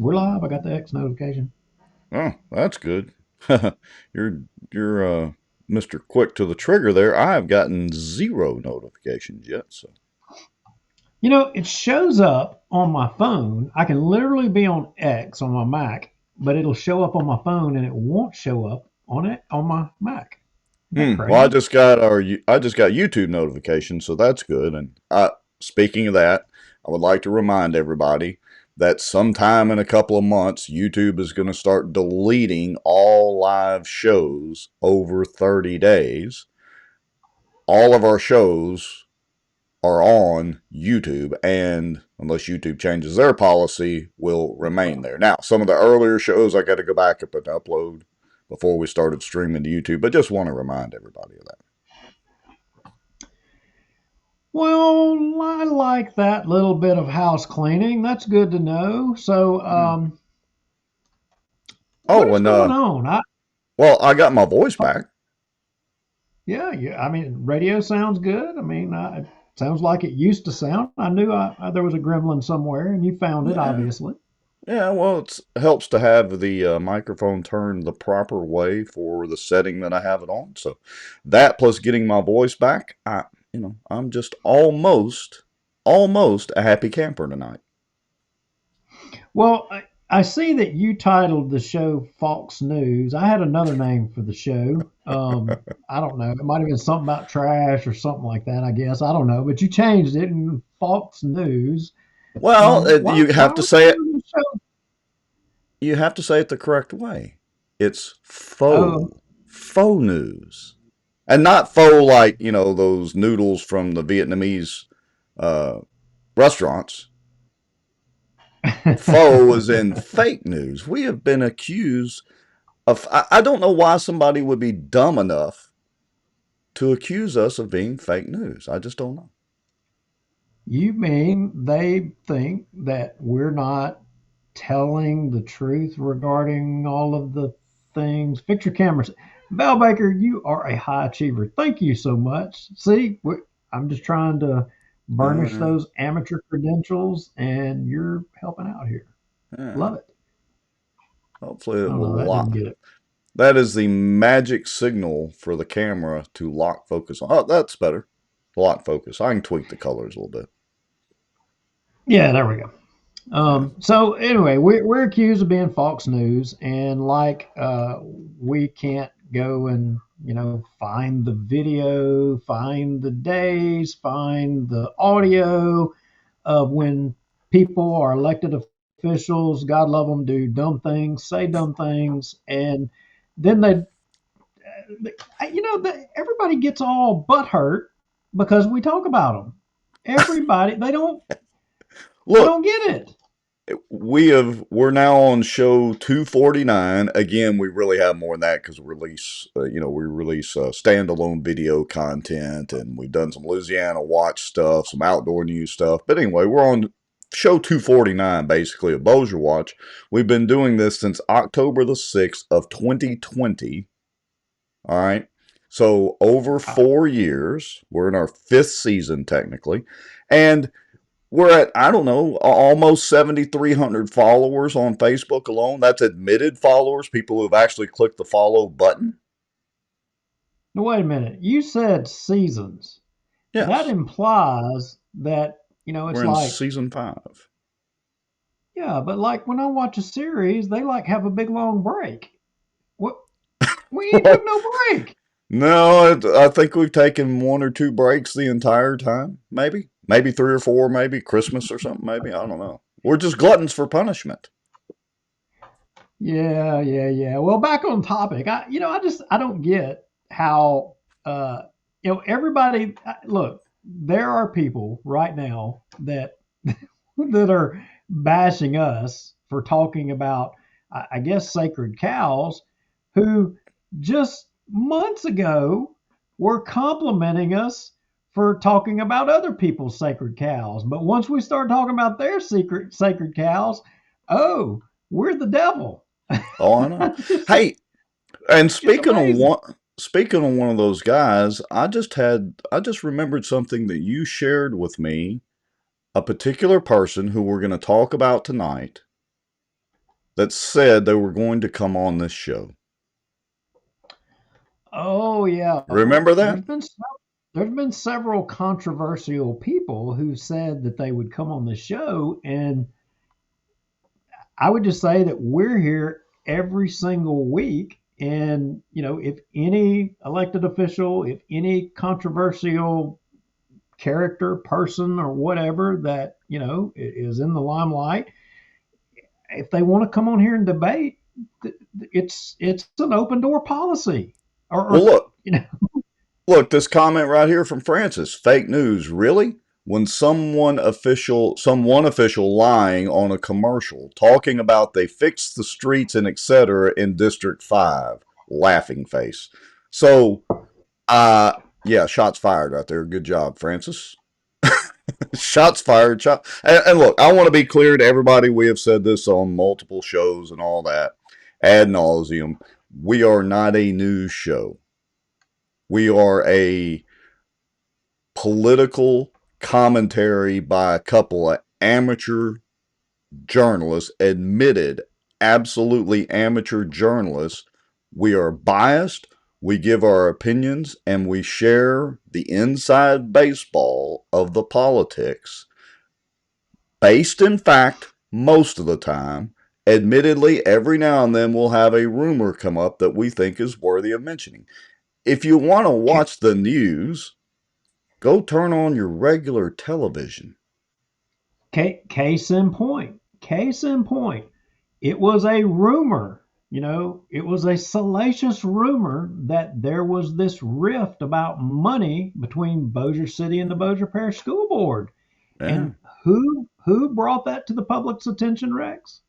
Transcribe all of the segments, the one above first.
We're live. I got the X notification. Oh, that's good. You're Mr. Quick to the trigger there. I have gotten zero notifications yet. So, It shows up on my phone. I can literally be on X on my Mac, but it'll show up on my phone and it won't show up on it on my Mac. Isn't that well, crazy? I just got YouTube notifications, so that's good. And speaking of that, I would like to remind everybody that sometime in a couple of months, YouTube is going to start deleting all live shows over 30 days. All of our shows are on YouTube, and unless YouTube changes their policy, will remain there. Now, some of the earlier shows I got to go back up and upload before we started streaming to YouTube, but just want to remind everybody of that. Well, I like that little bit of house cleaning. That's good to know. So, Yeah. what Oh, is and going on? well, I got my voice back. Yeah, yeah. I mean, radio sounds good. It sounds like it used to sound. I knew there was a gremlin somewhere, and you found it, Yeah, obviously. yeah. Well, it helps to have the microphone turned the proper way for the setting that I have it on. So that plus getting my voice back, I'm just almost a happy camper tonight. Well, I see that you titled the show Fox News. I had another name for the show. I don't know. It might have been something about trash or something like that, I guess. I don't know. But you changed it in Fox News. Well, you Why have to are we say it. doing this show? You have to say it the correct way. It's Oh, faux news, and not faux like those noodles from the Vietnamese uh, restaurants. Faux is in fake news. We have been accused of. I don't know why somebody would be dumb enough to accuse us of being fake news. I just don't know. you mean they think that we're not telling the truth regarding all of the things? Fix your cameras. Val Baker, you are a high achiever. Thank you so much. See, I'm just trying to burnish Uh, those amateur credentials, and you're helping out here. yeah, Love it. hopefully I it don't know. will That didn't lock. get it. That is the magic signal for the camera to lock focus on. Oh, that's better. Lock focus. I can tweak the colors a little bit. Yeah, there we go. Yeah. So anyway, we're accused of being Fox News, and we can't go and find the video, find the days, find the audio of when people are elected officials. God love them, do dumb things, say dumb things, and then everybody gets all butt hurt because we talk about them. Everybody, they Look, don't get it. we're now on show 249. Again, we really have more than that because we release standalone video content, and we've done some Louisiana watch stuff, some outdoor news stuff. But anyway, we're on show 249 basically of Bossier Watch. We've been doing this since October the 6th of 2020. All right. So over 4 years, we're in our fifth season technically. And we're at, I don't know, almost 7,300 followers on Facebook alone. That's admitted followers, people who have actually clicked the follow button. Now, wait a minute. You said seasons. That Yes, implies that, we're it's in like, season 5. yeah, but like when I watch a series, they like have a big long break. What? We ain't took What? no break. No, I think we've taken one or two breaks the entire time. Maybe three or four, maybe Christmas or something, maybe. I don't know. We're just gluttons for punishment. Yeah, yeah, yeah. Well, back on topic. I don't get how, everybody, look, there are people right now that that are bashing us for talking about, I guess, sacred cows, who just months ago were complimenting us for talking about other people's sacred cows. But once we start talking about their secret sacred cows, oh, we're the devil. Oh, I know. Just, Hey, and just amazing. speaking of one of those guys, I just remembered something that you shared with me, a particular person who we're going to talk about tonight. that said they were going to come on this show. Oh yeah. Remember that? There's been several controversial people who said that they would come on the show, and I would just say that we're here every single week. And, if any elected official, if any controversial character, person, or whatever that, is in the limelight, if they want to come on here and debate, it's an open door policy. Or, Well, or look, you know, look, this comment right here from Francis. Fake news, really? When someone official lying on a commercial, talking about they fixed the streets and etc. in District 5. Laughing face. So, yeah, shots fired right there. Good job, Francis. Shots fired. And look, I want to be clear to everybody. We have said this on multiple shows and all that ad nauseum. We are not a news show. We are a political commentary by a couple of amateur journalists, admitted, absolutely amateur journalists. We are biased. We give our opinions and we share the inside baseball of the politics based in fact most of the time. Admittedly, every now and then we'll have a rumor come up that we think is worthy of mentioning. If you want to watch the news, go turn on your regular television. case in point. Case in point. It was a rumor. It was a salacious rumor that there was this rift about money between Bossier City and the Bossier Parish School Board. Yeah. And who brought that to the public's attention, Rex?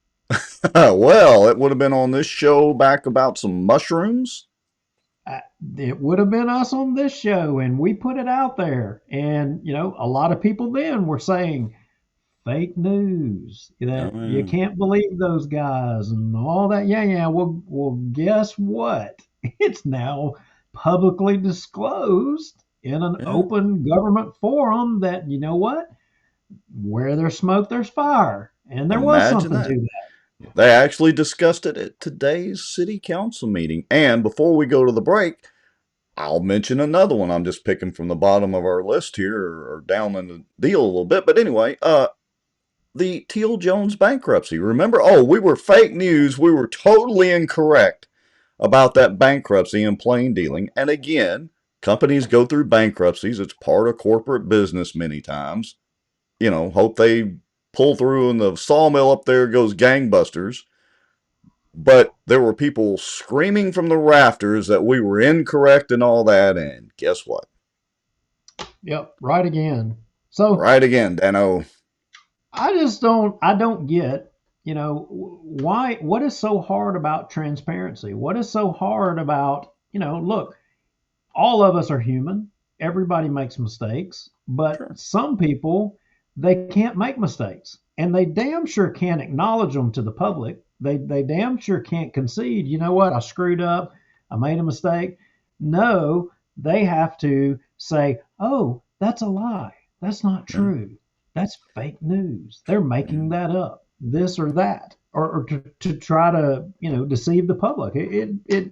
Well, it would have been on this show back about some mushrooms. Uh, it would have been us on this show, and we put it out there. And a lot of people then were saying fake news, Oh, that you yeah. can't believe those guys and all that. Yeah, yeah. Well, guess what? It's now publicly disclosed in an Yeah. open government forum that, what? Where there's smoke, there's fire. And there was Imagine something that. to They actually discussed it at today's city council meeting. And before we go to the break, I'll mention another one. I'm just picking from the bottom of our list here, or down in the deal a little bit. But anyway, the Teal Jones bankruptcy. Remember? Oh, we were fake news. We were totally incorrect about that bankruptcy and plain dealing. And again, companies go through bankruptcies. It's part of corporate business many times. Hope they pull through and the sawmill up there goes gangbusters. But there were people screaming from the rafters that we were incorrect and all that. And guess what? that. Yep, right again. So Right again, Dano. I don't get, what is so hard about transparency? What is so hard about, look, all of us are human. Everybody makes mistakes, but Sure. some people, they can't make mistakes, and they damn sure can't acknowledge them to the public. They damn sure can't concede, you know what, I screwed up, I made a mistake. No, they have to say, oh, that's a lie. That's not Yeah. true. That's fake news. They're Yeah. making that up, this or that, or to try to, deceive the public. It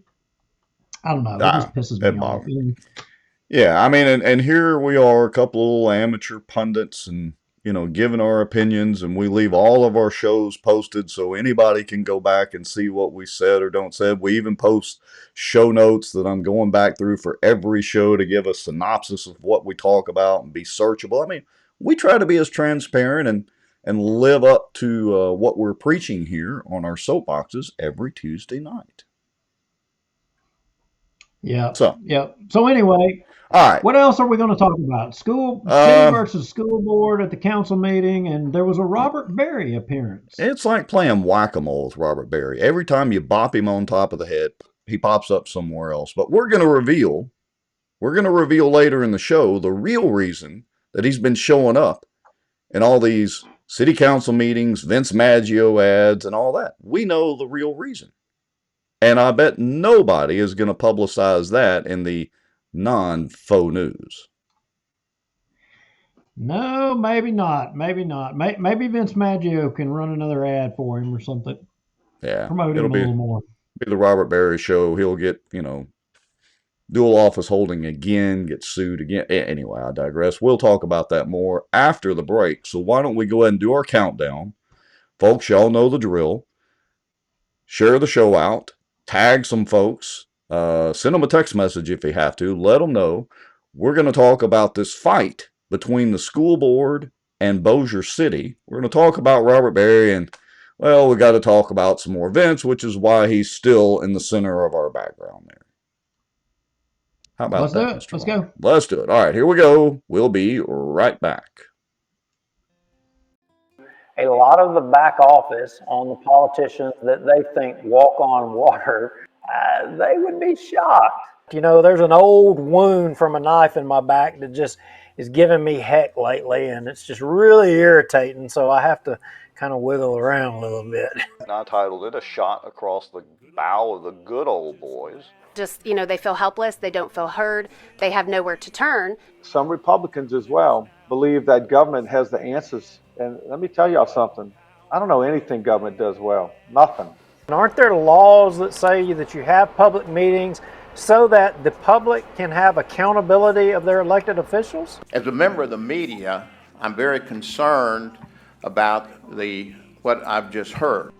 I don't know. It Ah, just pisses me it off. bothered. Yeah, I mean, and here we are, a couple of little amateur pundits, and giving our opinions, and we leave all of our shows posted so anybody can go back and see what we said or don't said. We even post show notes that I'm going back through for every show to give a synopsis of what we talk about and be searchable. I mean, we try to be as transparent and live up to what we're preaching here on our soapboxes every Tuesday night. Yeah, So, yeah. So anyway, all right. what else are we going to talk about? School, city Um, versus school board at the council meeting, and there was a Robert Berry appearance. It's like playing whack-a-mole with Robert Berry. Every time you bop him on top of the head, he pops up somewhere else. But we're going to reveal later in the show the real reason that he's been showing up in all these city council meetings, Vince Maggio ads, and all that. We know the real reason. And I bet nobody is going to publicize that in the non-faux news. No, maybe not. Maybe not. Maybe Vince Maggio can run another ad for him or something. Yeah, Promote it'll him a little more. be the Robert Barry show. He'll get, dual office holding again, get sued again. Anyway, I digress. We'll talk about that more after the break. So why don't we go ahead and do our countdown? Folks, y'all know the drill. Share the show out. Tag some folks. Send them a text message if you have to. Let them know. We're going to talk about this fight between the school board and Bossier City. We're going to talk about Robert Barry, and, well, we got to talk about some more events, which is why he's still in the center of our background there. How about that, Mr. Let's go. Let's do it. All right, here we go. We'll be right back. A lot of the back office on the politicians that they think walk on water, they would be shocked. There's an old wound from a knife in my back that just is giving me heck lately, and it's just really irritating, so I have to kind of wiggle around a little bit. And I titled it A Shot Across the Bow of the Good Old Boys. Just, they feel helpless, they don't feel heard, they have nowhere to turn. Some Republicans as well believe that government has the answers. And let me tell y'all something. I don't know anything government does well. Nothing. Aren't there laws that say that you have public meetings so that the public can have accountability of their elected officials? As a member of the media, I'm very concerned about what I've just heard.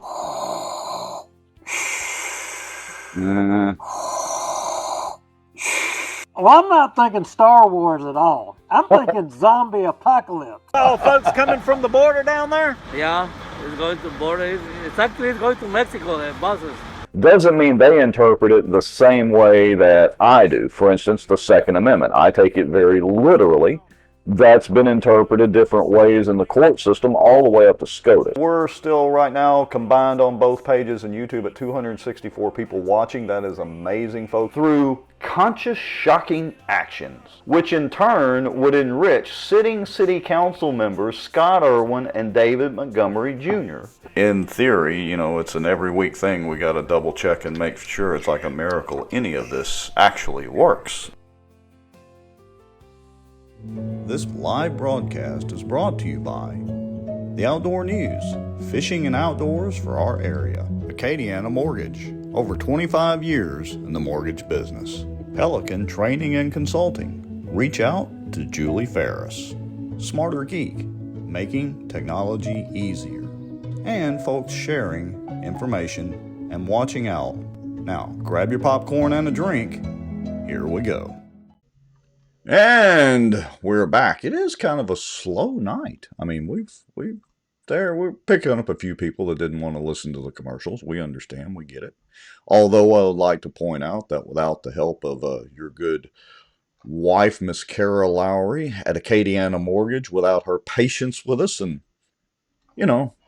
Well, I'm not thinking Star Wars at all. I'm thinking zombie apocalypse. Oh, folks coming from the border down there? Yeah, it's going to border. It's actually going to Mexico, the buses. Doesn't mean they interpret it the same way that I do. For instance, the Second Amendment. I take it very literally. That's been interpreted different ways in the court system all the way up to SCOTUS. We're still right now combined on both pages and YouTube at 264 people watching. That is amazing, folks. Through conscious, shocking actions, which in turn would enrich sitting city council members Scott Irwin and David Montgomery Jr. In theory, it's an every week thing. We got to double check and make sure it's like a miracle any of this actually works. This live broadcast is brought to you by the Outdoor News, fishing and outdoors for our area. Acadiana Mortgage, over 25 years in the mortgage business. Pelican Training and Consulting. Reach out to Julie Ferris. Smarter Geek, making technology easier. And folks sharing information and watching out. Now, grab your popcorn and a drink. Here we go. And we're back. It is kind of a slow night. I mean, we're picking up a few people that didn't want to listen to the commercials. We understand, we get it. Although I would like to point out that without the help of your good wife, Miss Kara Lowry at Acadiana Mortgage, without her patience with us and,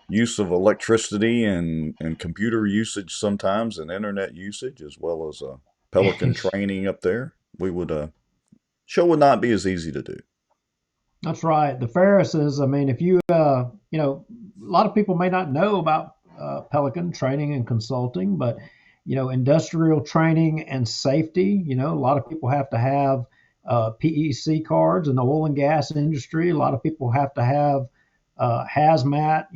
use of electricity and computer usage sometimes and internet usage, as well as Pelican training up there, we would show would not be as easy to do. That's right. The Ferrises, if you, a lot of people may not know about Pelican training and consulting, but, industrial training and safety, a lot of people have to have PEC cards in the oil and gas industry. A lot of people have to have hazmat,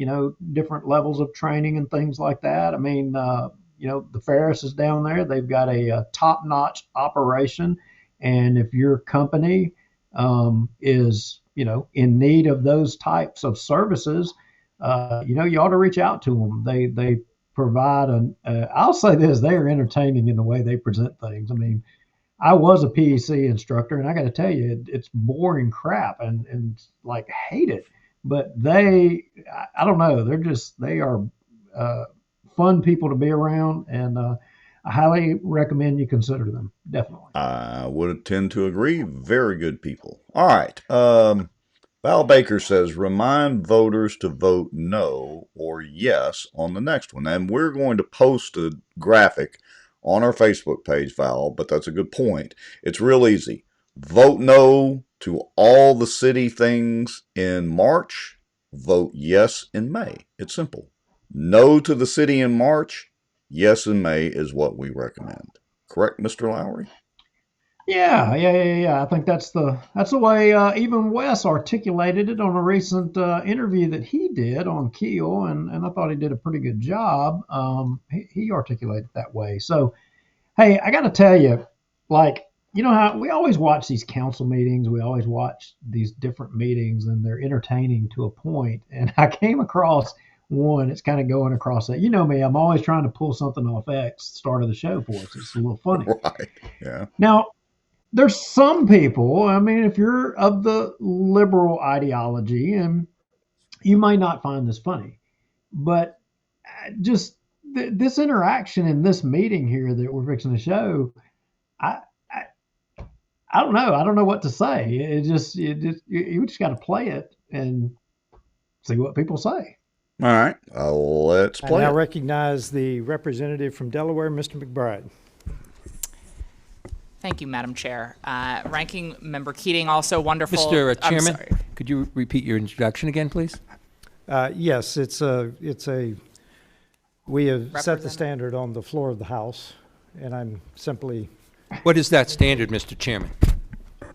different levels of training and things like that. The Ferris is down there. They've got a top-notch operation. And if your company is, in need of those types of services, you ought to reach out to them. They provide I'll say this, they are entertaining in the way they present things. I was a PEC instructor, and I got to tell you, it's boring crap and like hate it. But I don't know, they are fun people to be around, and I highly recommend you consider them. Definitely. I would tend to agree. Very good people. All right. Val Baker says, remind voters to vote no or yes on the next one. And we're going to post a graphic on our Facebook page, Val, but that's a good point. It's real easy. Vote no to all the city things in March. Vote yes in May. It's simple. No to the city in March. Yes in May is what we recommend. Correct, Mr. Lowry? Yeah. I think that's the way even Wes articulated it on a recent interview that he did on Keel, and I thought he did a pretty good job. He articulated it that way. So, hey, I got to tell you, like, you know how we always watch these council meetings, we always watch these different meetings, and they're entertaining to a point. And I came across one. It's kind of going across that. You know me, I'm always trying to pull something off X, start of the show for us. It's a little funny. Right. Yeah. Now, there's some people, I mean, if you're of the liberal ideology, and you might not find this funny, but just this interaction in this meeting here that we're fixing to show, I, I, I don't know. I don't know what to say. You just got to play it and see what people say. All right. Let's I play now it. recognize the representative from Delaware, Mr. McBride. Thank you, Madam Chair. Ranking Member Keating, also wonderful. Mr. I'm Chairman, sorry. could you repeat your introduction again, please? Yes, we have set the Representative. standard on the floor of the House, and I'm simply. What is that standard, Mr. Chairman? The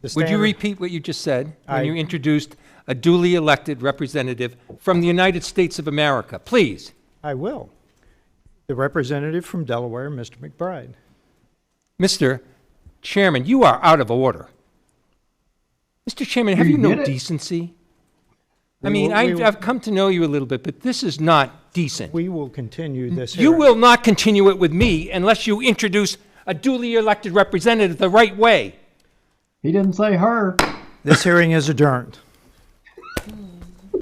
Would standard, you repeat what you just said when I- you introduced a duly elected representative from the United States of America? Please. I will. The representative from Delaware, Mr. McBride. Mr. Chairman, you are out of order. Mr. Chairman, have You you no get it? decency? I We mean, will- we will- I've come to know you a little bit, but this is not decent. We will continue this You hearing. will not continue it with me unless you introduce a duly elected representative the right way. He didn't say her. This hearing is adjourned.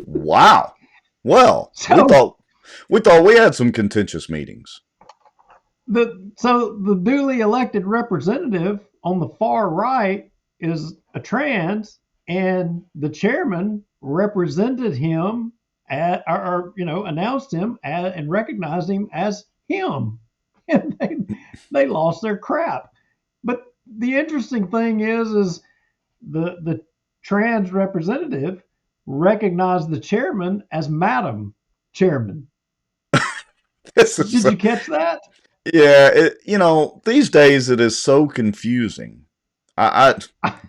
Wow. Well, So- we thought we had some contentious meetings. So the duly elected representative on the far right is a trans, and the chairman represented him or announced him and recognized him as him, and they lost their crap. But the interesting thing is the trans representative recognized the chairman as Madam Chairman. This is Did you catch that? Yeah, these days it is so confusing.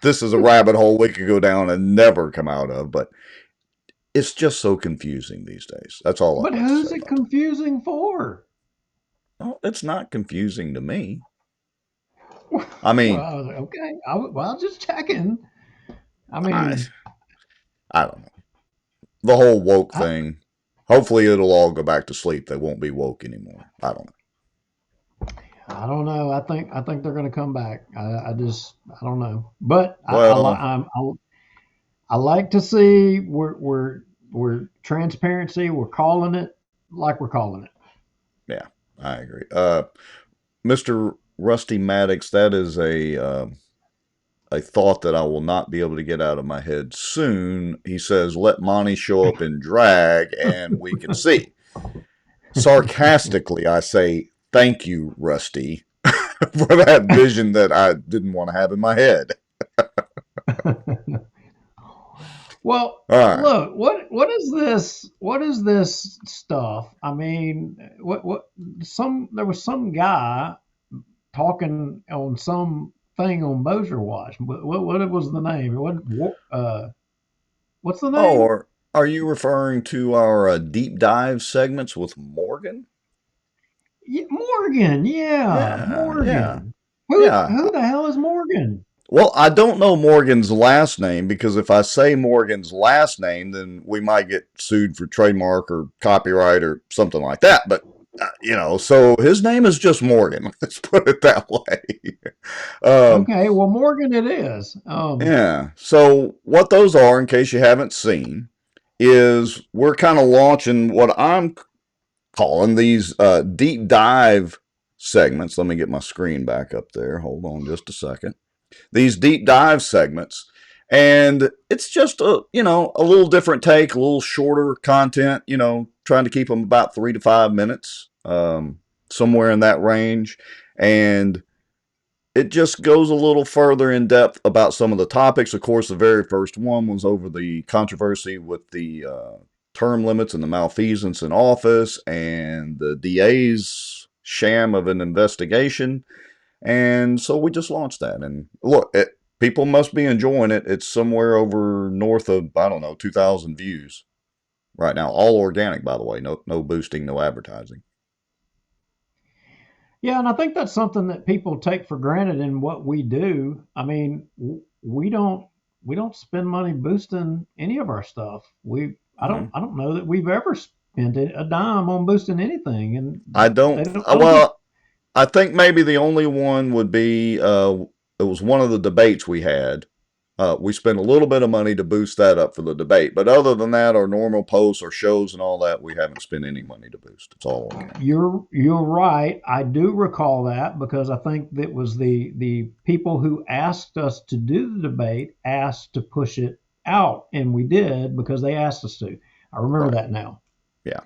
This is a rabbit hole we could go down and never come out of, but it's just so confusing these days. That's all. But I'd like to who's say it about confusing for? Oh, it's not confusing to me. I mean, Well, okay. Well, just checking. I mean, I don't know. The whole woke thing. Hopefully, it'll all go back to sleep. They won't be woke anymore. I don't know. I don't know. I think they're going to come back. I don't know. But I like to see we're transparency. We're calling it like we're calling it. Yeah, I agree. Mr. Rusty Maddox, that is a thought that I will not be able to get out of my head soon. He says, "Let Monty show up in drag, and we can see." Sarcastically, I say, "Thank you, Rusty, for that vision that I didn't want to have in my head." Well, All right. look, what is this? What is this stuff? I mean, there was some guy talking on some thing on Bossier Watch. What was the name? What's the name? Oh, or are you referring to our deep dive segments with Morgan? Morgan, yeah, Morgan. yeah. Who the hell is Morgan? Well, I don't know Morgan's last name, because if I say Morgan's last name, then we might get sued for trademark or copyright or something like that. But, so his name is just Morgan. Let's put it that way. Okay, well, Morgan it is. Yeah. So what those are, in case you haven't seen, is we're kind of launching what I'm calling these deep dive segments. Let me get my screen back up there. Hold on just a second. These deep dive segments, and it's just a little different take, a little shorter content, trying to keep them about 3 to 5 minutes, somewhere in that range. And it just goes a little further in depth about some of the topics. Of course, the very first one was over the controversy with the term limits and the malfeasance in office and the DA's sham of an investigation. And so we just launched that. And look, people must be enjoying it. It's somewhere over north of, I don't know, 2,000 views right now. All organic, by the way. No boosting, no advertising. Yeah, and I think that's something that people take for granted in what we do. I mean, we don't spend money boosting any of our stuff. I don't know that we've ever spent a dime on boosting anything, and I don't, they don't. I don't think. well, I think maybe the only one would be it was one of the debates we had. We spent a little bit of money to boost that up for the debate, but other than that, our normal posts, our shows, and all that, we haven't spent any money to boost. It's all organic. You're right. I do recall that because I think that was the people who asked us to do the debate asked to push it out, and we did because they asked us to. I remember Right. that now. Yeah.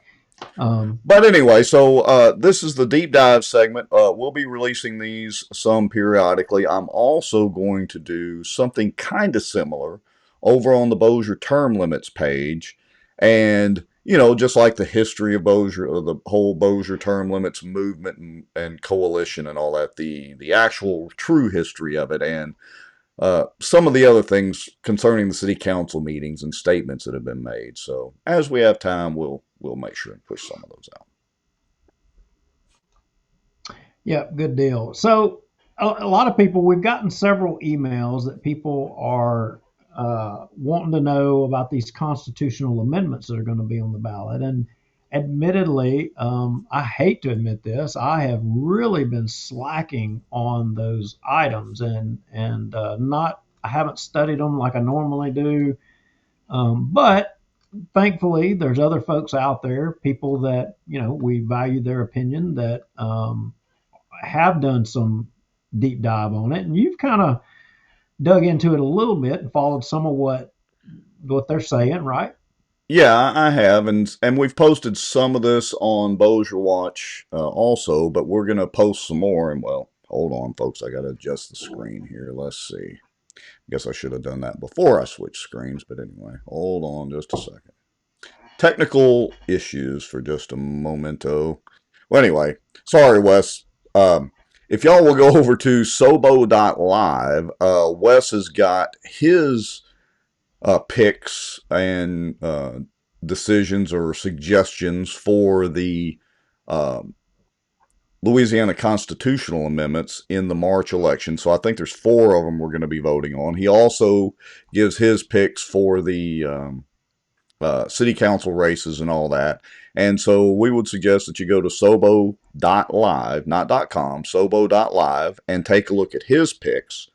But anyway, so this is the deep dive segment. We'll be releasing these some periodically. I'm also going to do something kind of similar over on the Bossier term limits page. And, just like the history of Bossier, or the whole Bossier term limits movement and coalition and all that, the actual true history of it, and some of the other things concerning the city council meetings and statements that have been made. So as we have time, we'll make sure and push some of those out. Yeah, good deal. So a lot of people, we've gotten several emails that people are wanting to know about these constitutional amendments that are going to be on the ballot. And admittedly, I hate to admit this, I have really been slacking on those items and not I haven't studied them like I normally do. But thankfully, there's other folks out there, people that we value their opinion that have done some deep dive on it, and you've kind of dug into it a little bit and followed some of what they're saying, right? Yeah, I have, and we've posted some of this on Bossier Watch also, but we're gonna post some more. And well, hold on, folks, I gotta adjust the screen here. Let's see. I guess I should have done that before I switched screens, but anyway, hold on just a second. Technical issues for just a momento. Well, anyway, sorry, Wes. If y'all will go over to sobo.live, Wes has got his picks and decisions or suggestions for the Louisiana constitutional amendments in the March election. So I think there's 4 of them we're going to be voting on. He also gives his picks for the city council races and all that. And so we would suggest that you go to sobo.live, not .com, sobo.live, and take a look at his picks.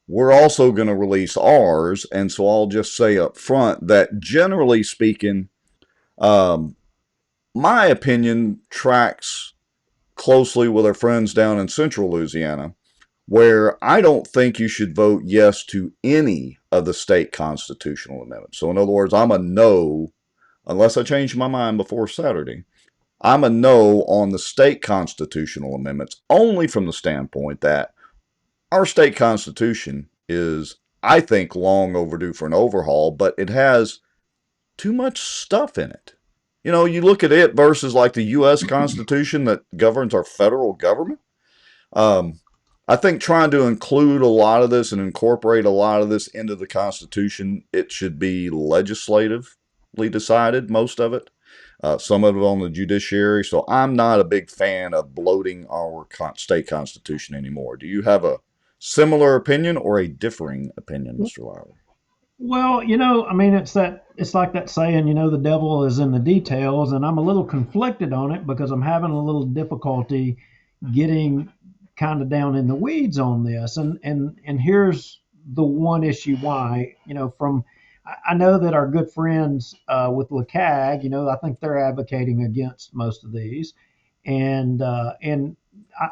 We're also going to release ours, and so I'll just say up front that generally speaking, my opinion tracks closely with our friends down in central Louisiana, where I don't think you should vote yes to any of the state constitutional amendments. So in other words, I'm a no, unless I change my mind before Saturday. I'm a no on the state constitutional amendments, only from the standpoint that our state constitution is, I think, long overdue for an overhaul, but it has too much stuff in it. You look at it versus like the U.S. Constitution that governs our federal government. I think trying to include a lot of this and incorporate a lot of this into the Constitution, it should be legislatively decided, most of it. Some of it on the judiciary. So I'm not a big fan of bloating our state constitution anymore. Do you have a similar opinion or a differing opinion, Mr. Lowry? Well, I mean, it's like that saying, the devil is in the details, and I'm a little conflicted on it because I'm having a little difficulty getting kind of down in the weeds on this. And here's the one issue why, I know that our good friends with LeCag, I think they're advocating against most of these. And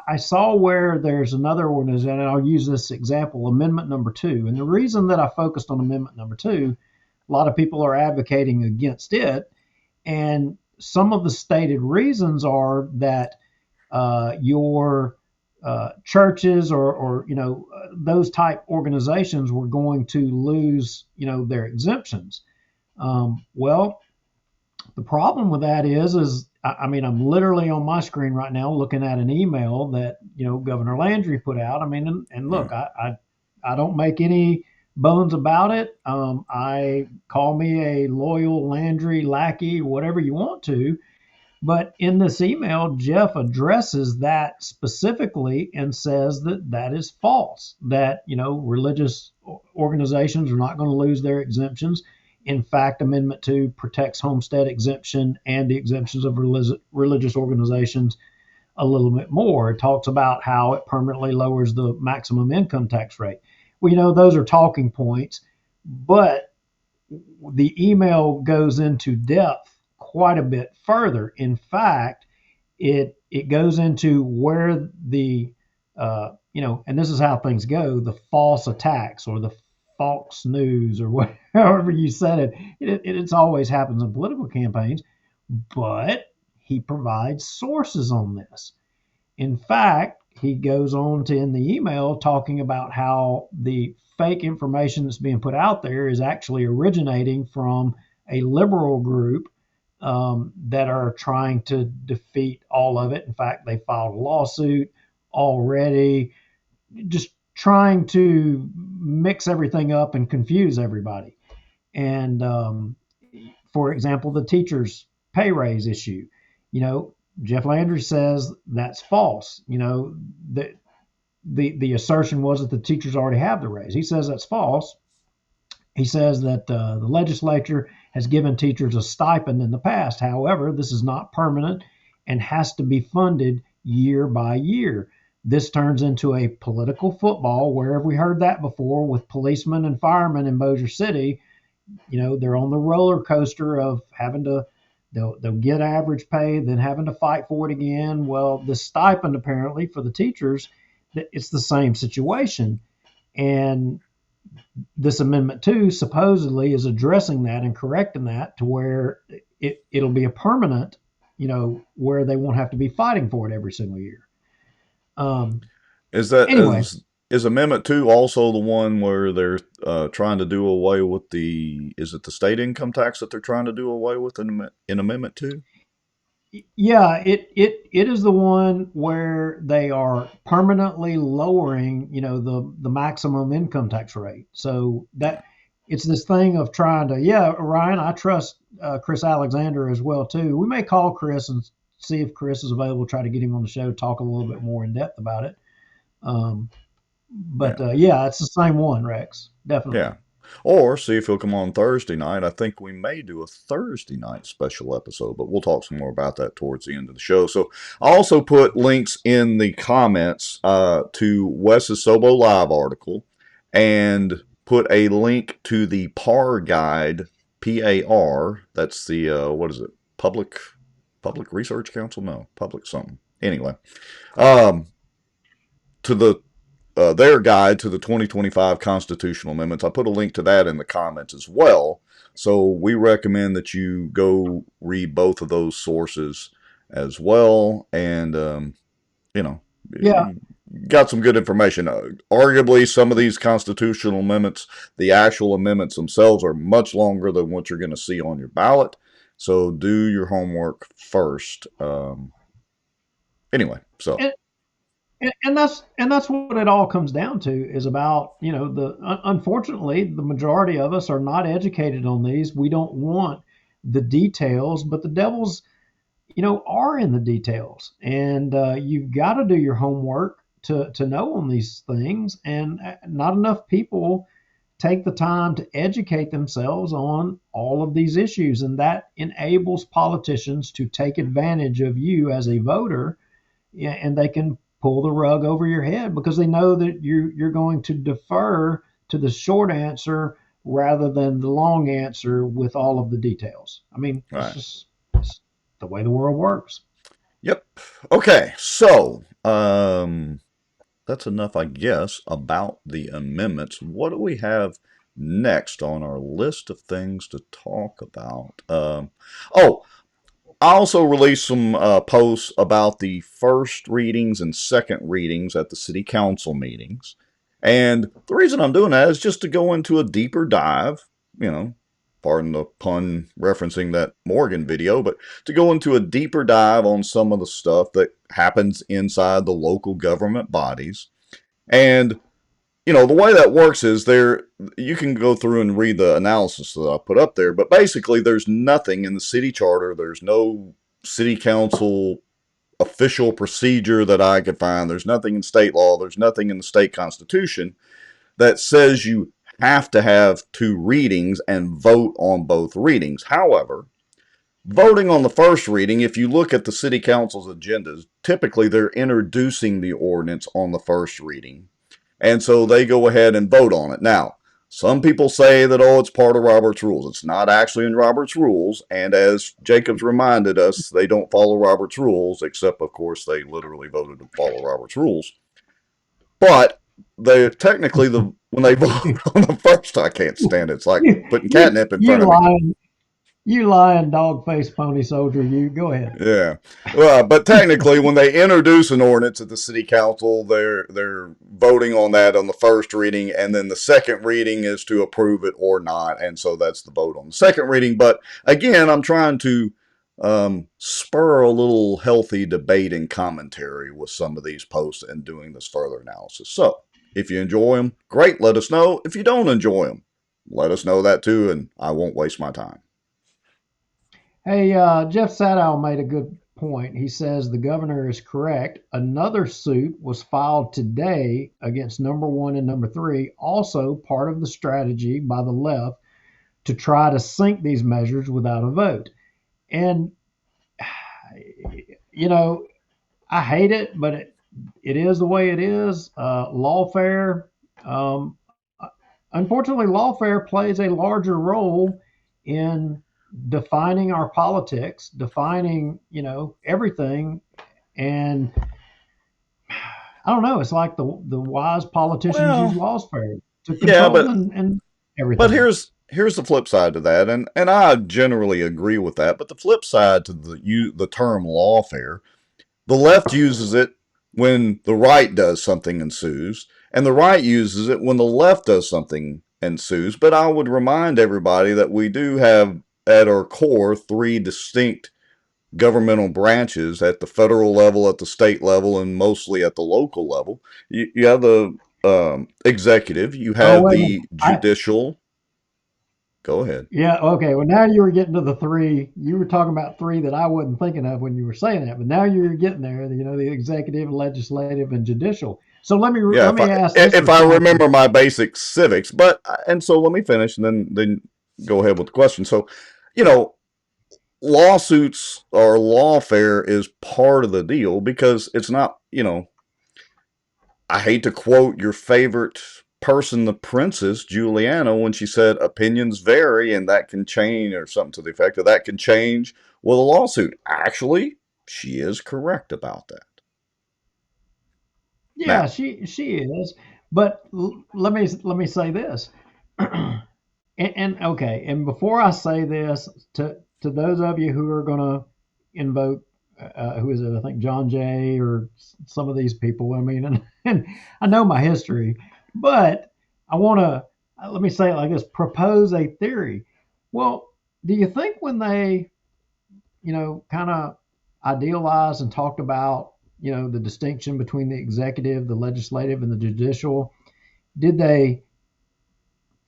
I saw where there's another organization, and I'll use this example, Amendment number 2. And the reason that I focused on Amendment number 2, a lot of people are advocating against it. And some of the stated reasons are that your churches or those type organizations were going to lose, their exemptions. Well, the problem with that is I mean, I'm literally on my screen right now looking at an email that, Governor Landry put out. I mean, and look, I don't make any bones about it. I call me a loyal Landry lackey, whatever you want to. But in this email, Jeff addresses that specifically and says that that is false, that, religious organizations are not going to lose their exemptions. In fact, Amendment 2 protects homestead exemption and the exemptions of religious organizations a little bit more. It talks about how it permanently lowers the maximum income tax rate. Well, those are talking points, but the email goes into depth quite a bit further. In fact, it goes into where the and this is how things go, the false attacks or the false news or whatever you said it's always happens in political campaigns, but he provides sources on this. In fact, he goes on to in the email talking about how the fake information that's being put out there is actually originating from a liberal group that are trying to defeat all of it. In fact, they filed a lawsuit already, just trying to mix everything up and confuse everybody. And for example, the teachers' pay raise issue. Jeff Landry says that's false. The assertion was that the teachers already have the raise. He says that's false. He says that the legislature has given teachers a stipend in the past. However, this is not permanent and has to be funded year by year. This turns into a political football. Where have we heard that before with policemen and firemen in Bossier City? They're on the roller coaster of having to, they'll get average pay, then having to fight for it again. Well, the stipend apparently for the teachers, it's the same situation. And this Amendment 2 supposedly is addressing that and correcting that to where it'll be a permanent, where they won't have to be fighting for it every single year. Anyway. Is Amendment 2 also the one where they're trying to do away with is it the state income tax that they're trying to do away with in Amendment 2? Yeah, it is the one where they are permanently lowering, the maximum income tax rate. So that it's this thing of trying to, Ryan, I trust Chris Alexander as well too. We may call Chris and see if Chris is available, try to get him on the show, talk a little bit more in depth about it. It's the same one, Rex. Definitely. Yeah. Or see if he'll come on Thursday night. I think we may do a Thursday night special episode, but we'll talk some more about that towards the end of the show. So I also put links in the comments to Wes's Sobo Live article and put a link to the PAR guide, PAR. That's the, what is it? Public Research Council? No, public something. Anyway, to the their guide to the 2025 constitutional amendments. I put a link to that in the comments as well. So we recommend that you go read both of those sources as well. And, got some good information. Arguably, some of these constitutional amendments, the actual amendments themselves are much longer than what you're going to see on your ballot. So do your homework first. Anyway, so. And that's what it all comes down to is about, unfortunately, the majority of us are not educated on these. We don't want the details, but the devils, are in the details. And you've got to do your homework to know on these things. And not enough people take the time to educate themselves on all of these issues. And that enables politicians to take advantage of you as a voter, and they can pull the rug over your head because they know that you're going to defer to the short answer rather than the long answer with all of the details. I mean, right. It's the way the world works. Yep. Okay. So, that's enough, I guess, about the amendments. What do we have next on our list of things to talk about? I also released some posts about the first readings and second readings at the city council meetings. And the reason I'm doing that is just to go into a deeper dive, pardon the pun referencing that Morgan video, but to go into a deeper dive on some of the stuff that happens inside the local government bodies. And, you know, the way that works is you can go through and read the analysis that I put up there, but basically there's nothing in the city charter, there's no city council official procedure that I could find, there's nothing in state law, there's nothing in the state constitution that says you have to have two readings and vote on both readings. However, voting on the first reading, if you look at the city council's agendas, typically they're introducing the ordinance on the first reading. And so they go ahead and vote on it. Now, some people say that, oh, it's part of Robert's rules. It's not actually in Robert's rules. And as Jacobs reminded us, they don't follow Robert's rules, except, of course, they literally voted to follow Robert's rules. But they technically, when they vote on the first, I can't stand it. It's like putting catnip in front of me. You lying dog-faced pony soldier, you. Go ahead. Yeah. Well, but technically, when they introduce an ordinance at the city council, they're voting on that on the first reading, and then the second reading is to approve it or not, and so that's the vote on the second reading. But again, I'm trying to spur a little healthy debate and commentary with some of these posts and doing this further analysis. So, if you enjoy them, great, let us know. If you don't enjoy them, let us know that too, and I won't waste my time. Hey, Jeff Sadow made a good point. He says the governor is correct. Another suit was filed today against number 1 and number 3, also part of the strategy by the left to try to sink these measures without a vote. And, you know, I hate it, but it is the way it is. Lawfare, unfortunately, lawfare plays a larger role in defining our politics, defining, you know, everything. And I don't know, it's like the wise politicians use lawfare to control and everything. But here's the flip side to that, and I generally agree with that, but the flip side to the term lawfare, the left uses it when the right does something and sues, and the right uses it when the left does something and sues. But I would remind everybody that we do have at our core 3 distinct governmental branches at the federal level, at the state level, and mostly at the local level. You have the executive, you have the judicial. Go ahead. Yeah, okay. Well, now you were getting to the 3. You were talking about 3 that I wasn't thinking of when you were saying that, but now you're getting there, you know, the executive, legislative, and judicial. So let me ask this. If I remember my basic civics, and so let me finish and then go ahead with the question. So, you know, lawsuits or lawfare is part of the deal because it's not, you know, I hate to quote your favorite person, the Princess Juliana, when she said opinions vary and that can change, or something to the effect of that can change with a lawsuit. Actually, she is correct about that. Yeah, she is. But let me say this. And before I say this, to those of you who are going to invoke, who is it? I think John Jay or some of these people. I mean, and I know my history, but I want to, let me say it like this, propose a theory. Well, do you think when they, you know, kind of idealized and talked about, you know, the distinction between the executive, the legislative, and the judicial, did they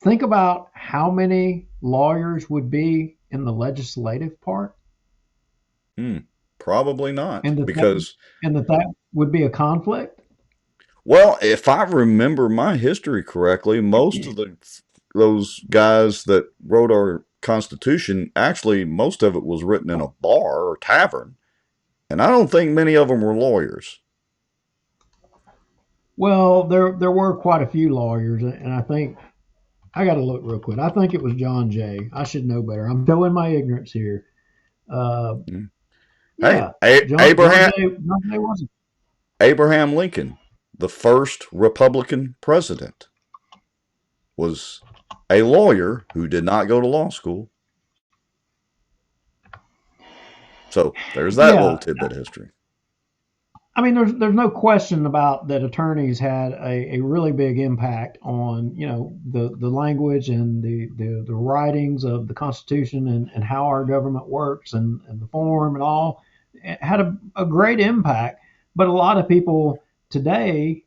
think about how many lawyers would be in the legislative part? Probably not. And that would be a conflict? Well, if I remember my history correctly, most of those guys that wrote our Constitution, actually, most of it was written in a bar or tavern. And I don't think many of them were lawyers. Well, there were quite a few lawyers, and I think, I got to look real quick. I think it was John Jay. I should know better. I'm showing my ignorance here. Hey, Abraham Lincoln, the first Republican president, was a lawyer who did not go to law school. So there's that little tidbit of history. I mean, there's no question about that. Attorneys had a really big impact on the language and the writings of the Constitution and how our government works and the form and all. It had a great impact. But a lot of people today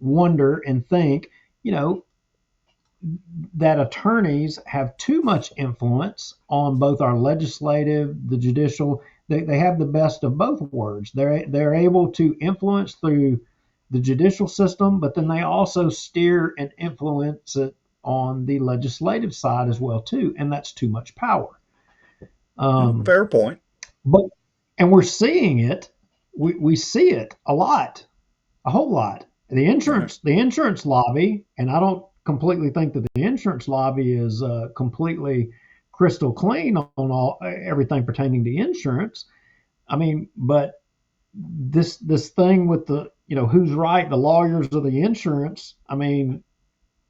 wonder and think, that attorneys have too much influence on both our legislative, the judicial. They have the best of both worlds. They're able to influence through the judicial system, but then they also steer and influence it on the legislative side as well too, and that's too much power. Fair point. But and we're seeing it. We see it a lot, a whole lot. The insurance lobby, and I don't completely think that the insurance lobby is completely crystal clean on everything pertaining to insurance. I mean, but this thing with the who's right, the lawyers or the insurance. I mean,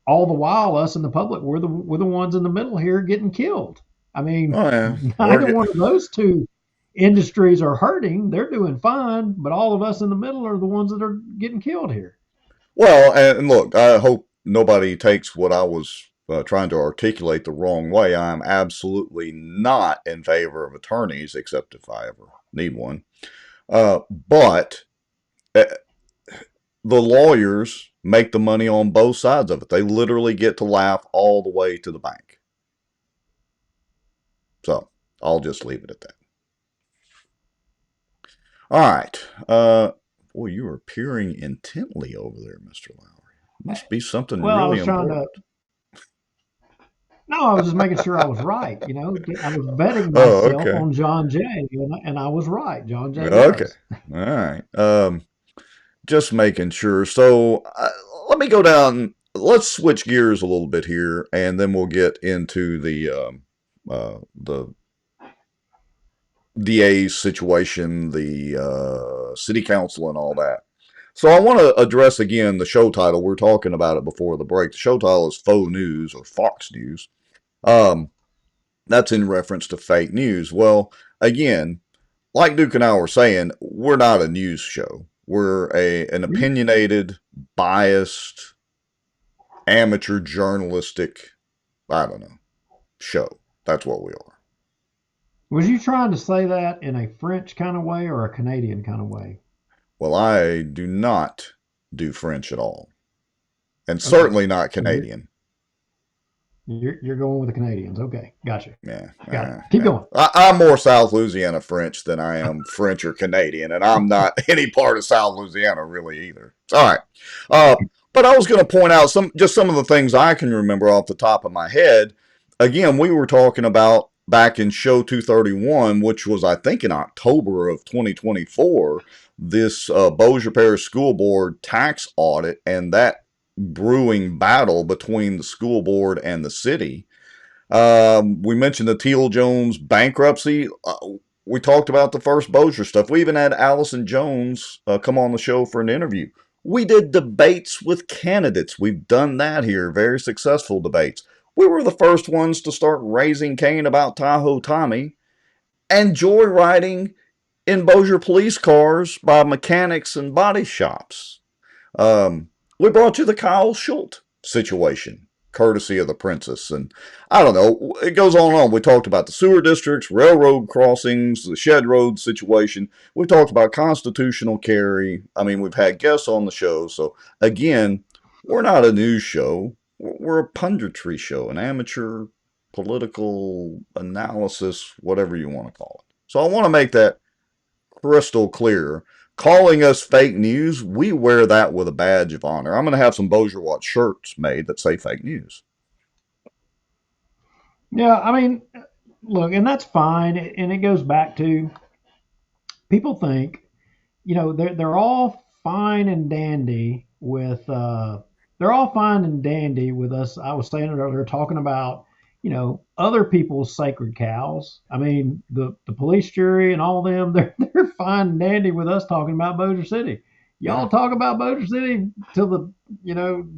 all the while us in the public we're the ones in the middle here getting killed. I mean, neither one of those two industries are hurting. They're doing fine, but all of us in the middle are the ones that are getting killed here. Well, and look, I hope nobody takes what I was trying to articulate the wrong way. I'm absolutely not in favor of attorneys, except if I ever need one. But the lawyers make the money on both sides of it. They literally get to laugh all the way to the bank. So I'll just leave it at that. All right. Boy, you are peering intently over there, Mr. Lowry. Must be something really important. No, I was just making sure I was right. I was betting myself on John Jay, and I was right. John Jay. Okay. All right. Just making sure. So let me go down. Let's switch gears a little bit here, and then we'll get into the DA's situation, the city council, and all that. So I want to address again the show title. We were talking about it before the break. The show title is Faux News or Fox News. That's in reference to fake news. Well, again, like Duke and I were saying, we're not a news show. We're an opinionated, biased, amateur journalistic, show. That's what we are. Was you trying to say that in a French kind of way or a Canadian kind of way? Well, I do not do French at all. And certainly not Canadian. You're going with the Canadians. Okay, gotcha. Yeah. Got it. Keep going. I'm more South Louisiana French than I am French or Canadian, and I'm not any part of South Louisiana really either. All right. But I was going to point out some of the things I can remember off the top of my head. Again, we were talking about back in show 231, which was, I think, in October of 2024, this Bossier Parish School Board tax audit and that brewing battle between the school board and the city. We mentioned the Teal Jones bankruptcy. We talked about the first Bossier stuff. We even had Allison Jones come on the show for an interview. We did debates with candidates. We've done that here, very successful debates. We were the first ones to start raising Cain about Tahoe Tommy and joyriding in Bossier police cars by mechanics and body shops. We brought you the Kyle Schultz situation, courtesy of the Princess. And I don't know, it goes on and on. We talked about the sewer districts, railroad crossings, the Shed Road situation. We talked about constitutional carry. I mean, we've had guests on the show. So again, we're not a news show. We're a punditry show, an amateur political analysis, whatever you want to call it. So I want to make that crystal clear. Calling us fake news, we wear that with a badge of honor. I'm going to have some Bossier Watch shirts made that say fake news. Yeah, I mean, look, and that's fine. And it goes back to people think, they're all fine and dandy with us. I was saying it earlier, talking about, other people's sacred cows. I mean, the police jury and all them, they're fine and dandy with us talking about Bossier City. Y'all talk about Bossier City till the,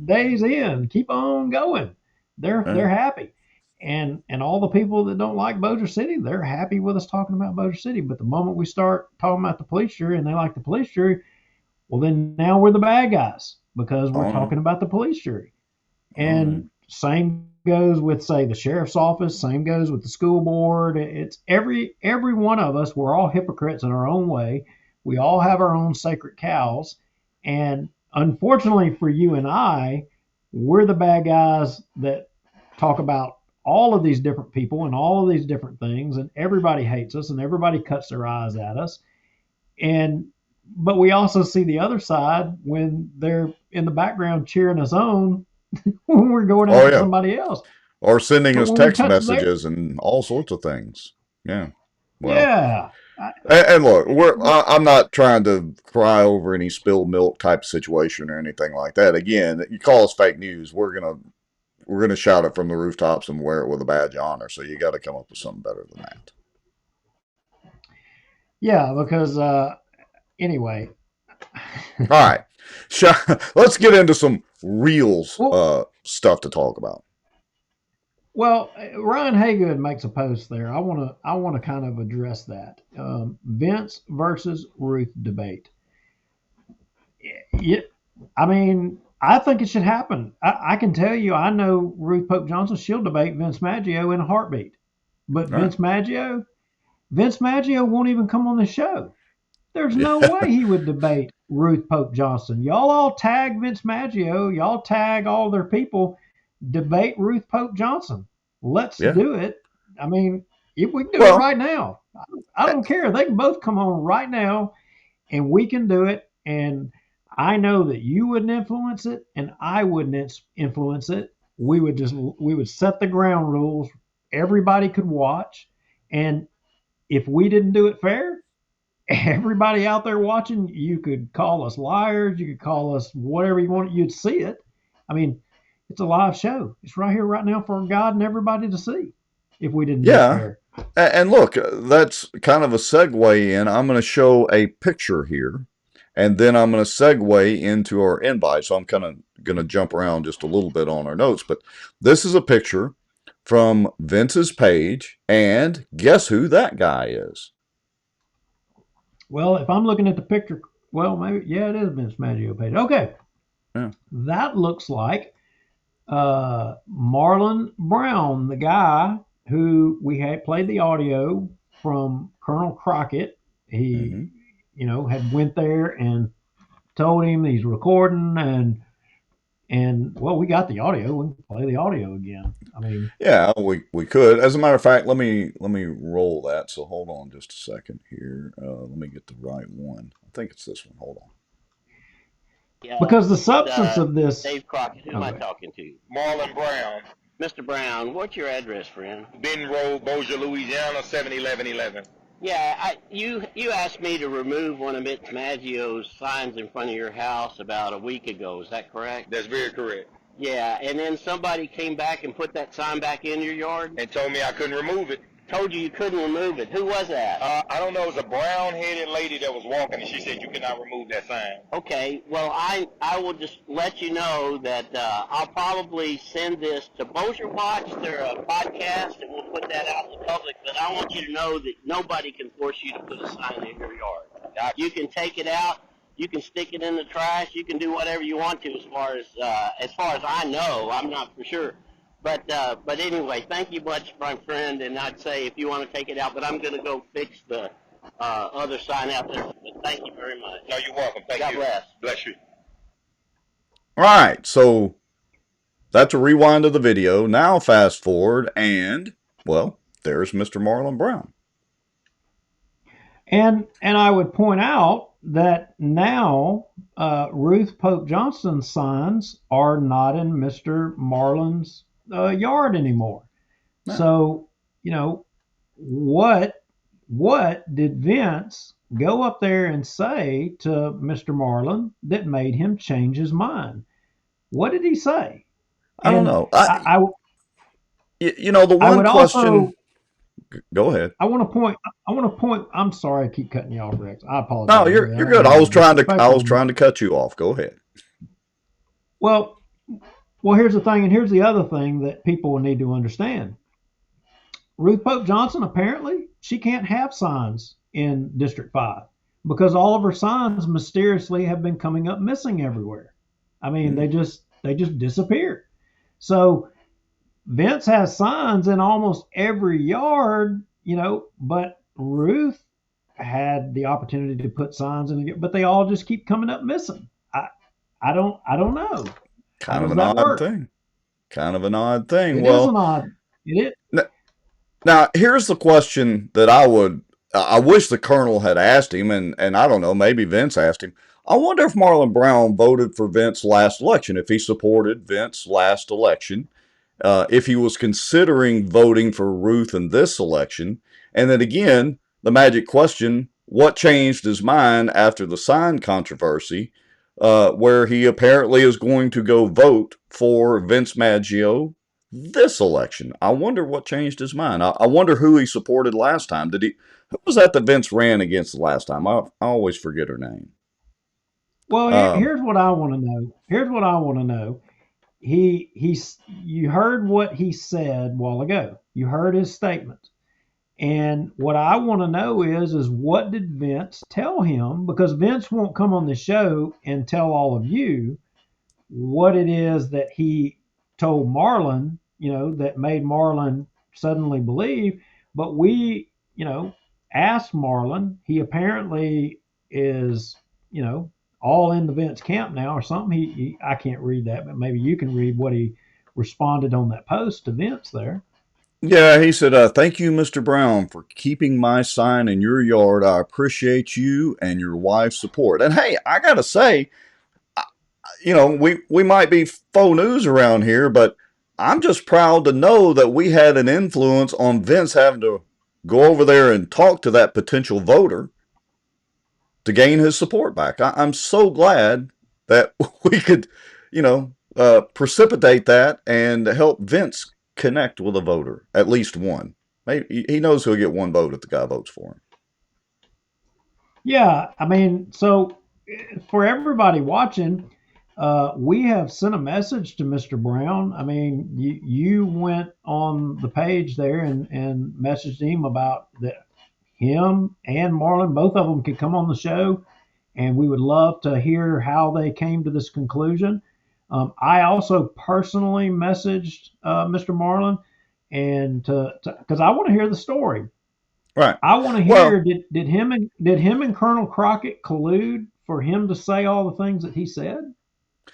day's end. Keep on going. They're happy. and all the people that don't like Bossier City, they're happy with us talking about Bossier City. But the moment we start talking about the police jury and they like the police jury, well, then now we're the bad guys because we're talking about the police jury. And same goes with, say, the sheriff's office. Same goes with the school board. It's every one of us. We're all hypocrites in our own way. We all have our own sacred cows. And unfortunately for you and I, we're the bad guys that talk about all of these different people and all of these different things, and everybody hates us and everybody cuts their eyes at us. But we also see the other side when they're in the background cheering us on when we're going after somebody else. Or sending us text messages and all sorts of things. Yeah. Well, yeah. And look, I'm not trying to cry over any spilled milk type situation or anything like that. Again, you call us fake news, we're gonna shout it from the rooftops and wear it with a badge of honor. So you got to come up with something better than that. Yeah, because anyway. All right, let's get into some real stuff to talk about. Well, Ryan Haygood makes a post there. I want to kind of address that. Vince versus Ruth debate. I mean, I think it should happen. I can tell you, I know Ruth Pope Johnson. She'll debate Vince Maggio in a heartbeat. But Vince Maggio won't even come on the show. There's no way he would debate Ruth Pope Johnson. Y'all all tag Vince Maggio. Y'all tag all their people. Debate Ruth Pope Johnson. Let's do it. I mean, if we can do it right now, I don't care. They can both come on right now, and we can do it. And I know that you wouldn't influence it, and I wouldn't influence it. We would set the ground rules. Everybody could watch, and if we didn't do it fair, everybody out there watching, you could call us liars. You could call us whatever you want. You'd see it. I mean, it's a live show. It's right here, right now for God and everybody to see. If we didn't do it fair. And look, that's kind of a segue in. I'm going to show a picture here, and then I'm going to segue into our invite. So I'm kind of going to jump around just a little bit on our notes. But this is a picture from Vince's page, and guess who that guy is? Well, if I'm looking at the picture, well, maybe, it is Vince Maggio page. Okay. Yeah. That looks like Marlon Brown, the guy who we had played the audio from Colonel Crockett. He, had went there and told him he's recording, and well, we got the audio. We can play the audio again. I mean, yeah, we could. As a matter of fact, let me roll that. So hold on just a second here. Let me get the right one. I think it's this one. Hold on. Yeah, because the substance of this. Dave Crockett, who am I talking to? Marlon Brown. Mr. Brown, what's your address, friend? Benton Road, Bossier, Louisiana, 71111. Yeah, you asked me to remove one of Vince Maggio's signs in front of your house about a week ago. Is that correct? That's very correct. Yeah, and then somebody came back and put that sign back in your yard? And told me I couldn't remove it. Told you couldn't remove it. Who was that? I don't know. It was a brown-headed lady that was walking, and she said you could not remove that sign. Okay. Well, I will just let you know that I'll probably send this to Bossier Watch. They're a podcast, and we'll put that out to the public. But I want you to know that nobody can force you to put a sign in your yard. You can take it out. You can stick it in the trash. You can do whatever you want to as far as I know. I'm not for sure. But anyway, thank you much, my friend, and I'd say if you want to take it out, but I'm going to go fix the other sign out there. But thank you very much. No, you're welcome. Thank you. God bless. Bless you. All right, so that's a rewind of the video. Now fast forward, and, well, there's Mr. Marlon Brown. And I would point out that now Ruth Pope Johnson's signs are not in Mr. Marlon's yard anymore. No. So, what did Vince go up there and say to Mr. Marlon that made him change his mind? What did he say? I don't know. The one question. Go ahead. I want to point. I'm sorry, I keep cutting you off, Rex. I apologize. No, you're good. I was trying to cut you off. Go ahead. Well, here's the thing, and here's the other thing that people need to understand. Ruth Pope Johnson, apparently, she can't have signs in District 5 because all of her signs mysteriously have been coming up missing everywhere. I mean, they just disappeared. So Vince has signs in almost every yard, but Ruth had the opportunity to put signs in, but they all just keep coming up missing. I don't know. Kind of an odd thing. Kind of an odd thing. It is an odd. It is. Now, here's the question that I wish the Colonel had asked him, and I don't know, maybe Vince asked him. I wonder if Marlon Brown voted for Vince last election, if he supported Vince last election, if he was considering voting for Ruth in this election. And then again, the magic question, what changed his mind after the sign controversy, where he apparently is going to go vote for Vince Maggio this election? I wonder what changed his mind. I wonder who he supported last time. Who was that Vince ran against the last time? I always forget her name. Well, here's what I want to know. You heard what he said a while ago. You heard his statement. And what I want to know is what did Vince tell him? Because Vince won't come on the show and tell all of you what it is that he told Marlon, that made Marlon suddenly believe. But we, asked Marlon. He apparently is, all in the Vince camp now or something. I can't read that, but maybe you can read what he responded on that post to Vince there. Yeah, he said, thank you, Mr. Brown, for keeping my sign in your yard. I appreciate you and your wife's support. And hey, I got to say, we might be faux news around here, but I'm just proud to know that we had an influence on Vince having to go over there and talk to that potential voter to gain his support back. I'm so glad that we could, precipitate that and help Vince connect with a voter, at least one. Maybe he knows he'll get one vote if the guy votes for him. Yeah, I mean, so for everybody watching, we have sent a message to Mr. Brown. I mean, you went on the page there and messaged him about that him and Marlon, both of them could come on the show, and we would love to hear how they came to this conclusion. I also personally messaged Mr. Marlon, and because I want to hear the story. Right. I want to hear did him and Colonel Crockett collude for him to say all the things that he said?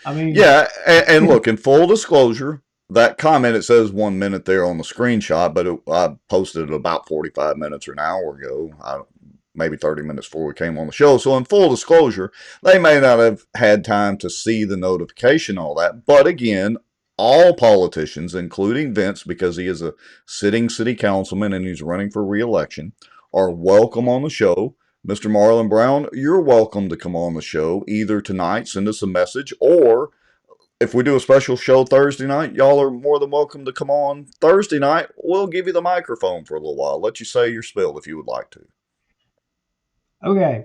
I mean, yeah, and look, in full disclosure, that comment, it says 1 minute there on the screenshot, but I posted it about 45 minutes or an hour ago, maybe 30 minutes before we came on the show. So in full disclosure, they may not have had time to see the notification, all that. But again, all politicians, including Vince, because he is a sitting city councilman and he's running for re-election, are welcome on the show. Mr. Marlon Brown, you're welcome to come on the show either tonight, send us a message, or if we do a special show Thursday night, y'all are more than welcome to come on Thursday night. We'll give you the microphone for a little while. Let you say your spiel if you would like to. Okay.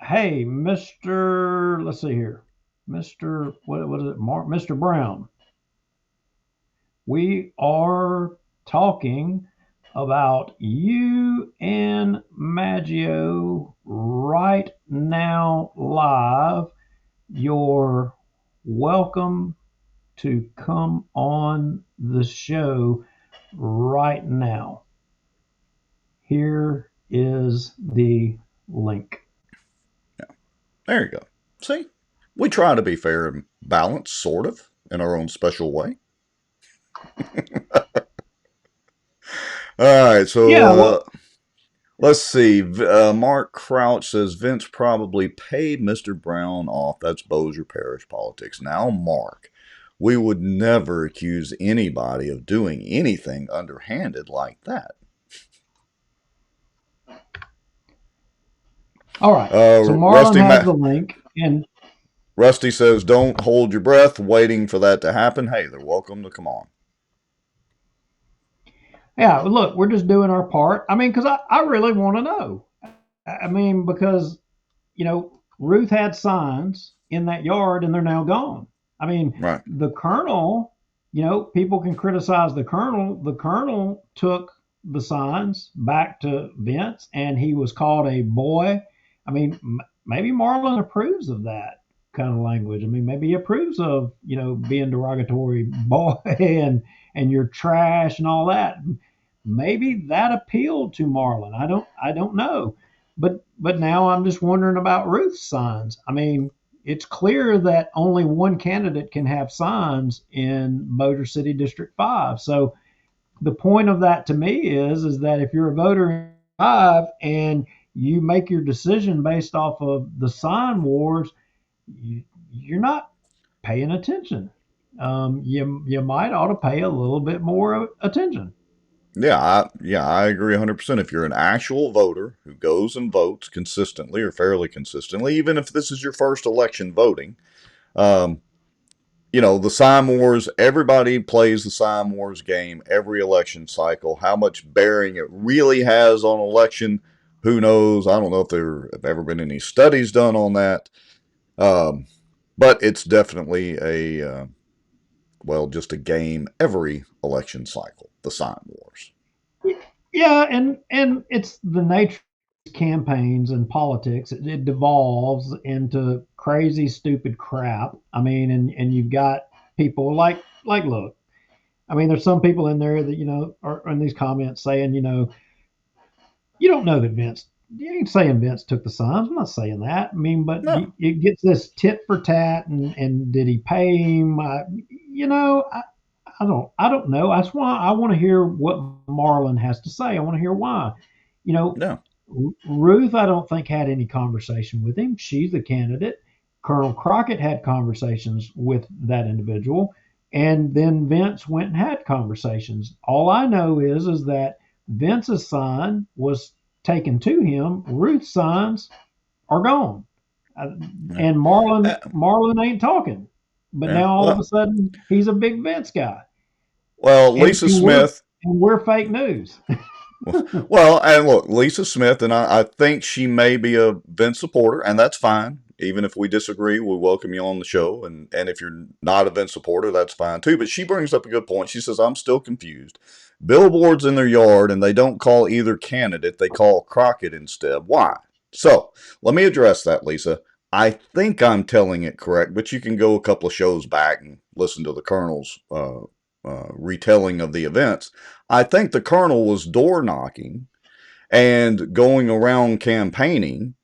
Hey, Mr. Let's see here. Mr. What is it? Mr. Brown. We are talking about you and Maggio right now live. You're welcome to come on the show right now. Here is the link. Yeah. There you go. See? We try to be fair and balanced, sort of, in our own special way. All right, so let's see. Mark Crouch says Vince probably paid Mr. Brown off. That's Bossier Parish politics. Now, Mark, we would never accuse anybody of doing anything underhanded like that. All right. So Marlon has the link, and Rusty says, "Don't hold your breath, waiting for that to happen." Hey, they're welcome to come on. Yeah, look, we're just doing our part. I mean, because I really want to know. I mean, because, Ruth had signs in that yard and they're now gone. I mean, right. The Colonel, people can criticize the Colonel. The Colonel took the signs back to Vince, and he was called a boy. I mean, maybe Marlon approves of that kind of language. I mean, maybe he approves of being derogatory, boy, and you're trash and all that. Maybe that appealed to Marlon. I don't know, but now I'm just wondering about Ruth's signs. I mean, it's clear that only one candidate can have signs in Bossier City District 5. So the point of that to me is that if you're a voter in 5 and you make your decision based off of the sign wars, you're not paying attention. You might ought to pay a little bit more attention. I agree 100%. If you're an actual voter who goes and votes consistently or fairly consistently, even if this is your first election voting, the sign wars, everybody plays the sign wars game every election cycle. How much bearing it really has on election, who knows? I don't know if there have ever been any studies done on that. But it's definitely just a game every election cycle, the sign wars. Yeah, and it's the nature of campaigns and politics. It devolves into crazy, stupid crap. I mean, and you've got people look. I mean, there's some people in there that are in these comments saying, you don't know that Vince. You ain't saying Vince took the signs. I'm not saying that. I mean, but it gets this tit for tat, and did he pay him? I don't know. That's why I want to hear what Marlon has to say. I want to hear why. Ruth, I don't think had any conversation with him. She's the candidate. Colonel Crockett had conversations with that individual, and then Vince went and had conversations. All I know is that Vince's sign was taken to him. Ruth's signs are gone, and Marlon ain't talking. But now all of a sudden he's a big Vince guy. Well, Lisa Smith. And we're fake news. Well, and look, Lisa Smith, and I think she may be a Vince supporter, and that's fine. Even if we disagree, we welcome you on the show. And if you're not a Vince supporter, that's fine too. But she brings up a good point. She says, I'm still confused. Billboards in their yard, and they don't call either candidate. They call Crockett instead. Why? So let me address that, Lisa. I think I'm telling it correct, but you can go a couple of shows back and listen to the Colonel's retelling of the events. I think the Colonel was door knocking and going around campaigning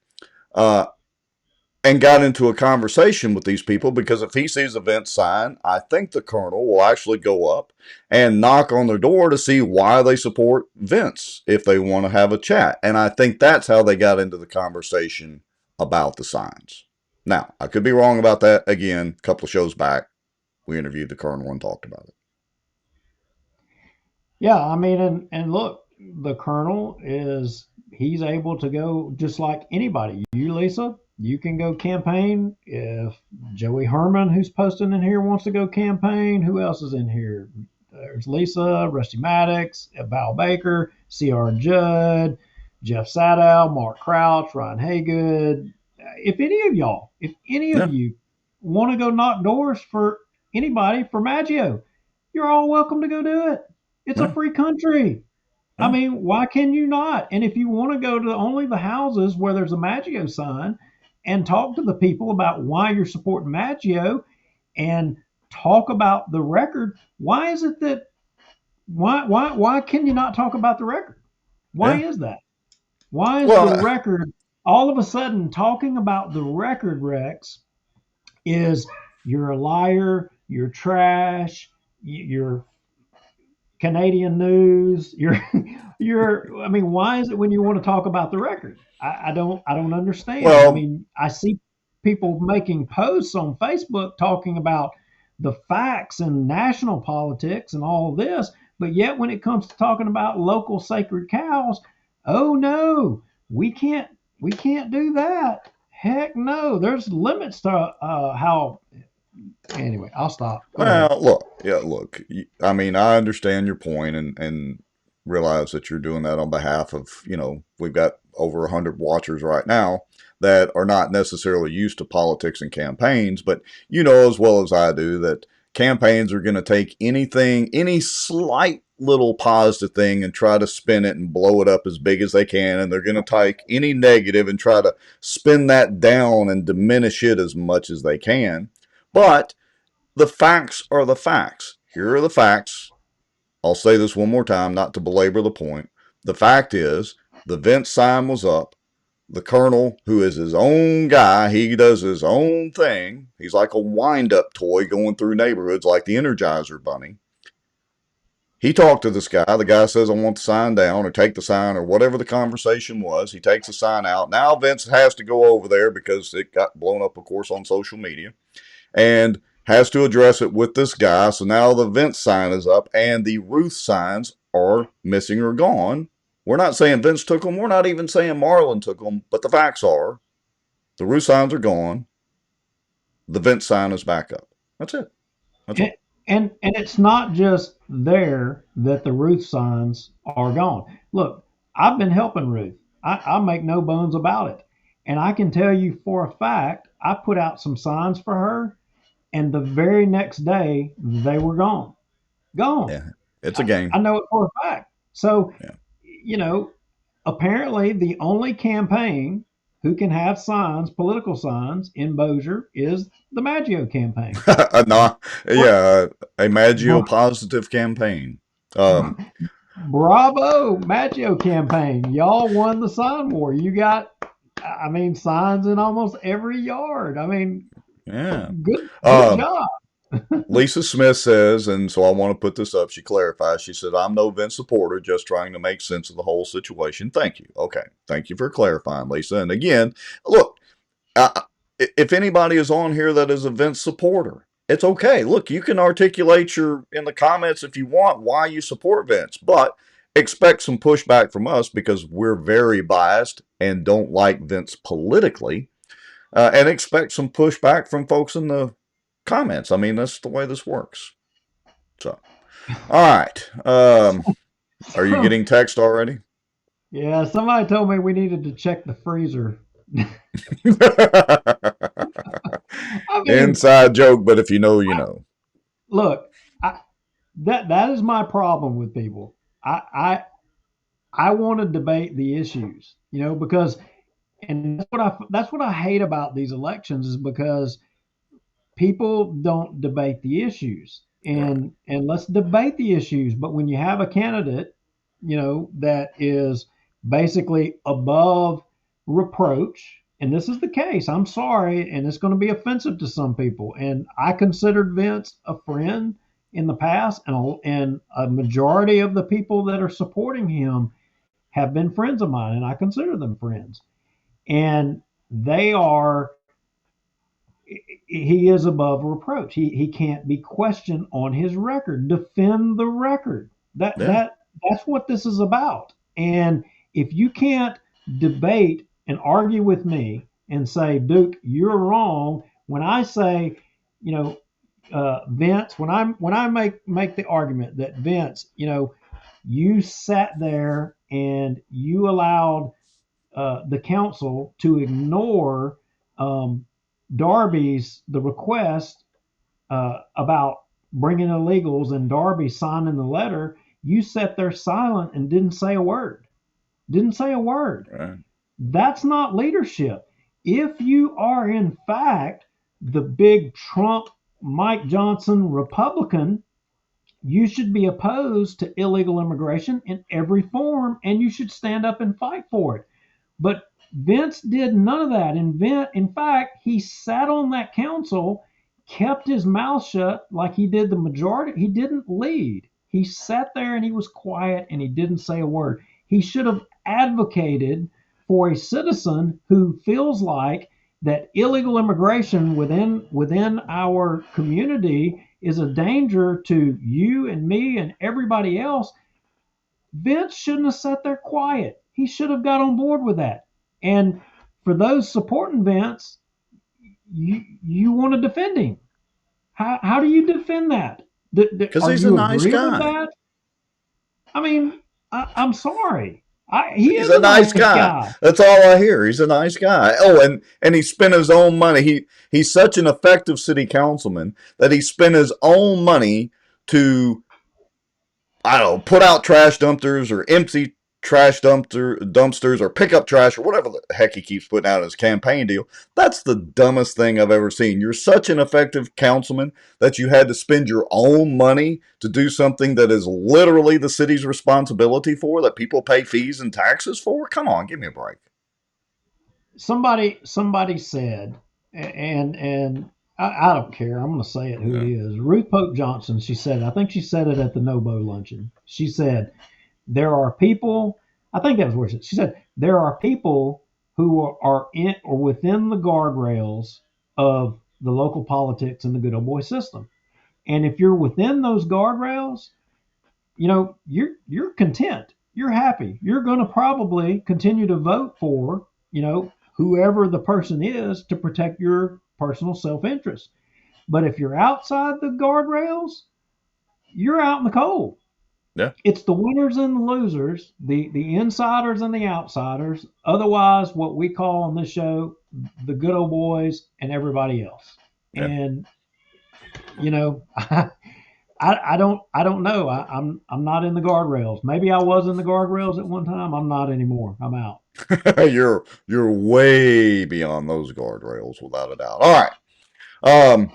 and got into a conversation with these people, because if he sees a Vince sign, I think the Colonel will actually go up and knock on their door to see why they support Vince, if they want to have a chat. And I think that's how they got into the conversation about the signs. Now, I could be wrong about that. Again, a couple of shows back, we interviewed the Colonel and talked about it. Yeah, I mean, and look, the Colonel he's able to go just like anybody. You, Lisa, you can go campaign. If Joey Herman, who's posting in here, wants to go campaign, who else is in here? There's Lisa, Rusty Maddox, Val Baker, C.R. Judd, Jeff Sadow, Mark Crouch, Ryan Haygood. If any of you want to go knock doors for anybody for Maggio, you're all welcome to go do it. It's a free country. I mean, why can you not? And if you want to go to only the houses where there's a Maggio sign and talk to the people about why you're supporting Maggio and talk about the record, why is it that why can you not talk about the record? Why is that? Why is the record all of a sudden talking about the record, Rex, is you're a liar, you're trash, you're Canadian news. I mean, why is it when you want to talk about the record? I don't understand. Well, I mean, I see people making posts on Facebook talking about the facts and national politics and all of this, but yet when it comes to talking about local sacred cows, oh no, we can't do that. Heck no. There's limits to how. Anyway, I'll stop. Well, look. I mean, I understand your point and realize that you're doing that on behalf of, we've got over 100 watchers right now that are not necessarily used to politics and campaigns, but you know as well as I do that campaigns are going to take any slight little positive thing and try to spin it and blow it up as big as they can, and they're going to take any negative and try to spin that down and diminish it as much as they can. But the facts are the facts. Here are the facts. I'll say this one more time, not to belabor the point. The fact is, the Vince sign was up. The colonel, who is his own guy, he does his own thing. He's like a wind-up toy going through neighborhoods like the Energizer Bunny. He talked to this guy. The guy says, I want the sign down, or take the sign, or whatever the conversation was. He takes the sign out. Now Vince has to go over there because it got blown up, of course, on social media, and has to address it with this guy. So now the Vince sign is up, and the Ruth signs are missing or gone. We're not saying Vince took them. We're not even saying Marlon took them. But the facts are, the Ruth signs are gone. The Vince sign is back up. That's it. That's all. And it's not just there that the Ruth signs are gone. Look, I've been helping Ruth. I make no bones about it. And I can tell you for a fact, I put out some signs for her, and the very next day, they were gone. Gone. Yeah, it's a game. I know it for a fact. So, you know, apparently the only campaign who can have signs, political signs, in Bossier is the Maggio campaign. A Maggio positive campaign. Bravo, Maggio campaign. Y'all won the sign war. You got, signs in almost every yard. Good job. Lisa Smith says, and so I want to put this up, she clarifies, she said, I'm no Vince supporter, just trying to make sense of the whole situation. Thank you. Okay. Thank you for clarifying, Lisa. And again, look, if anybody is on here that is a Vince supporter, it's okay. Look, you can articulate in the comments if you want why you support Vince, but expect some pushback from us because we're very biased and don't like Vince politically, and expect some pushback from folks in the comments. That's the way this works. So, all right. Are you getting text already? Yeah, somebody told me we needed to check the freezer. Inside joke, but if you know, you know. Look, that is my problem with people. I want to debate the issues, because, and that's what I hate about these elections is because people don't debate the issues, and let's debate the issues. But when you have a candidate, that is basically above reproach, and this is the case, I'm sorry, and it's going to be offensive to some people. And I considered Vince a friend in the past, and a majority of the people that are supporting him have been friends of mine, and I consider them friends. And he is above reproach. He can't be questioned on his record. Defend the record. That's what this is about. And if you can't debate and argue with me and say, Duke, you're wrong, when I say, Vince, when I make the argument that Vince, you sat there and you allowed the council to ignore the request about bringing illegals, and Darby signing the letter. You sat there silent and didn't say a word. Right. That's not leadership. If you are in fact the big Trump, Mike Johnson Republican, you should be opposed to illegal immigration in every form, and you should stand up and fight for it. But Vince did none of that. In fact, he sat on that council, kept his mouth shut like he did the majority. He didn't lead. He sat there and he was quiet and he didn't say a word. He should have advocated for a citizen who feels like that illegal immigration within our community is a danger to you and me and everybody else. Vince shouldn't have sat there quiet. He should have got on board with that. And for those supporting Vince, you want to defend him. How do you defend that? Because he's a nice guy. I'm sorry. He's a nice guy. That's all I hear. He's a nice guy. Oh, and he spent his own money. He's such an effective city councilman that he spent his own money to I don't know, put out trash dumpsters or empty trash dumpsters or pick up trash or whatever the heck he keeps putting out in his campaign deal. That's the dumbest thing I've ever seen. You're such an effective councilman that you had to spend your own money to do something that is literally the city's responsibility for, that people pay fees and taxes for. Come on, give me a break. Somebody said, and I don't care. I'm going to say it who it is. Ruth Pope Johnson. She said, I think she said it at the Nobo luncheon. She said, there are people. I think that was where she said there are people who are in or within the guardrails of the local politics and the good old boy system. And if you're within those guardrails, you're content. You're happy. You're going to probably continue to vote for, whoever the person is to protect your personal self-interest. But if you're outside the guardrails, you're out in the cold. Yeah. It's the winners and the losers, the insiders and the outsiders. Otherwise, what we call on this show, the good old boys and everybody else. Yeah. And I don't know. I'm not in the guardrails. Maybe I was in the guardrails at one time. I'm not anymore. I'm out. You're way beyond those guardrails, without a doubt. All right.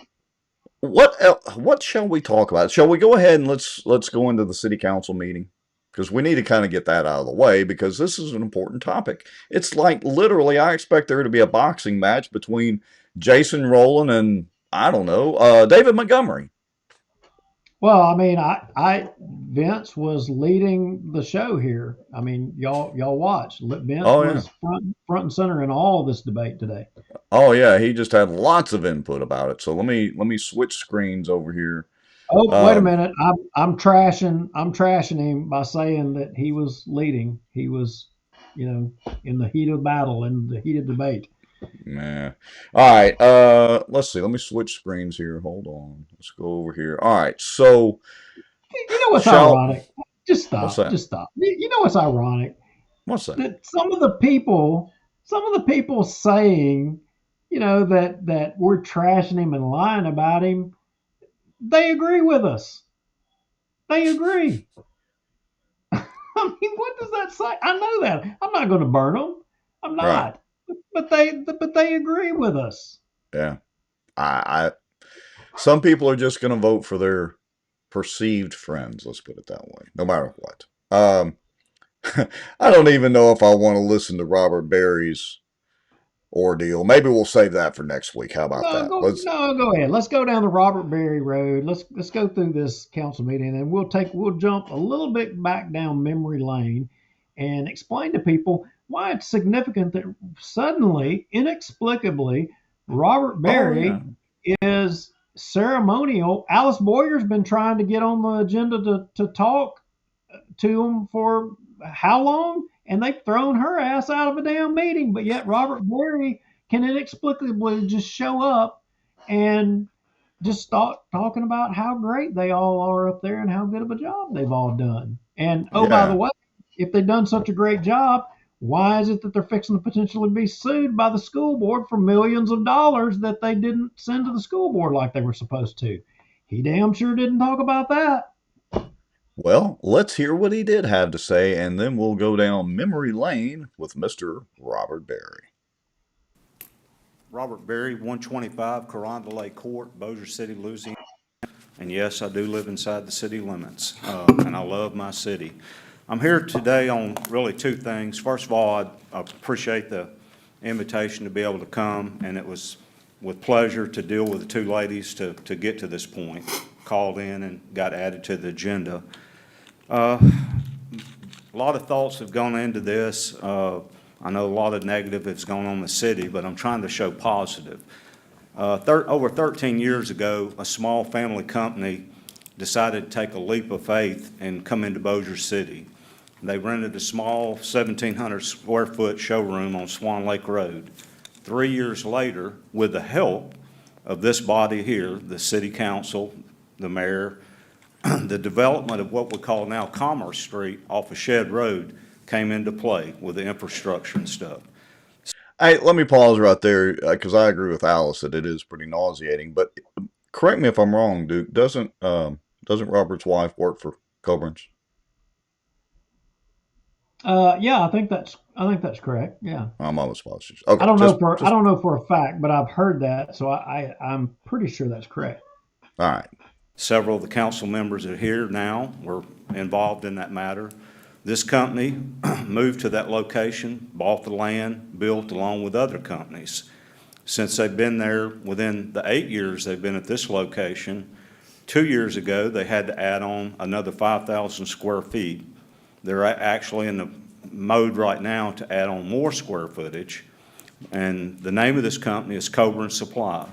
What shall we talk about? Shall we go ahead and let's go into the city council meeting? Because we need to kind of get that out of the way, because this is an important topic. It's like literally, I expect there to be a boxing match between Jason Rowland and, I don't know, David Montgomery. Well, I mean, Vince was leading the show here. I mean, y'all watch. Vince was front and center in all this debate today. Oh yeah, he just had lots of input about it. So let me switch screens over here. Oh, wait a minute. I'm trashing him by saying that he was leading. He was, in the heat of battle, in the heat of debate. Nah. All right. Let's see. Let me switch screens here. Hold on. Let's go over here. All right. So, you know what's ironic? Just stop. What's that? Just stop. You know what's ironic? What's that? That some of the people saying, that we're trashing him and lying about him, they agree with us. They agree. I mean, what does that say? I know that. I'm not going to burn them. I'm not. Right. But they agree with us. Yeah. Some people are just going to vote for their perceived friends. Let's put it that way. No matter what. I don't even know if I want to listen to Robert Berry's ordeal. Maybe we'll save that for next week. How about that? Go ahead. Let's go down the Robert Berry road. Let's go through this council meeting, and we'll jump a little bit back down memory lane and explain to people why it's significant that suddenly, inexplicably, Robert Berry is ceremonial. Alice Boyer's been trying to get on the agenda to talk to him for how long? And they've thrown her ass out of a damn meeting. But yet Robert Berry can inexplicably just show up and just start talking about how great they all are up there and how good of a job they've all done. And, by the way, if they've done such a great job, why is it that they're fixing to potentially be sued by the school board for millions of dollars that they didn't send to the school board like they were supposed to? He damn sure didn't talk about that. Well, let's hear what he did have to say, and then we'll go down memory lane with Mr. Robert Berry. Robert Berry, 125 Carondelet Court, Bossier City, Louisiana. And yes, I do live inside the city limits, and I love my city. I'm here today on really two things. First of all, I appreciate the invitation to be able to come, and it was with pleasure to deal with the two ladies to get to this point. Called in and got added to the agenda. A lot of thoughts have gone into this. I know a lot of negative has gone on in the city, but I'm trying to show positive. Over 13 years ago, a small family company decided to take a leap of faith and come into Bossier City. They rented a small 1,700 square foot showroom on Swan Lake Road. 3 years later, with the help of this body here, the city council, the mayor, the development of what we call now Commerce Street off of Shed Road came into play with the infrastructure and stuff. Hey, let me pause right there, because I agree with Alice that it is pretty nauseating. But correct me if I'm wrong, Duke. Doesn't Robert's wife work for Coburn's? Yeah, I think that's correct. Yeah. I'm almost positive. Okay, I don't know I don't know for a fact, but I've heard that, so I'm pretty sure that's correct. All right. Several of the council members that are here now were involved in that matter. This company moved to that location, bought the land, built along with other companies. Since they've been there, within the 8 years they've been at this location, 2 years ago, they had to add on another 5,000 square feet. They're actually in the mode right now to add on more square footage. And the name of this company is Coburn Supply.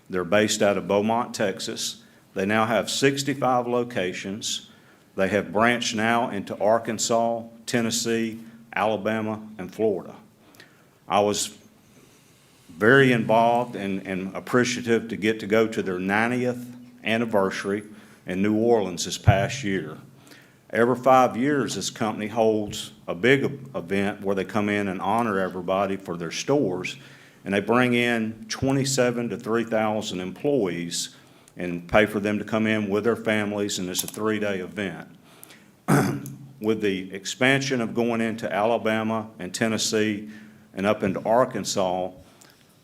They're based out of Beaumont, Texas. They now have 65 locations. They have branched now into Arkansas, Tennessee, Alabama, and Florida. I was very involved and appreciative to get to go to their 90th anniversary in New Orleans this past year. Every 5 years, this company holds a big event where they come in and honor everybody for their stores, and they bring in 27 to 3,000 employees and pay for them to come in with their families, and it's a 3-day event. With the expansion of going into Alabama and Tennessee and up into Arkansas,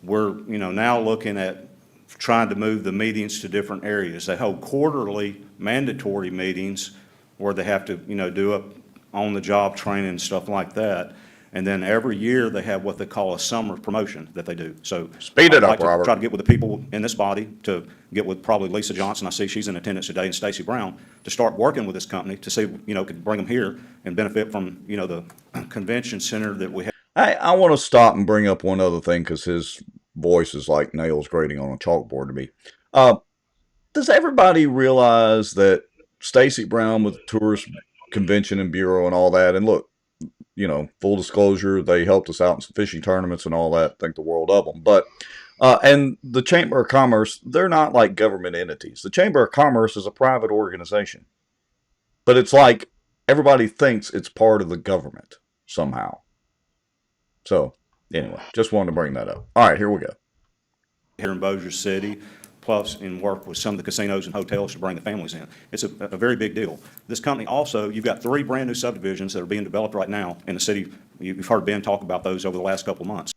we're now looking at trying to move the meetings to different areas. They hold quarterly mandatory meetings where they have to do on-the-job training and stuff like that. And then every year they have what they call a summer promotion that they do. So speed it I'd up, like to Robert. try to get with the people in this body to get with probably Lisa Johnson. I see she's in attendance today, and Stacy Brown, to start working with this company to see could bring them here and benefit from the convention center that we have. I want to stop and bring up one other thing because his voice is like nails grating on a chalkboard to me. Does everybody realize that Stacy Brown with the Tourist Convention and Bureau and all that, and look, full disclosure, they helped us out in some fishing tournaments and all that. Think the world of them. But, and the Chamber of Commerce, they're not like government entities. The Chamber of Commerce is a private organization. But it's like everybody thinks it's part of the government somehow. So, anyway, just wanted to bring that up. All right, here we go. Here in Bossier City, plus in work with some of the casinos and hotels to bring the families in. It's a very big deal. This company also, you've got 3 brand new subdivisions that are being developed right now in the city. You've heard Ben talk about those over the last couple of months.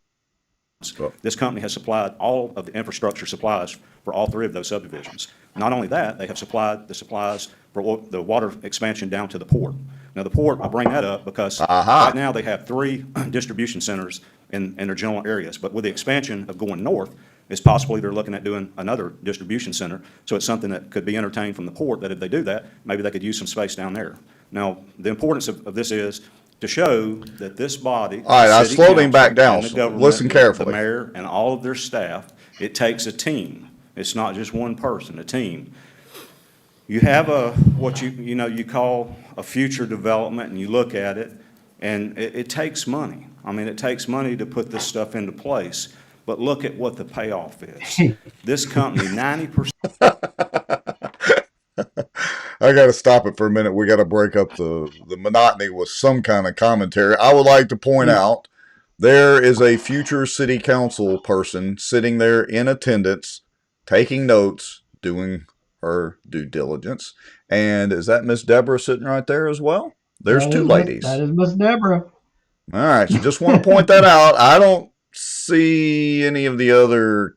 This company has supplied all of the infrastructure supplies for all 3 of those subdivisions. Not only that, they have supplied the supplies for the water expansion down to the port. Now the port, I bring that up because right now they have 3 distribution centers in their general areas. But with the expansion of going north, it's possibly they're looking at doing another distribution center. So it's something that could be entertained from the port, that if they do that, maybe they could use some space down there. Now, the importance of this is to show that this body, all right, I slowed him back down. So listen carefully. The mayor and all of their staff, it takes a team. It's not just one person, a team. You have what you call a future development, and you look at it, and it takes money. I mean, it takes money to put this stuff into place. But look at what the payoff is. This company, 90%. I got to stop it for a minute. We got to break up the monotony with some kind of commentary. I would like to point out there is a future city council person sitting there in attendance, taking notes, doing her due diligence. And is that Miss Deborah sitting right there as well? There's 2 ladies. That is Miss Deborah. All right. So just want to point that out. I don't see any of the other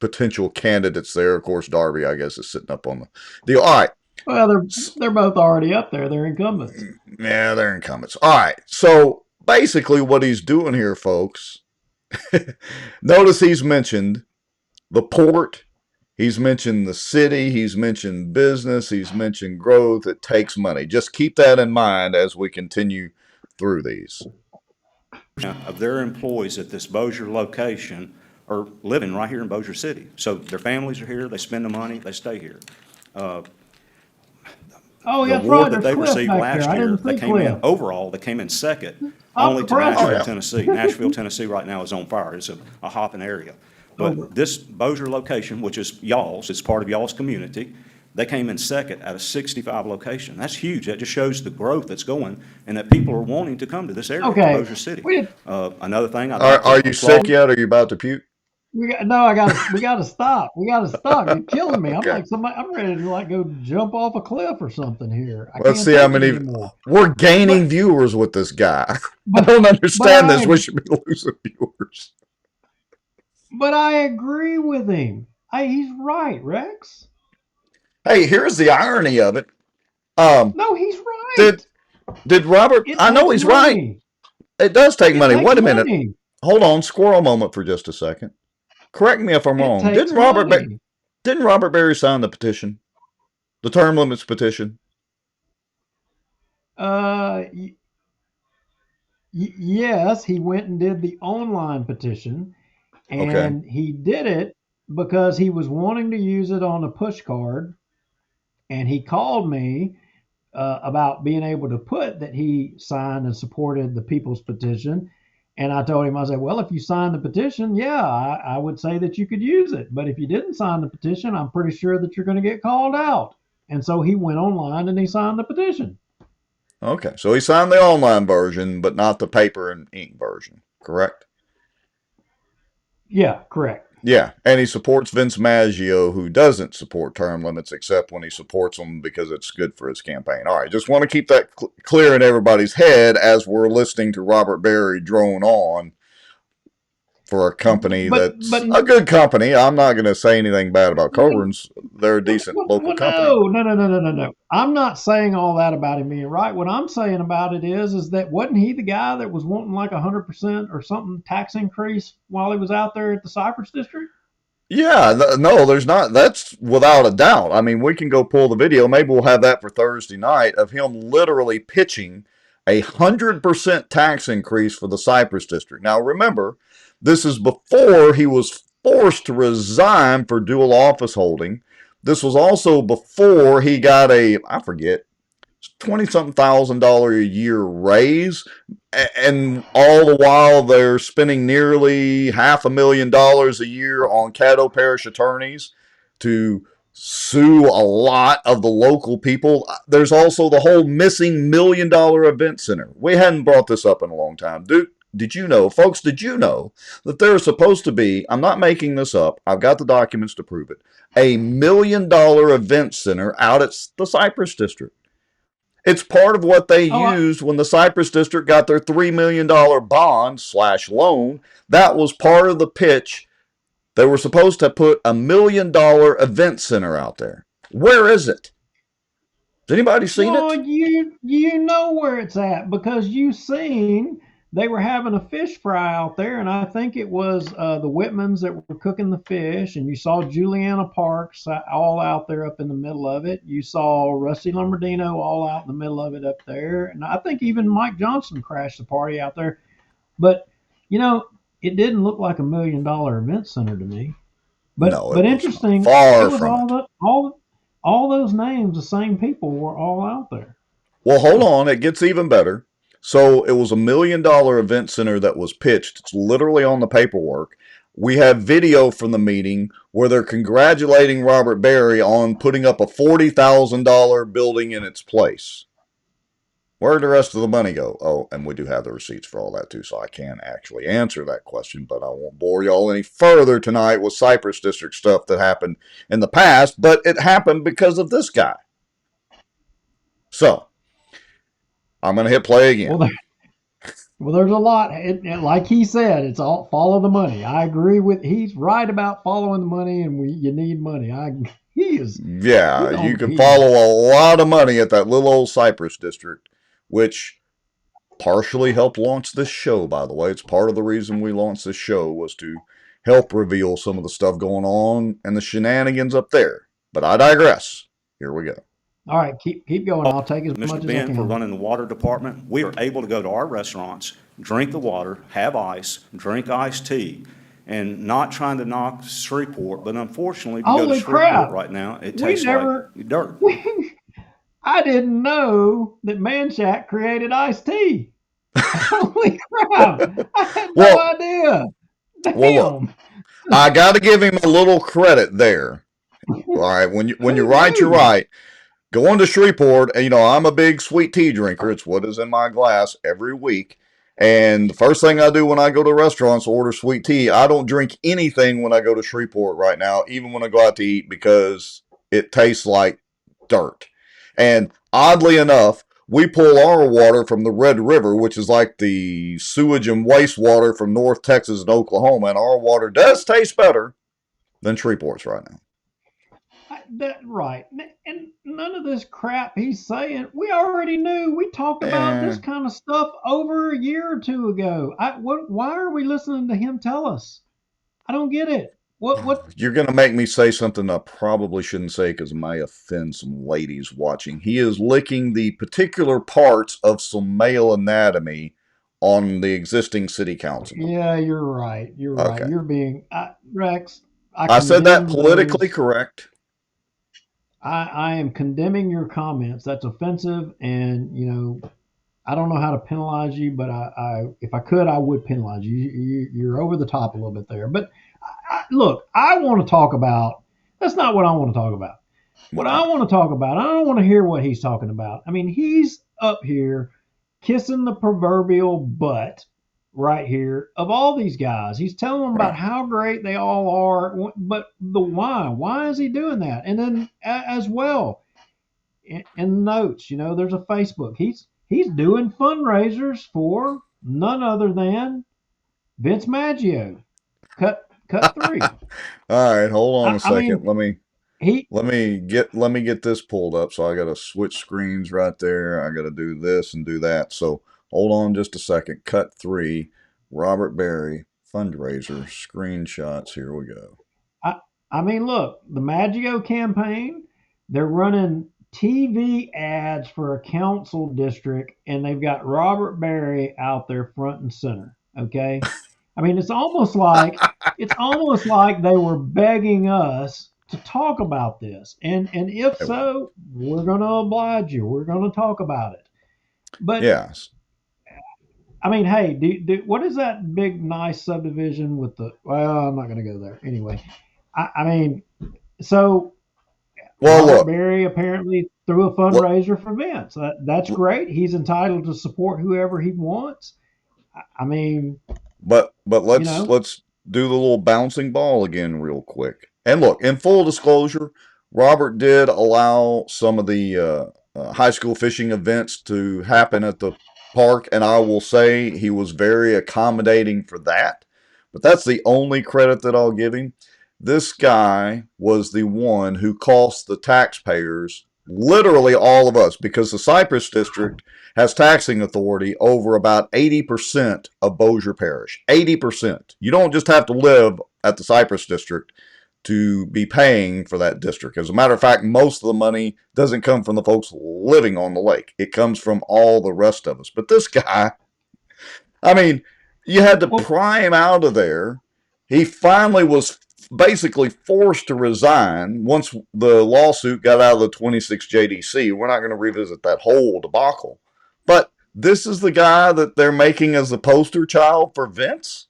potential candidates there. Of course, Darby, I guess, is sitting up on the deal. All right. Well, they're both already up there. They're incumbents. Yeah, they're incumbents. All right. So basically what he's doing here, folks, notice he's mentioned the port. He's mentioned the city. He's mentioned business. He's mentioned growth. It takes money. Just keep that in mind as we continue through these. Of their employees at this Bossier location are living right here in Bossier City. So their families are here, they spend the money, they stay here. Yeah, the award that they received last year, they came in overall, they came in second, only to Nashville, Tennessee. Nashville, Tennessee right now is on fire. It's a hopping area. But this Bossier location, which is y'all's, it's part of y'all's community, they came in second out of 65 locations. That's huge. That just shows the growth that's going and that people are wanting to come to this area, Bossier City. Another thing. Are you sick yet? Are you about to puke? We gotta stop. We gotta stop. You're killing me. I'm Okay. like somebody. I'm ready to like go jump off a cliff or something here. I Let's can't see how take it many. anymore. We're gaining But viewers with this guy. I but don't but understand this. I We should be losing viewers. but I agree with him. He's right, Rex. Hey, here's the irony of it. Um, No, he's right. did did Robert? It I know takes he's right. money. It does take It money. takes Wait a minute. money. Hold on. Squirrel moment for just a second. Correct me if I'm It wrong. takes money. Didn't Robert Berry sign the petition, the term limits petition? Uh, y- yes, he went and did the online petition, Okay. and he did it because he was wanting to use it on a push card, and he called me about being able to put that he signed and supported the people's petition. And I told him, I said, well, if you sign the petition, yeah, I would say that you could use it. But if you didn't sign the petition, I'm pretty sure that you're going to get called out. And so he went online and he signed the petition. Okay. So he signed the online version, but not the paper and ink version. Correct? Yeah, correct. Yeah, and he supports Vince Maggio, who doesn't support term limits except when he supports them because it's good for his campaign. All right, just want to keep that clear in everybody's head as we're listening to Robert Berry drone on for a company that's a good company. I'm not going to say anything bad about Coburn's. They're a decent local company. No. I'm not saying all that about him being right. What I'm saying about it is that wasn't he the guy that was wanting like 100% or something tax increase while he was out there at the Cypress District? Yeah, no, there's not. That's without a doubt. I mean, we can go pull the video. Maybe we'll have that for Thursday night of him literally pitching 100% tax increase for the Cypress District. Now, remember, this is before he was forced to resign for dual office holding. This was also before he got I forget, 20-something $1,000 a year raise, and all the while they're spending nearly $500,000 a year on Caddo Parish attorneys to sue a lot of the local people. There's also the whole missing $1 million event center. We hadn't brought this up in a long time. Did you know, folks, did you know that there's supposed to be, I'm not making this up, I've got the documents to prove it, $1 million event center out at the Cypress District? It's part of what they used when the Cypress District got their $3 million bond/loan. That was part of the pitch. They were supposed to put $1 million event center out there. Where is it? Has anybody seen it? You know where it's at because you seen they were having a fish fry out there, and I think it was the Whitmans that were cooking the fish, and you saw Juliana Parks all out there up in the middle of it. You saw Rusty Lombardino all out in the middle of it up there, and I think even Mike Johnson crashed the party out there. But it didn't look like $1 million event center to me. But interesting, far it was from it. All those names, the same people were all out there. Well, hold on. It gets even better. So it was $1 million event center that was pitched. It's literally on the paperwork. We have video from the meeting where they're congratulating Robert Berry on putting up a $40,000 building in its place. Where'd the rest of the money go? Oh, and we do have the receipts for all that too, so I can actually answer that question, but I won't bore y'all any further tonight with Cypress District stuff that happened in the past, but it happened because of this guy. So, I'm going to hit play again. Well, there's a lot. Like he said, it's all follow the money. I agree with. He's right about following the money, and you need money. He is. Yeah, you can follow a lot of money at that little old Cypress District, which partially helped launch this show, by the way. It's part of the reason we launched this show was to help reveal some of the stuff going on and the shenanigans up there. But I digress. Here we go. All right, keep going. I'll take as much as I Mr. Ben, can. for running the water department, we are able to go to our restaurants, drink the water, have ice, drink iced tea, and not trying to knock Shreveport, but unfortunately, if you go to Shreveport right now, it tastes like dirt. I didn't know that Manchac created iced tea. Holy crap! I had no idea. Damn. Well, look, I got to give him a little credit there. All right, when you're right, you're right. Going to Shreveport, and I'm a big sweet tea drinker. It's what is in my glass every week. And the first thing I do when I go to restaurants, order sweet tea. I don't drink anything when I go to Shreveport right now, even when I go out to eat, because it tastes like dirt. And oddly enough, we pull our water from the Red River, which is like the sewage and wastewater from North Texas and Oklahoma, and our water does taste better than Shreveport's right now. Right. And none of this crap he's saying, we already knew. We talked about this kind of stuff over a year or two ago. Why are we listening to him tell us? I don't get it. What? You're going to make me say something I probably shouldn't say because it may offend some ladies watching. He is licking the particular parts of some male anatomy on the existing city councilman. Yeah, you're right. You're right. You're being Rex. I said that politically correct. I am condemning your comments. That's offensive, and I don't know how to penalize you, but if I could, I would penalize you. You're over the top a little bit there. But look, I want to talk about. That's not what I want to talk about. What I want to talk about, I don't want to hear what he's talking about. I mean, he's up here kissing the proverbial butt right here of all these guys. He's telling them about how great they all are, but the why. Why is he doing that? And then as well, in notes, there's a Facebook. He's doing fundraisers for none other than Vince Maggio. Cut 3. All right, hold on a second. I mean, let me get this pulled up. So I got to switch screens right there. I got to do this and do that. So hold on just a second. Cut 3. Robert Berry fundraiser screenshots. Here we go. I mean, look, the Maggio campaign. They're running TV ads for a council district, and they've got Robert Berry out there front and center. Okay, I mean, it's almost like they were begging us to talk about this, and if so, we're going to oblige you. We're going to talk about it. But yes, I mean, hey, what is that big nice subdivision with the? Well, I'm not going to go there anyway. I mean, so. Well, Robert look, Berry apparently threw a fundraiser for Vince. That's great. He's entitled to support whoever he wants. I mean, but let's do the little bouncing ball again real quick. And look, in full disclosure, Robert did allow some of the high school fishing events to happen at the park, and I will say he was very accommodating for that. But that's the only credit that I'll give him. This guy was the one who cost the taxpayers, literally all of us, because the Cypress District has taxing authority over about 80% of Bossier Parish. 80%. You don't just have to live at the Cypress District to be paying for that district. As a matter of fact, most of the money doesn't come from the folks living on the lake. It comes from all the rest of us. But this guy, I mean, you had to pry him out of there. He finally was basically forced to resign once the lawsuit got out of the 26 JDC. We're not going to revisit that whole debacle. But this is the guy that they're making as the poster child for Vince?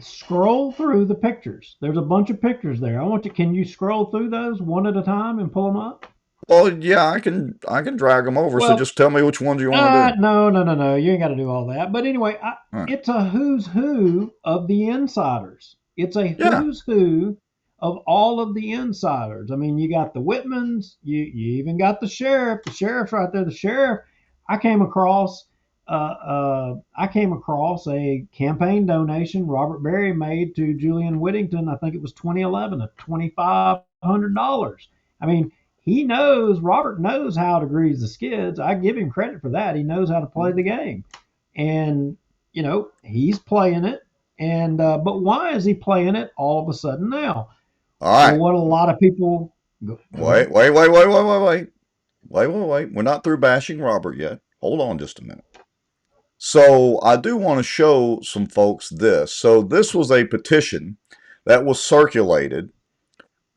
Scroll through the pictures. There's a bunch of pictures there. Can you scroll through those one at a time and pull them up? Well, yeah, I can drag them over. So just tell me which ones you want to do. No. You ain't got to do all that. But anyway, it's a who's who of the insiders. It's a who's who of all of the insiders. I mean, you got the Whitmans. You even got the sheriff. The sheriff's right there. The sheriff. I came across a campaign donation Robert Berry made to Julian Whittington. I think it was 2011 of $2,500. I mean, Robert knows how to grease the skids. I give him credit for that. He knows how to play the game, and he's playing it. And but why is he playing it all of a sudden now? All right. Well, what a lot of people. Wait. We're not through bashing Robert yet. Hold on just a minute. So I do want to show some folks this. So this was a petition that was circulated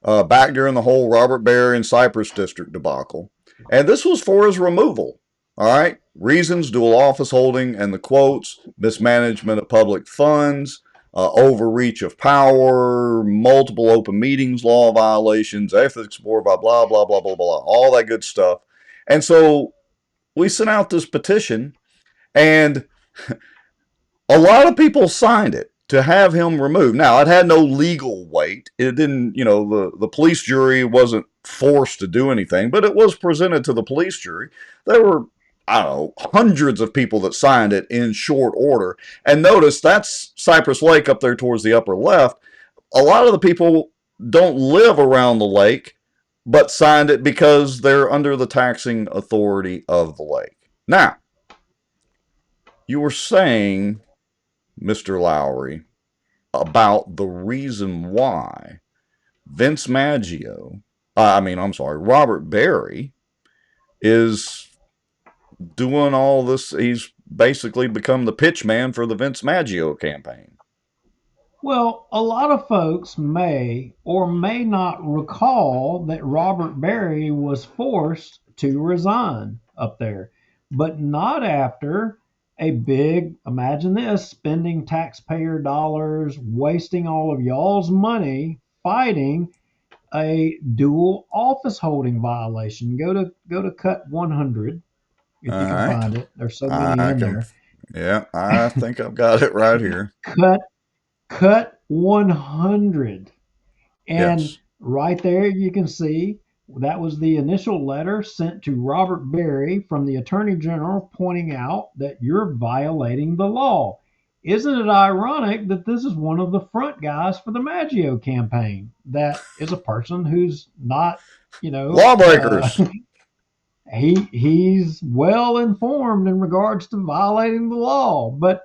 back during the whole Robert Berry and Cypress District debacle. And this was for his removal. All right. Reasons: dual office holding, and the quotes: mismanagement of public funds, overreach of power, multiple open meetings law violations, ethics board, blah, blah, blah, blah, blah, blah, all that good stuff. And so we sent out this petition, and A lot of people signed it to have him removed. Now, it had no legal weight. It didn't, the police jury wasn't forced to do anything, but it was presented to the police jury. There were, I don't know, hundreds of people that signed it in short order. And notice that's Cypress Lake up there towards the upper left. A lot of the people don't live around the lake, but signed it because they're under the taxing authority of the lake. Now, you were saying, Mr. Lowry, about the reason why Robert Berry is doing all this. He's basically become the pitch man for the Vince Maggio campaign. Well, a lot of folks may or may not recall that Robert Berry was forced to resign up there, but not after a big, imagine this, spending taxpayer dollars, wasting all of y'all's money fighting a dual office holding violation. Go to cut 100 if you can find it. There's so many in there. Yeah, I think I've got it right here. Cut 100. And yes. Right there you can see that was the initial letter sent to Robert Berry from the Attorney General pointing out that you're violating the law. Isn't it ironic that this is one of the front guys for the Maggio campaign that is a person who's not, lawbreakers. He's well informed in regards to violating the law. But,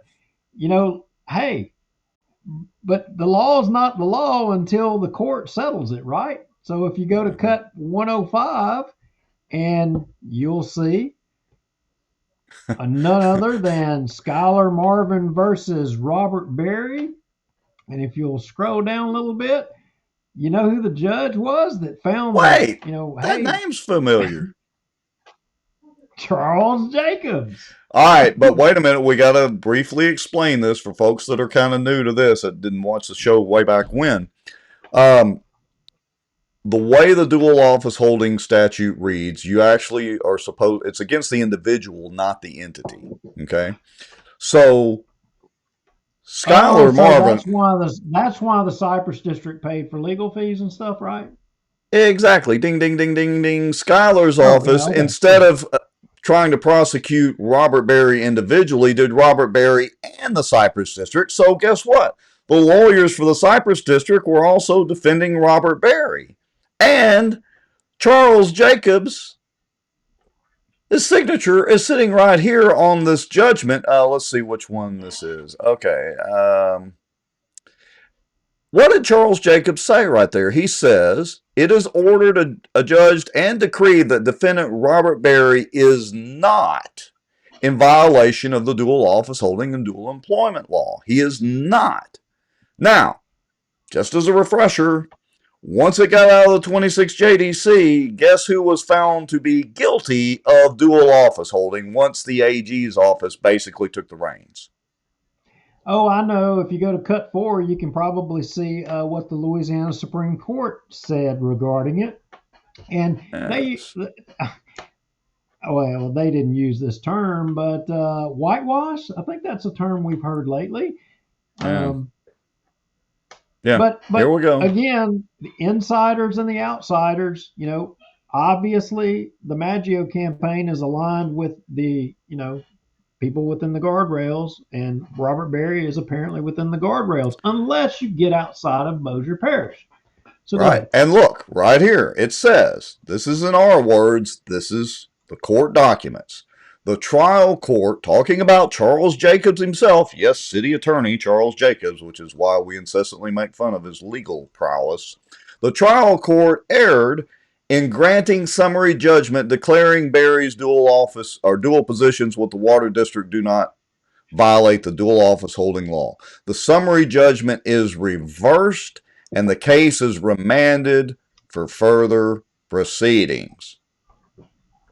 hey, but the law is not the law until the court settles it, right? So if you go to cut 105, and you'll see none other than Skylar Marvin versus Robert Berry. And if you'll scroll down a little bit, you know who the judge was that found that name's familiar. Charles Jacobs. All right, but wait a minute. We got to briefly explain this for folks that are kind of new to this, that didn't watch the show way back when. The way the dual office holding statute reads, you actually are supposed, it's against the individual, not the entity. Okay? So, Skylar Marvin. That's why the Cypress District paid for legal fees and stuff, right? Exactly. Ding, ding, ding, ding, ding. Skylar's office, instead of trying to prosecute Robert Berry individually, did Robert Berry and the Cypress District. So guess what? The lawyers for the Cypress District were also defending Robert Berry. And Charles Jacobs, his signature is sitting right here on this judgment. Let's see which one this is. Okay. What did Charles Jacobs say right there? He says, it is ordered, adjudged, and decreed that defendant Robert Berry is not in violation of the dual office holding and dual employment law. He is not. Now, just as a refresher, once it got out of the 26 JDC, guess who was found to be guilty of dual office holding once the AG's office basically took the reins? Oh, I know. If you go to cut 4, you can probably see what the Louisiana Supreme Court said regarding it. And they didn't use this term, but whitewash, I think that's a term we've heard lately. But here we go. Again, the insiders and the outsiders, obviously the Maggio campaign is aligned with the, people within the guardrails, and Robert Berry is apparently within the guardrails, unless you get outside of Bossier Parish. So right. And look, right here, it says, this is in our words, this is the court documents. The trial court, talking about Charles Jacobs himself, yes, city attorney Charles Jacobs, which is why we incessantly make fun of his legal prowess. The trial court erred in granting summary judgment declaring Berry's dual office or dual positions with the Water District do not violate the dual office holding law. The summary judgment is reversed and the case is remanded for further proceedings.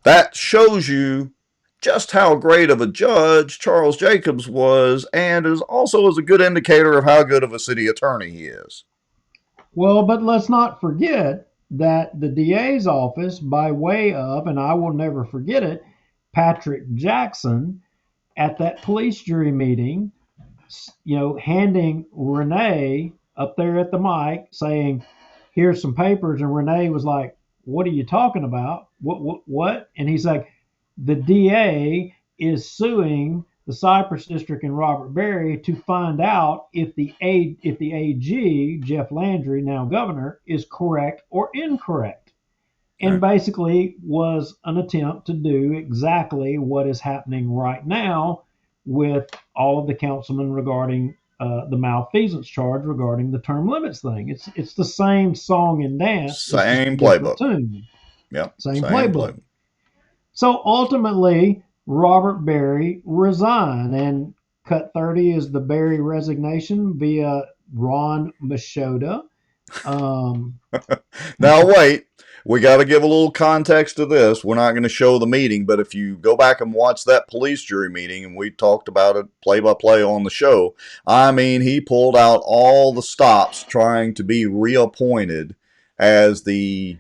That shows you just how great of a judge Charles Jacobs was, and is also a good indicator of how good of a city attorney he is. Well, but let's not forget that the DA's office, by way of, and I will never forget it, Patrick Jackson, at that police jury meeting, handing Renee up there at the mic saying, here's some papers. And Renee was like, what are you talking about? What? And he's like, the DA is suing the Cypress District and Robert Berry to find out if the AG, Jeff Landry, now governor, is correct or incorrect. And basically was an attempt to do exactly what is happening right now with all of the councilmen regarding the malfeasance charge regarding the term limits thing. It's the same song and dance. Same playbook. Yep. Same playbook. So ultimately, Robert Berry resigned, and cut 30 is the Berry resignation via Ron Machota. Now wait, we got to give a little context to this. We're not going to show the meeting, but if you go back and watch that police jury meeting, and we talked about it play by play on the show, I mean, he pulled out all the stops trying to be reappointed as the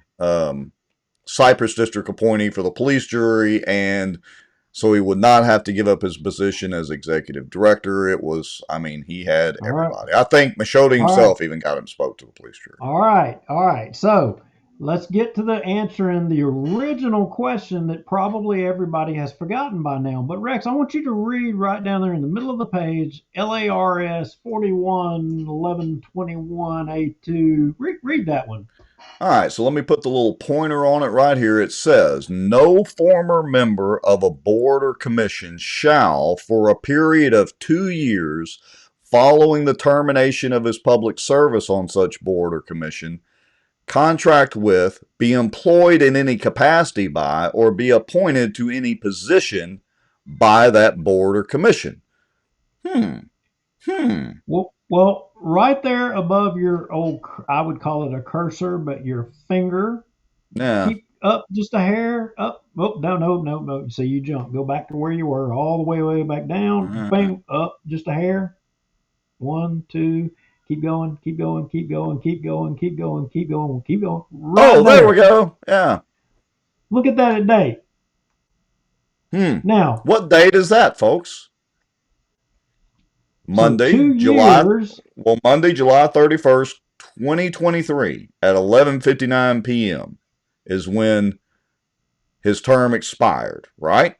Cypress District appointee for the police jury, and so he would not have to give up his position as executive director. It was, I mean, he had everybody. Right. I think Machota himself even got him spoke to the police jury. All right. So let's get to the answer in the original question that probably everybody has forgotten by now. But Rex, I want you to read right down there in the middle of the page, LARS 411121A2. Read that one. All right, so let me put the little pointer on it right here. It says, no former member of a board or commission shall, for a period of 2 years following the termination of his public service on such board or commission, contract with, be employed in any capacity by, or be appointed to any position by that board or commission. Well, right there above your old, I would call it a cursor, but your finger. Yeah. Keep up just a hair. Up. Oh, no. So you jump. Go back to where you were, all the way back down. Bang, up just a hair. 1, 2. Keep going. Right there we go. Yeah. Look at that date. Now. What date is that, folks? Monday, so July 31st, 2023 at 11:59 p.m. is when his term expired, right?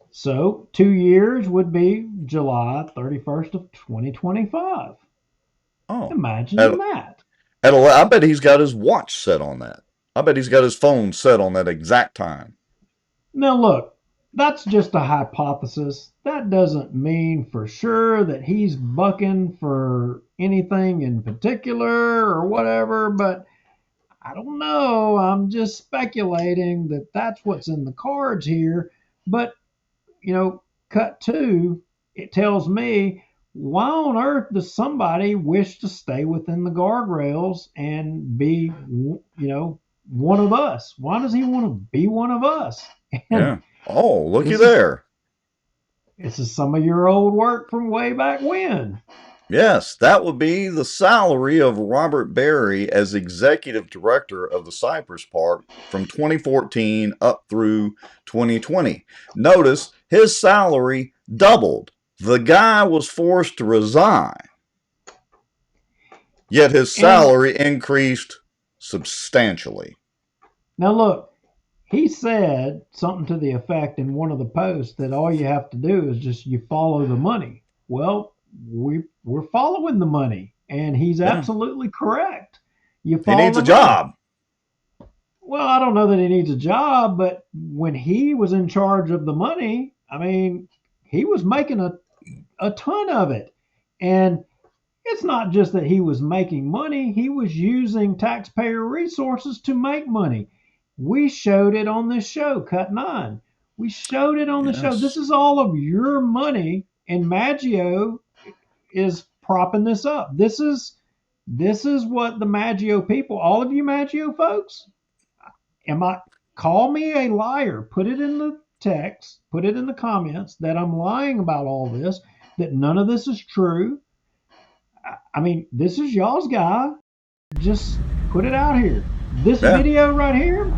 So 2 years would be July 31st of 2025. Oh, imagine that. I bet he's got his watch set on that. I bet he's got his phone set on that exact time. Now look, that's just a hypothesis. That doesn't mean for sure that he's bucking for anything in particular or whatever, but I don't know. I'm just speculating that that's what's in the cards here. But, cut 2, it tells me, why on earth does somebody wish to stay within the guardrails and be, one of us? Why does he want to be one of us? Yeah. Oh, looky there. This is some of your old work from way back when. Yes, that would be the salary of Robert Berry as executive director of the Cypress Park from 2014 up through 2020. Notice his salary doubled. The guy was forced to resign, yet his salary increased substantially. Now look, he said something to the effect in one of the posts that all you have to do is just you follow the money. Well, we're following the money, and he's absolutely correct. He needs a job. Well, I don't know that he needs a job, but when he was in charge of the money, I mean, he was making a ton of it. And it's not just that he was making money, he was using taxpayer resources to make money. We showed it on this show, Cut 9. We showed it on the show. This is all of your money, and Maggio is propping this up. This is what the Maggio people, all of you Maggio folks, call me a liar. Put it in the text, put it in the comments that I'm lying about all this, that none of this is true. I mean, this is y'all's guy. Just put it out here. This video right here,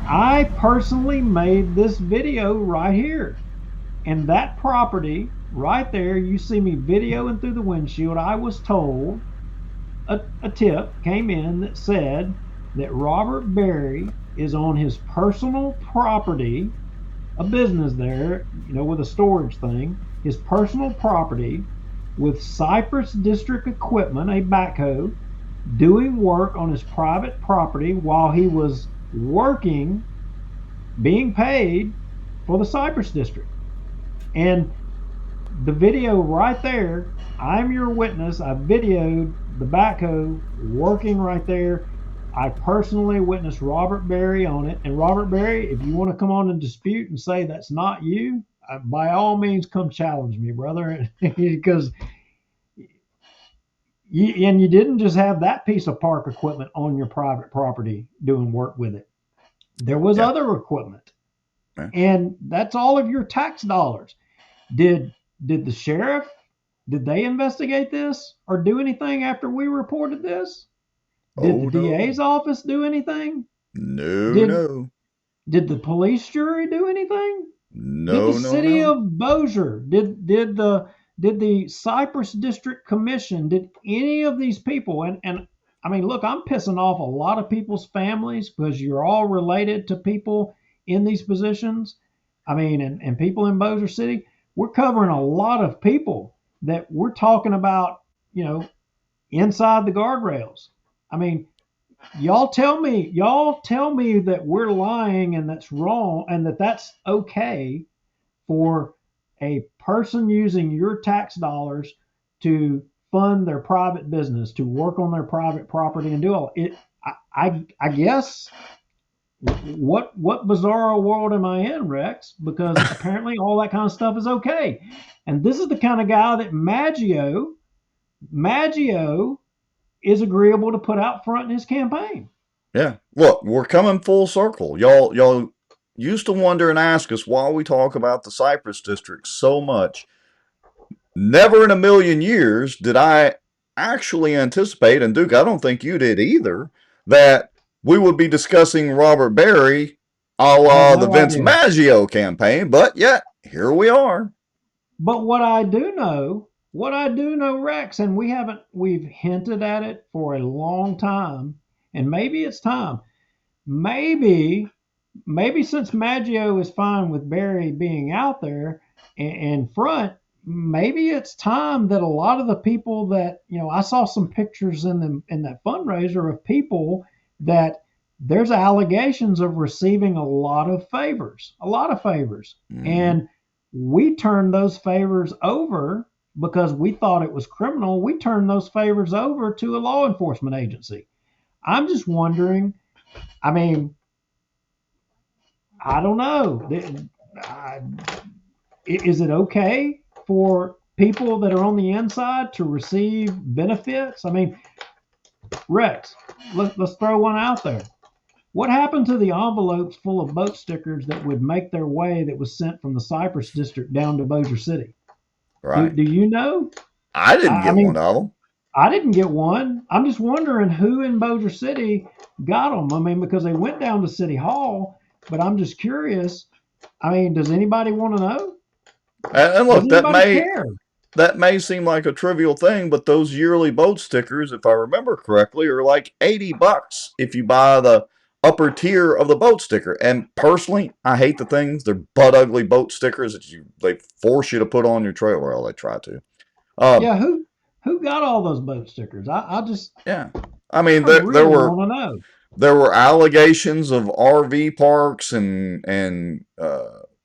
I personally made this video right here. And that property right there, you see me videoing through the windshield. I was told a tip came in that said that Robert Berry is on his personal property, a business there, with a storage thing, his personal property with Cypress District equipment, a backhoe, doing work on his private property while he was working, being paid for the Cypress District. And the video right there, I'm your witness. I videoed the backhoe working right there. I personally witnessed Robert Berry on it. And Robert Berry, if you want to come on and dispute and say that's not you, by all means, come challenge me, brother. Because you didn't just have that piece of park equipment on your private property doing work with it. There was other equipment. And that's all of your tax dollars. Did the sheriff, did they investigate this or do anything after we reported this? Did the DA's office do anything? No. Did the police jury do anything? No. Did the city of Bossier, did the Cypress District Commission, did any of these people, and I mean, look, I'm pissing off a lot of people's families because you're all related to people in these positions. I mean, and people in Bossier City, we're covering a lot of people that we're talking about, inside the guardrails. I mean, y'all tell me that we're lying and that's wrong and that's okay for a person using your tax dollars to fund their private business, to work on their private property and do all it. I guess what bizarre world am I in, Rex? Because apparently all that kind of stuff is okay. And this is the kind of guy that Maggio is agreeable to put out front in his campaign. Yeah. Look, we're coming full circle. Y'all used to wonder and ask us why we talk about the Cypress District so much. Never in a million years did I actually anticipate, and Duke, I don't think you did either, that we would be discussing Robert Berry a la the Vince Maggio campaign, but yet here we are. But what I do know, Rex, and we've hinted at it for a long time, and maybe it's time. Maybe since Maggio is fine with Berry being out there in front, maybe it's time that a lot of the people that, I saw some pictures in that fundraiser of people that there's allegations of receiving a lot of favors. Mm-hmm. And we turned those favors over because we thought it was criminal. We turned those favors over to a law enforcement agency. I'm just wondering, I mean, I don't know. Is it okay for people that are on the inside to receive benefits? I mean, Rex, let's throw one out there. What happened to the envelopes full of boat stickers that would make their way that was sent from the Cypress District down to Bossier City? Right. Do you know? I didn't get one of them. I didn't get one. I'm just wondering who in Bossier City got them. I mean, because they went down to City Hall, but I'm just curious. I mean, does anybody want to know? And look, that may seem like a trivial thing, but those yearly boat stickers, if I remember correctly, are like $80 if you buy the upper tier of the boat sticker. And personally, I hate the things. They're butt ugly boat stickers that they force you to put on your trailer. Well, they try to. Yeah, who got all those boat stickers? I mean, there were allegations of RV parks and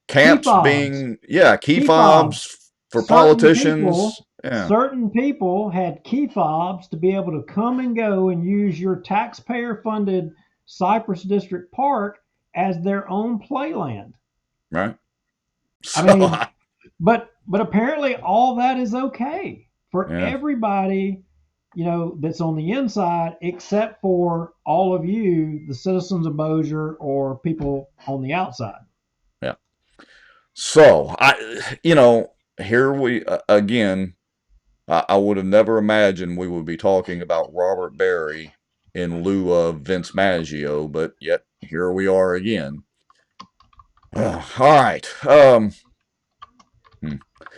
camps being key fobs for politicians. Certain people had key fobs to be able to come and go and use your taxpayer-funded Cypress District Park as their own playland. Right. I mean, but apparently all that is okay for everybody, that's on the inside, except for all of you, the citizens of Bossier, or people on the outside. Yeah. So here we again. I would have never imagined we would be talking about Robert Berry in lieu of Vince Maggio, but yet here we are again. All right.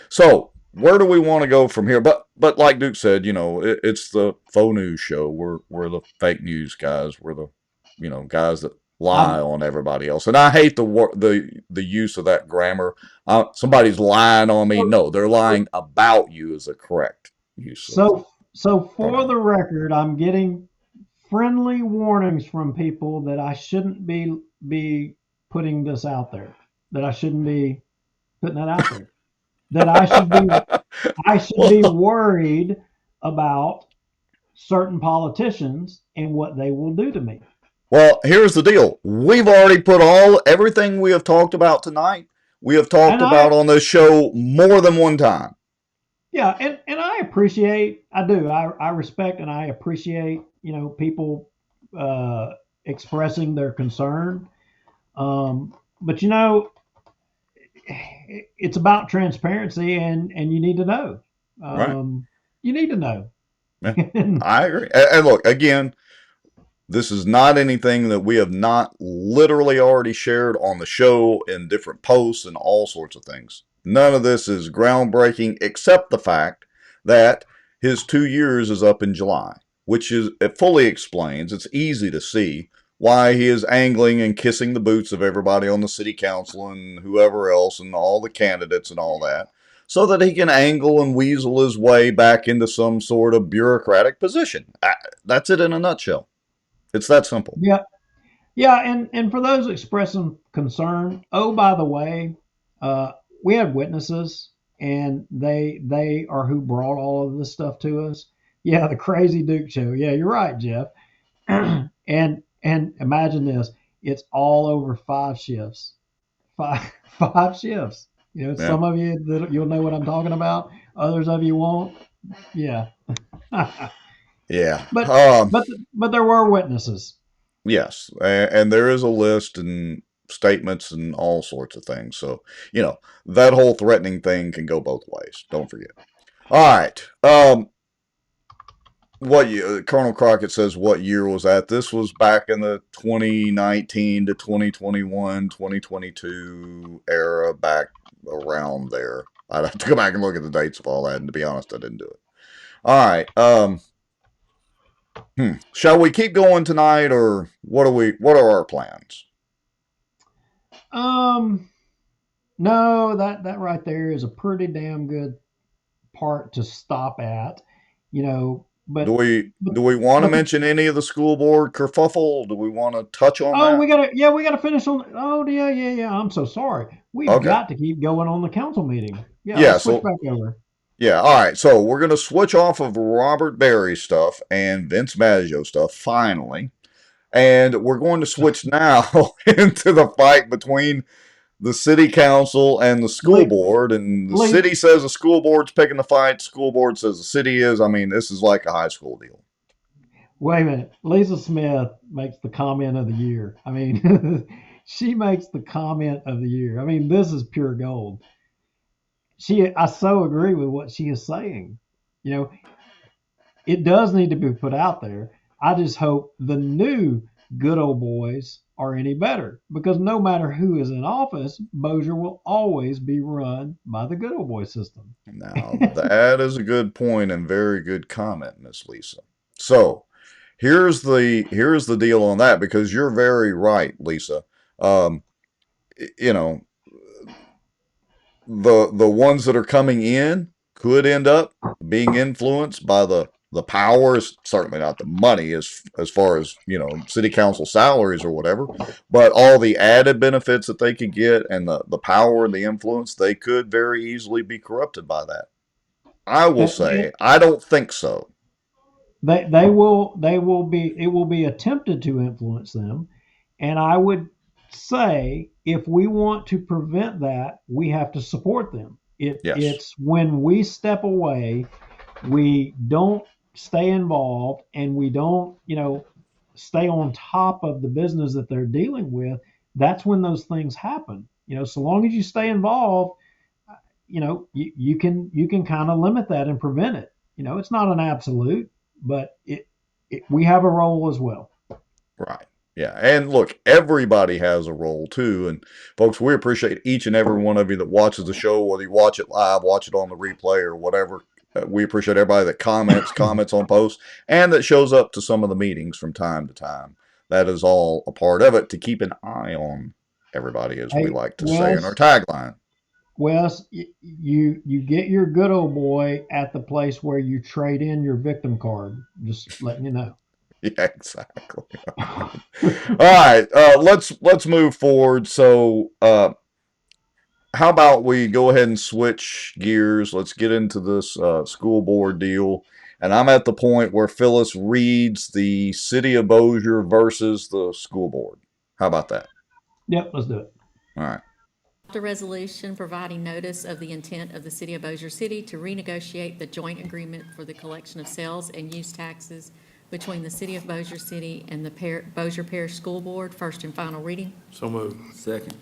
So where do we want to go from here? But like Duke said, it's the faux news show. We're the fake news guys. We're the guys that lie on everybody else. And I hate the use of that grammar. Somebody's lying on me. No, they're lying about you is the correct use. So for the record, I'm getting friendly warnings from people that I shouldn't be putting this out there. That I shouldn't be putting that out there. That I should be worried about certain politicians and what they will do to me. Well, here's the deal. We've already put everything we have talked about tonight. We have talked about on this show more than one time. Yeah, and I appreciate, I do. I respect and I appreciate, people expressing their concern. But it's about transparency, and you need to know. Right. You need to know. I agree. And look, again, this is not anything that we have not literally already shared on the show in different posts and all sorts of things. None of this is groundbreaking except the fact that his 2 years is up in July, which it fully explains. It's easy to see why he is angling and kissing the boots of everybody on the city council and whoever else and all the candidates and all that, so that he can angle and weasel his way back into some sort of bureaucratic position. That's it in a nutshell. It's that simple. Yeah, and for those expressing concern, by the way, we had witnesses, and they are who brought all of this stuff to us. Yeah, the Crazy Duke show. Yeah, you're right, Jeff. and imagine this: it's all over 5 shifts. Five shifts. Some of you you'll know what I'm talking about. Others of you won't. Yeah. Yeah. But there were witnesses. Yes, and there is a list and statements and all sorts of things. So, that whole threatening thing can go both ways. Don't forget. All right. Colonel Crockett says what year was that? This was back in the 2019 to 2021, 2022 era, back around there. I'd have to go back and look at the dates of all that, and to be honest, I didn't do it. All right. Shall we keep going tonight, or what are our plans? No, that right there is a pretty damn good part to stop at, but do we want to mention any of the school board kerfuffle? Do we want to touch on that? we gotta finish on. Yeah. I'm so sorry. We've got to keep going on the council meeting. Let's switch back over. Yeah, all right. So we're going to switch off of Robert Berry stuff and Vince Maggio stuff, finally. And we're going to switch now into the fight between the city council and the school board. And the city says the school board's picking the fight. The school board says the city is. I mean, this is like a high school deal. Wait a minute. Lisa Smith makes the comment of the year. I mean, she makes the comment of the year. I mean, this is pure gold. I so agree with what she is saying. It does need to be put out there. I just hope the new good old boys are any better, because no matter who is in office, Bossier will always be run by the good old boy system. Now, that is a good point and very good comment, Miss Lisa. So here's the deal on that, because you're very right, Lisa. The ones that are coming in could end up being influenced by the powers, certainly not the money as far as, city council salaries or whatever, but all the added benefits that they could get and the power and the influence, they could very easily be corrupted by that. I will say, I don't think so. It will be attempted to influence them. And I would say, if we want to prevent that, we have to support them. It's when we step away, we don't stay involved, and we don't, stay on top of the business that they're dealing with. That's when those things happen. So long as you stay involved, you can kind of limit that and prevent it. It's not an absolute, but we have a role as well. Right. Yeah, and look, everybody has a role too. And folks, we appreciate each and every one of you that watches the show, whether you watch it live, watch it on the replay, or whatever. We appreciate everybody that comments on posts, and that shows up to some of the meetings from time to time. That is all a part of it, to keep an eye on everybody, as we Hey, like to say in our tagline. Wes, you get your good old boy at the place where you trade in your victim card. Just letting you know. Yeah, exactly. All right, let's move forward. So, how about we go ahead and switch gears? Let's get into this school board deal. And I'm at the point where Phyllis reads the City of Bossier versus the school board. How about that? Yep, let's do it. All right. A resolution providing notice of the intent of the City of Bossier City to renegotiate the joint agreement for the collection of sales and use taxes between the City of Bossier City and the Bossier Parish School Board, first and final reading. So moved. Second.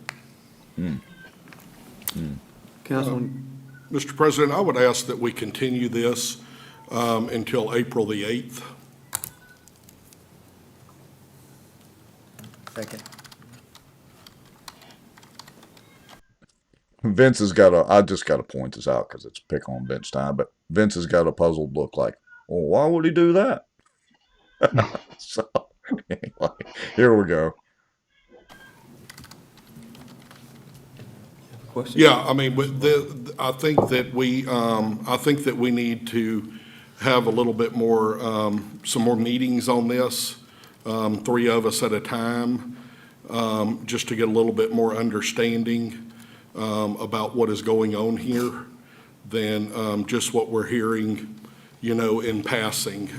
Councilman. Mr. President, I would ask that we continue this until April the 8th. Second. Vince has got I just got to point this out because it's pick on Vince time, but Vince has got a puzzled look like, well, why would he do that? So, anyway, here we go. Yeah, I mean, I think that we need to have a little bit more, some more meetings on this, 3 of us at a time, just to get a little bit more understanding about what is going on here than just what we're hearing, in passing.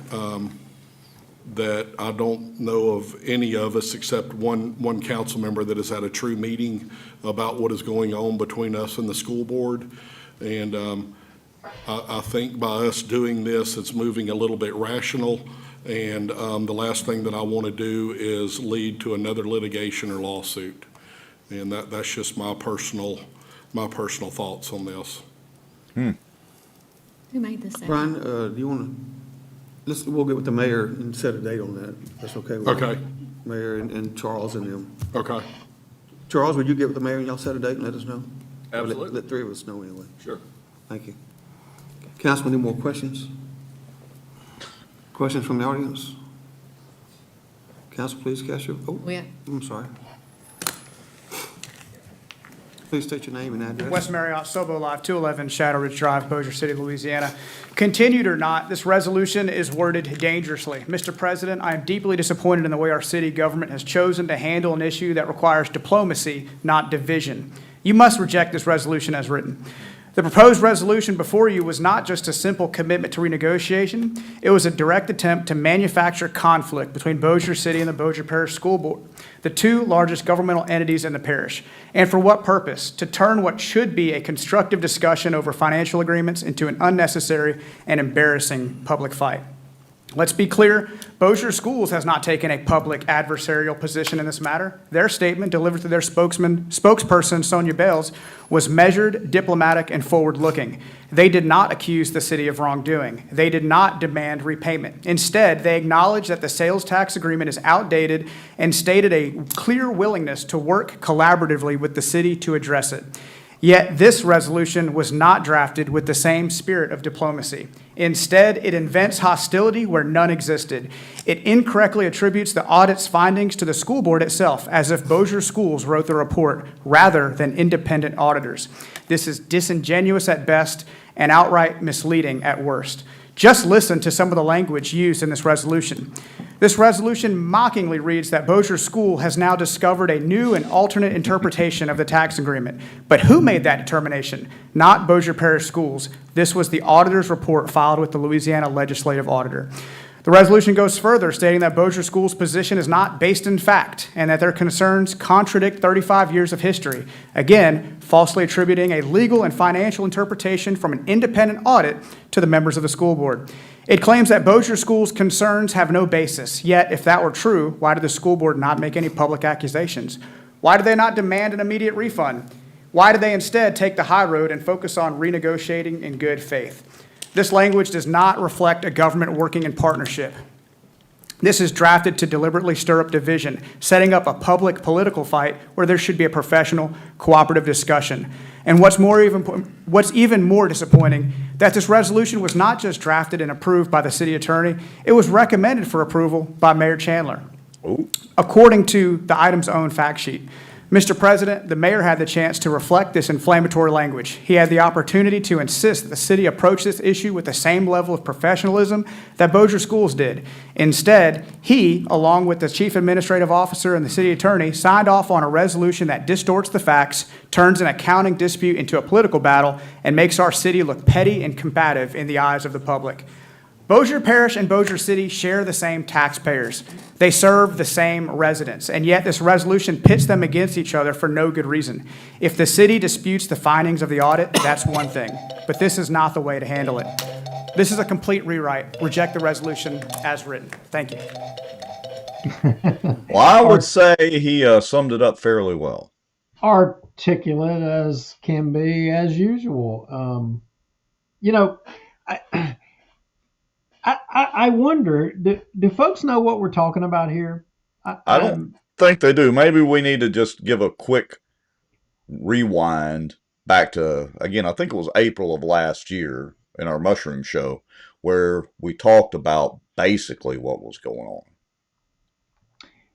That I don't know of any of us except one council member that has had a true meeting about what is going on between us and the school board. And I think by us doing this, it's moving a little bit rational. And the last thing that I want to do is lead to another litigation or lawsuit. And that's just my personal thoughts on this. Who made this? Brian, do you want to? We'll get with the mayor and set a date on that. That's okay. Okay. Mayor and Charles and them. Okay. Charles, would you get with the mayor and y'all set a date and let us know? Absolutely. Let 3 of us know anyway. Sure. Thank you. Councilman, any more questions? Questions from the audience? Council, please cast your vote. Yeah. I'm sorry. Please state your name and address. West Marriott, Sobo Live, 211 Shadow Ridge Drive, Bossier City, Louisiana. Continued or not, this resolution is worded dangerously. Mr. President, I am deeply disappointed in the way our city government has chosen to handle an issue that requires diplomacy, not division. You must reject this resolution as written. The proposed resolution before you was not just a simple commitment to renegotiation. It was a direct attempt to manufacture conflict between Bossier City and the Bossier Parish School Board, the 2 largest governmental entities in the parish. And for what purpose? To turn what should be a constructive discussion over financial agreements into an unnecessary and embarrassing public fight. Let's be clear, Bossier Schools has not taken a public adversarial position in this matter. Their statement, delivered to their spokesperson, Sonia Bales, was measured, diplomatic, and forward-looking. They did not accuse the city of wrongdoing. They did not demand repayment. Instead, they acknowledged that the sales tax agreement is outdated and stated a clear willingness to work collaboratively with the city to address it. Yet this resolution was not drafted with the same spirit of diplomacy. Instead, it invents hostility where none existed. It incorrectly attributes the audit's findings to the school board itself, as if Bossier Schools wrote the report rather than independent auditors. This is disingenuous at best and outright misleading at worst. Just listen to some of the language used in this resolution. This resolution mockingly reads that Bossier School has now discovered a new and alternate interpretation of the tax agreement. But who made that determination? Not Bossier Parish Schools. This was the auditor's report filed with the Louisiana Legislative Auditor. The resolution goes further, stating that Bossier Schools' position is not based in fact and that their concerns contradict 35 years of history. Again, falsely attributing a legal and financial interpretation from an independent audit to the members of the school board. It claims that Bossier Schools' concerns have no basis. Yet, if that were true, why did the school board not make any public accusations? Why did they not demand an immediate refund? Why did they instead take the high road and focus on renegotiating in good faith? This language does not reflect a government working in partnership. This is drafted to deliberately stir up division, setting up a public political fight where there should be a professional, cooperative discussion. And what's even more disappointing, that this resolution was not just drafted and approved by the city attorney, it was recommended for approval by Mayor Chandler. According to the item's own fact sheet. Mr. President, the mayor had the chance to reflect this inflammatory language. He had the opportunity to insist that the city approach this issue with the same level of professionalism that Bossier Schools did. Instead, he, along with the chief administrative officer and the city attorney, signed off on a resolution that distorts the facts, turns an accounting dispute into a political battle, and makes our city look petty and combative in the eyes of the public. Bossier Parish and Bossier City share the same taxpayers. They serve the same residents, and yet this resolution pits them against each other for no good reason. If the city disputes the findings of the audit, that's one thing, but this is not the way to handle it. This is a complete rewrite. Reject the resolution as written. Thank you. Well, I would say he summed it up fairly well. Articulate as can be, as usual. I wonder, do folks know what we're talking about here? I don't think they do. Maybe we need to just give a quick rewind back to, again, I think it was April of last year in our mushroom show, where we talked about basically what was going on.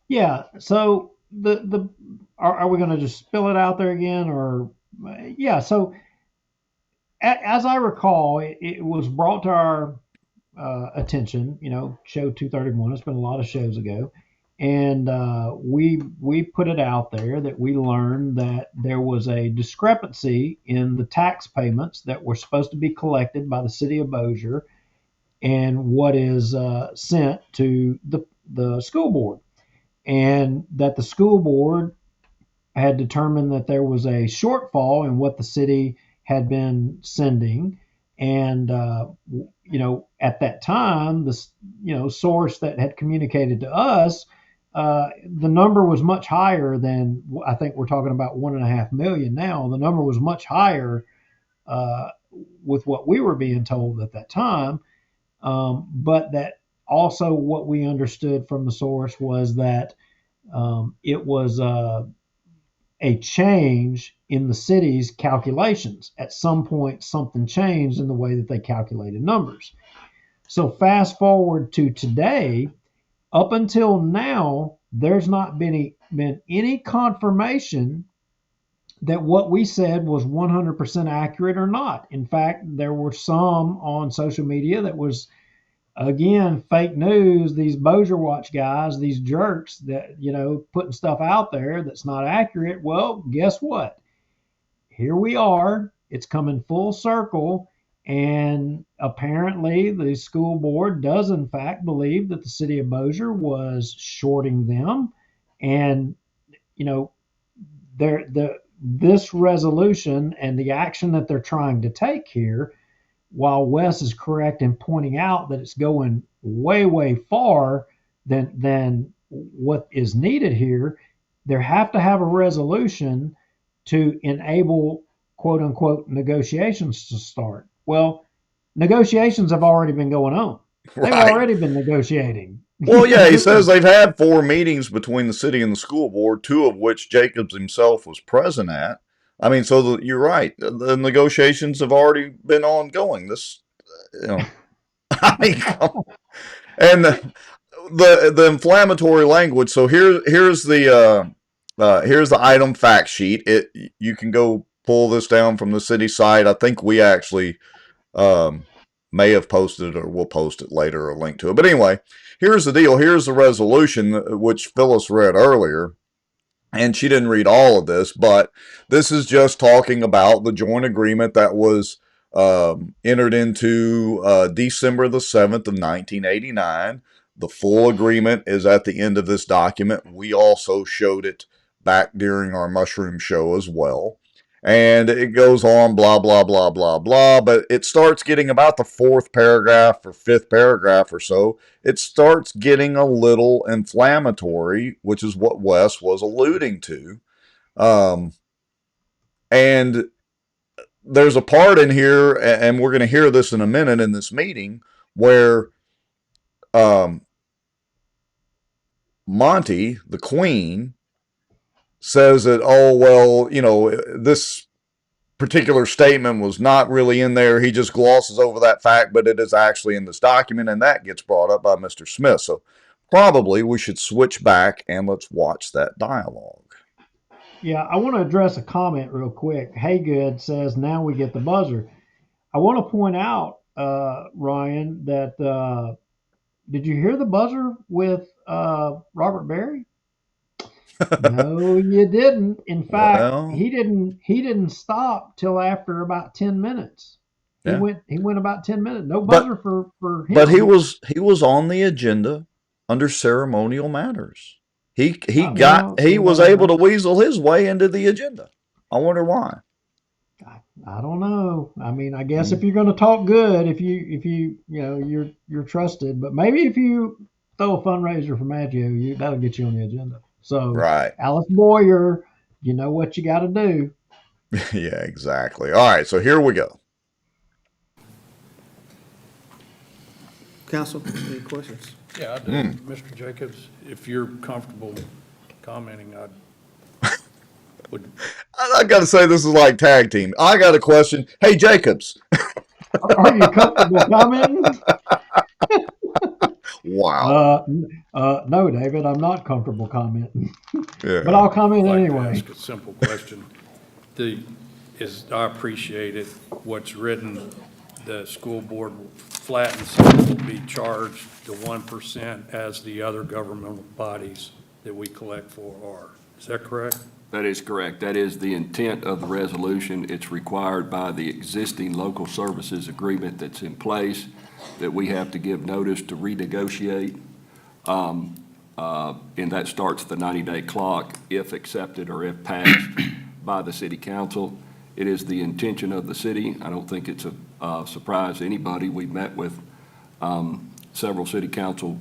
Yeah. So are we going to just spill it out there again, or yeah? So as I recall, it was brought to our attention, show 231. It's been a lot of shows ago, and we put it out there that we learned that there was a discrepancy in the tax payments that were supposed to be collected by the city of Bossier and what is sent to the school board, and that the school board had determined that there was a shortfall in what the city had been sending. And, at that time, the, source that had communicated to us, the number was much higher than, I think we're talking about 1.5 million now. The number was much higher with what we were being told at that time. But that also what we understood from the source was that it was a change in the city's calculations. At some point, something changed in the way that they calculated numbers. So fast forward to today, up until now, there's not been any confirmation that what we said was 100% accurate or not. In fact, there were some on social media that was, again, fake news. These Bossier Watch guys, these jerks that, putting stuff out there that's not accurate. Well, guess what? Here we are. It's coming full circle. And apparently the school board does, in fact, believe that the city of Bossier was shorting them. And, this resolution and the action that they're trying to take here, while Wes is correct in pointing out that it's going way, way far than what is needed here, there have to have a resolution to enable, quote unquote, negotiations to start. Well, negotiations have already been going on. They've already been negotiating. Well, yeah, he says they've had 4 meetings between the city and the school board, 2 of which Jacobs himself was present at. I mean, so you're right. The negotiations have already been ongoing. This, I mean, and the inflammatory language. So here's the item fact sheet. You can go pull this down from the city site. I think we actually may have posted it, or we'll post it later, a link to it. But anyway, here's the deal. Here's the resolution, which Phyllis read earlier. And she didn't read all of this, but this is just talking about the joint agreement that was entered into December the 7th of 1989. The full agreement is at the end of this document. We also showed it back during our mushroom show as well. And it goes on, blah, blah, blah, blah, blah. But it starts getting about the 4th paragraph or 5th paragraph or so. It starts getting a little inflammatory, which is what Wes was alluding to. And there's a part in here, and we're going to hear this in a minute in this meeting, where Monty, the Queen, says that, oh, well, this particular statement was not really in there. He just glosses over that fact, but it is actually in this document, and that gets brought up by Mr. Smith. So probably we should switch back and let's watch that dialogue. Yeah, I want to address a comment real quick. Haygood says, now we get the buzzer. I want to point out, Ryan, that did you hear the buzzer with Robert Berry? No, you didn't. In fact, Well, he didn't stop till after about 10 minutes. Yeah. He went about 10 minutes. No buzzer for him. But he was on the agenda under ceremonial matters. He was able to weasel his way into the agenda. I wonder why. I don't know. I mean, I guess if you're going to talk good, if you you're trusted, but maybe if you throw a fundraiser for Maggio, that'll get you on the agenda. So, Right. Alice Boyer, you know what you got to do. Yeah, exactly. All right, so here we go. Council, any questions? Yeah, I do. Mr. Jacobs, if you're comfortable commenting, I got to say, this is like tag team. I got a question. Hey, Jacobs. Are you comfortable commenting? Wow. No, David, I'm not comfortable commenting. Yeah. But I'll comment I'd like to anyway. ask a simple question. I appreciate it. What's written, the school board flat and simple will be charged the 1% as the other governmental bodies that we collect for are. Is that correct? That is correct. That is the intent of the resolution. It's required by the existing local services agreement that's in place that we have to give notice to renegotiate. And that starts the 90-day clock if accepted or if passed by the city council. It is the intention of the city. I don't think it's a surprise to anybody. We've met with several city council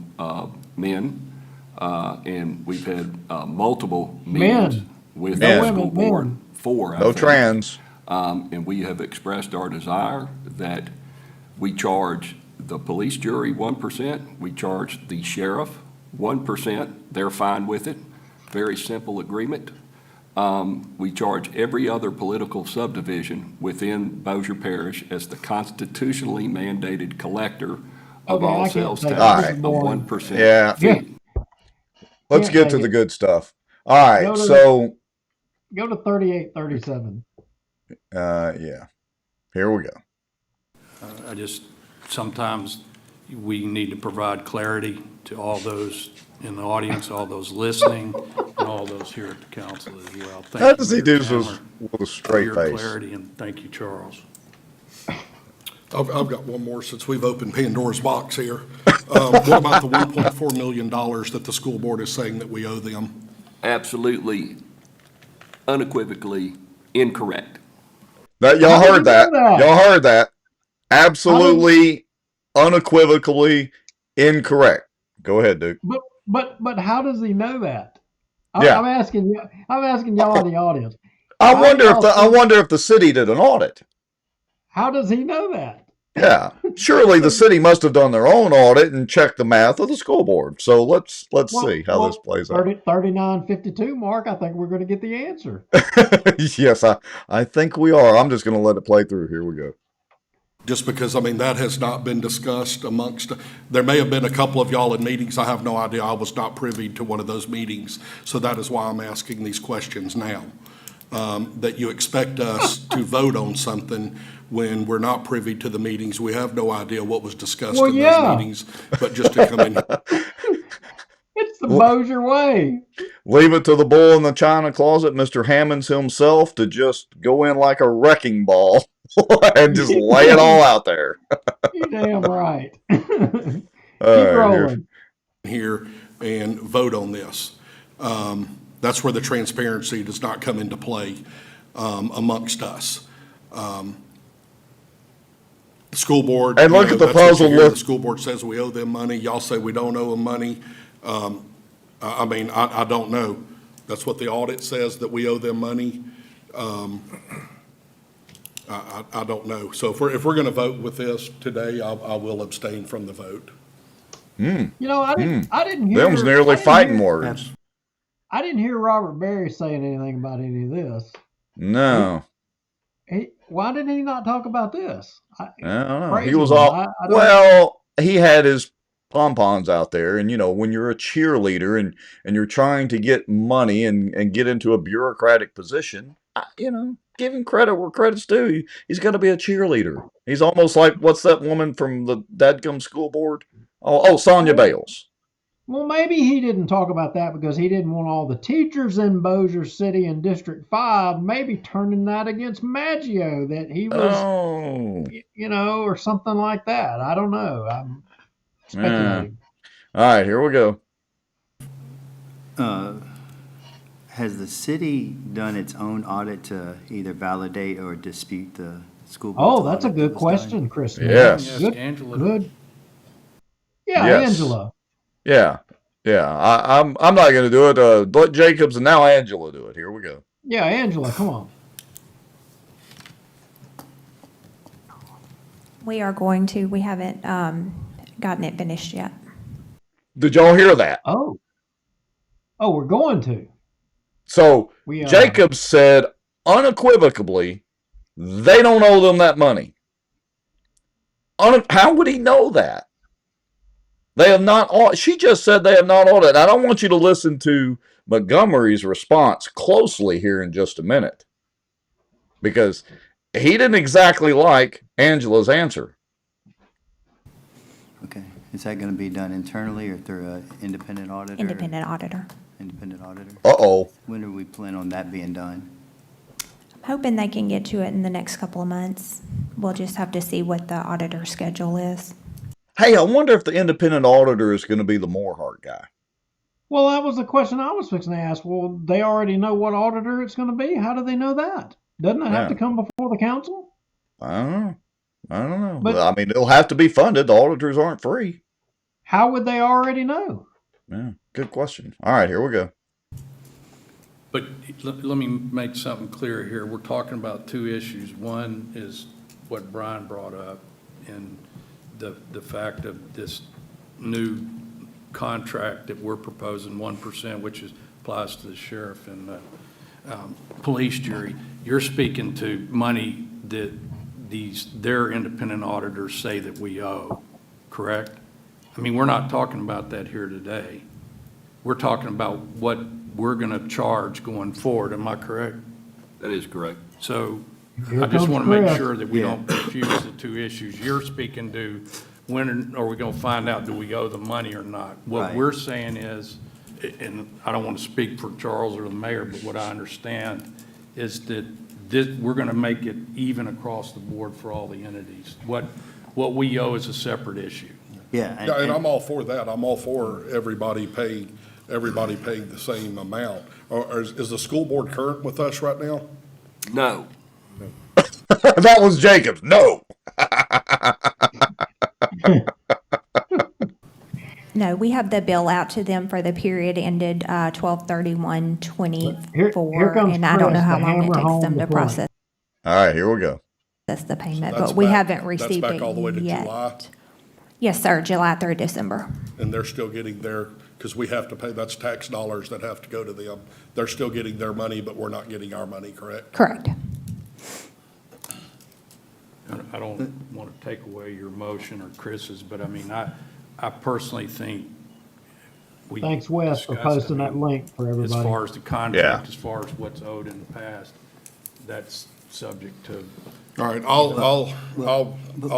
men, and we've had multiple meetings with the school board. Four, I think. Trans. And we have expressed our desire that we charge the police jury 1%, we charge the sheriff 1%. They're fine with it. Very simple agreement. We charge every other political subdivision within Bossier Parish as the constitutionally mandated collector of all sales tax of 1%. Yeah. fee. Let's get to the good stuff. All right, Go to 3837. Yeah. Here we go. Sometimes we need to provide clarity to all those in the audience, all those listening, and all those here at the council as well. Thank How you, does he Mayor do this Chandler, with a straight for your face? clarity, and thank you, Charles. I've got one more since we've opened Pandora's box here. What about the $1.4 million that the school board is saying that we owe them? Absolutely, unequivocally incorrect. Y'all heard that. Y'all heard that. Absolutely, unequivocally incorrect. Go ahead, Duke. But how does he know that? Yeah. I'm asking y'all in the audience. I wonder if the city did an audit. How does he know that? Yeah, surely the city must have done their own audit and checked the math of the school board. So let's see how this plays out. 3952, Mark. I think we're going to get the answer. Yes, I think we are. I'm just going to let it play through. Here we go. Just because, I mean, that has not been discussed amongst, there may have been a couple of y'all in meetings. I have no idea. I was not privy to one of those meetings. So that is why I'm asking these questions now. That you expect us to vote on something when we're not privy to the meetings. We have no idea what was discussed in those meetings, but just to come in. It's the Bossier way. Leave it to the bull in the china closet, Mr. Hammonds himself, to just go in like a wrecking ball and just lay it all out there. You're damn right. Keep rolling. Here and vote on this. That's where the transparency does not come into play amongst us. The school board. And look at the puzzle. The school board says we owe them money. Y'all say we don't owe them money. I mean, I don't know. That's what the audit says, that we owe them money. I don't know. So if we're going to vote with this today, I will abstain from the vote. You know, I didn't hear. Them's nearly fighting words. I didn't hear Robert Berry saying anything about any of this. No. Why didn't he not talk about this? I don't know. Crazy He was one. all well. He had his pom-poms out there, and when you're a cheerleader and you're trying to get money and get into a bureaucratic position, give him credit where credit's due. He's got to be a cheerleader. He's almost like, what's that woman from the dadgum school board? Oh, Sonia Bales. Well, maybe he didn't talk about that because he didn't want all the teachers in Bossier City and District 5 maybe turning that against Maggio, that he was, or something like that. I don't know. I'm speculating. All right, here we go. Has the city done its own audit to either validate or dispute the school board's Oh, that's a good question, Chris. Yes. Good. Angela. Good. Yeah, Yes. Angela. Yeah. I'm not going to do it. Let Jacobs and now Angela do it. Here we go. Yeah, Angela, come on. We are going to. We haven't gotten it finished yet. Did y'all hear that? Oh, we're going to. So Jacobs said unequivocally, they don't owe them that money. How would he know that? They have not. She just said they have not audited. I don't want you to listen to Montgomery's response closely here in just a minute, because he didn't exactly like Angela's answer. Okay. Is that going to be done internally or through an independent auditor? Independent auditor. Independent auditor? Uh-oh. When are we planning on that being done? I'm hoping they can get to it in the next couple of months. We'll just have to see what the auditor schedule is. Hey, I wonder if the independent auditor is going to be the Moorhart guy. Well, that was the question I was fixing to ask. Well, they already know what auditor it's going to be. How do they know that? Doesn't it have to come before the council? I don't know. But I mean, it'll have to be funded. The auditors aren't free. How would they already know? Yeah, good question. All right, here we go. But let me make something clear here. We're talking about two issues. One is what Brian brought up, and the fact of this new contract that we're proposing, 1%, which applies to the sheriff and the police jury. You're speaking to money that their independent auditors say that we owe, correct? I mean, we're not talking about that here today. We're talking about what we're going to charge going forward. Am I correct? That is correct. So I just want to make sure that we don't confuse the two issues. You're speaking to when are we going to find out, do we owe the money or not? What we're saying is, and I don't want to speak for Charles or the mayor, but what I understand is that we're going to make it even across the board for all the entities. What we owe is a separate issue. Yeah, and I'm all for that. I'm all for everybody paying the same amount. Is the school board current with us right now? No. That was Jacobs. No. No, we have the bill out to them for the period ended 12/31/24, and I don't know how long it takes them to process. All right, here we go. That's the payment, but we haven't received that's back all the way to yet. July? Yes, sir, July through December. And they're still getting because we have to pay, that's tax dollars that have to go to them. They're still getting their money, but we're not getting our money, correct? Correct. I don't want to take away your motion or Chris's, but I mean, I personally think we. Thanks, Wes, for posting that link for everybody. As far as the contract, as far as what's owed in the past, that's subject to. All right, I'll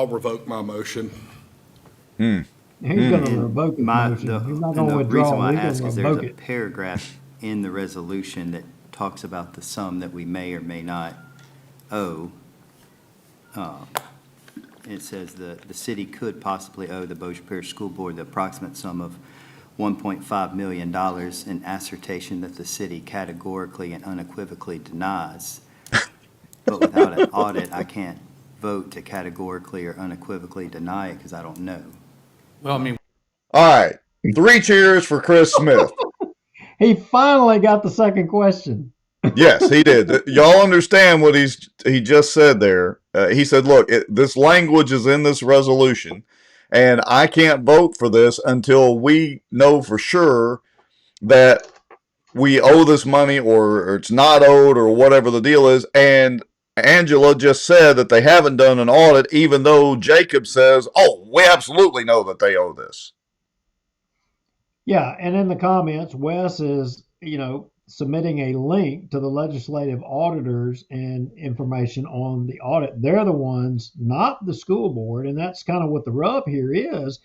revoke my motion. He's going to revoke his motion. He's not going to withdraw. The reason why I He's ask gonna is there's revoke a it. paragraph in the resolution that talks about the sum that we may or may not owe. It says the city could possibly owe the Bossier Parish School Board the approximate sum of $1.5 million in assertion that the city categorically and unequivocally denies. But without an audit, I can't vote to categorically or unequivocally deny it because I don't know. Well, I mean. All right. 3 cheers for Chris Smith. He finally got the second question. Yes, he did. Y'all understand what he just said there. He said, look, this language is in this resolution, And I can't vote for this until we know for sure that we owe this money or it's not owed or whatever the deal is. And Angela just said that they haven't done an audit, even though Jacob says, oh, we absolutely know that they owe this. Yeah, and in the comments, Wes is, submitting a link to the legislative auditors and information on the audit. They're the ones, not the school board, and that's kind of what the rub here is.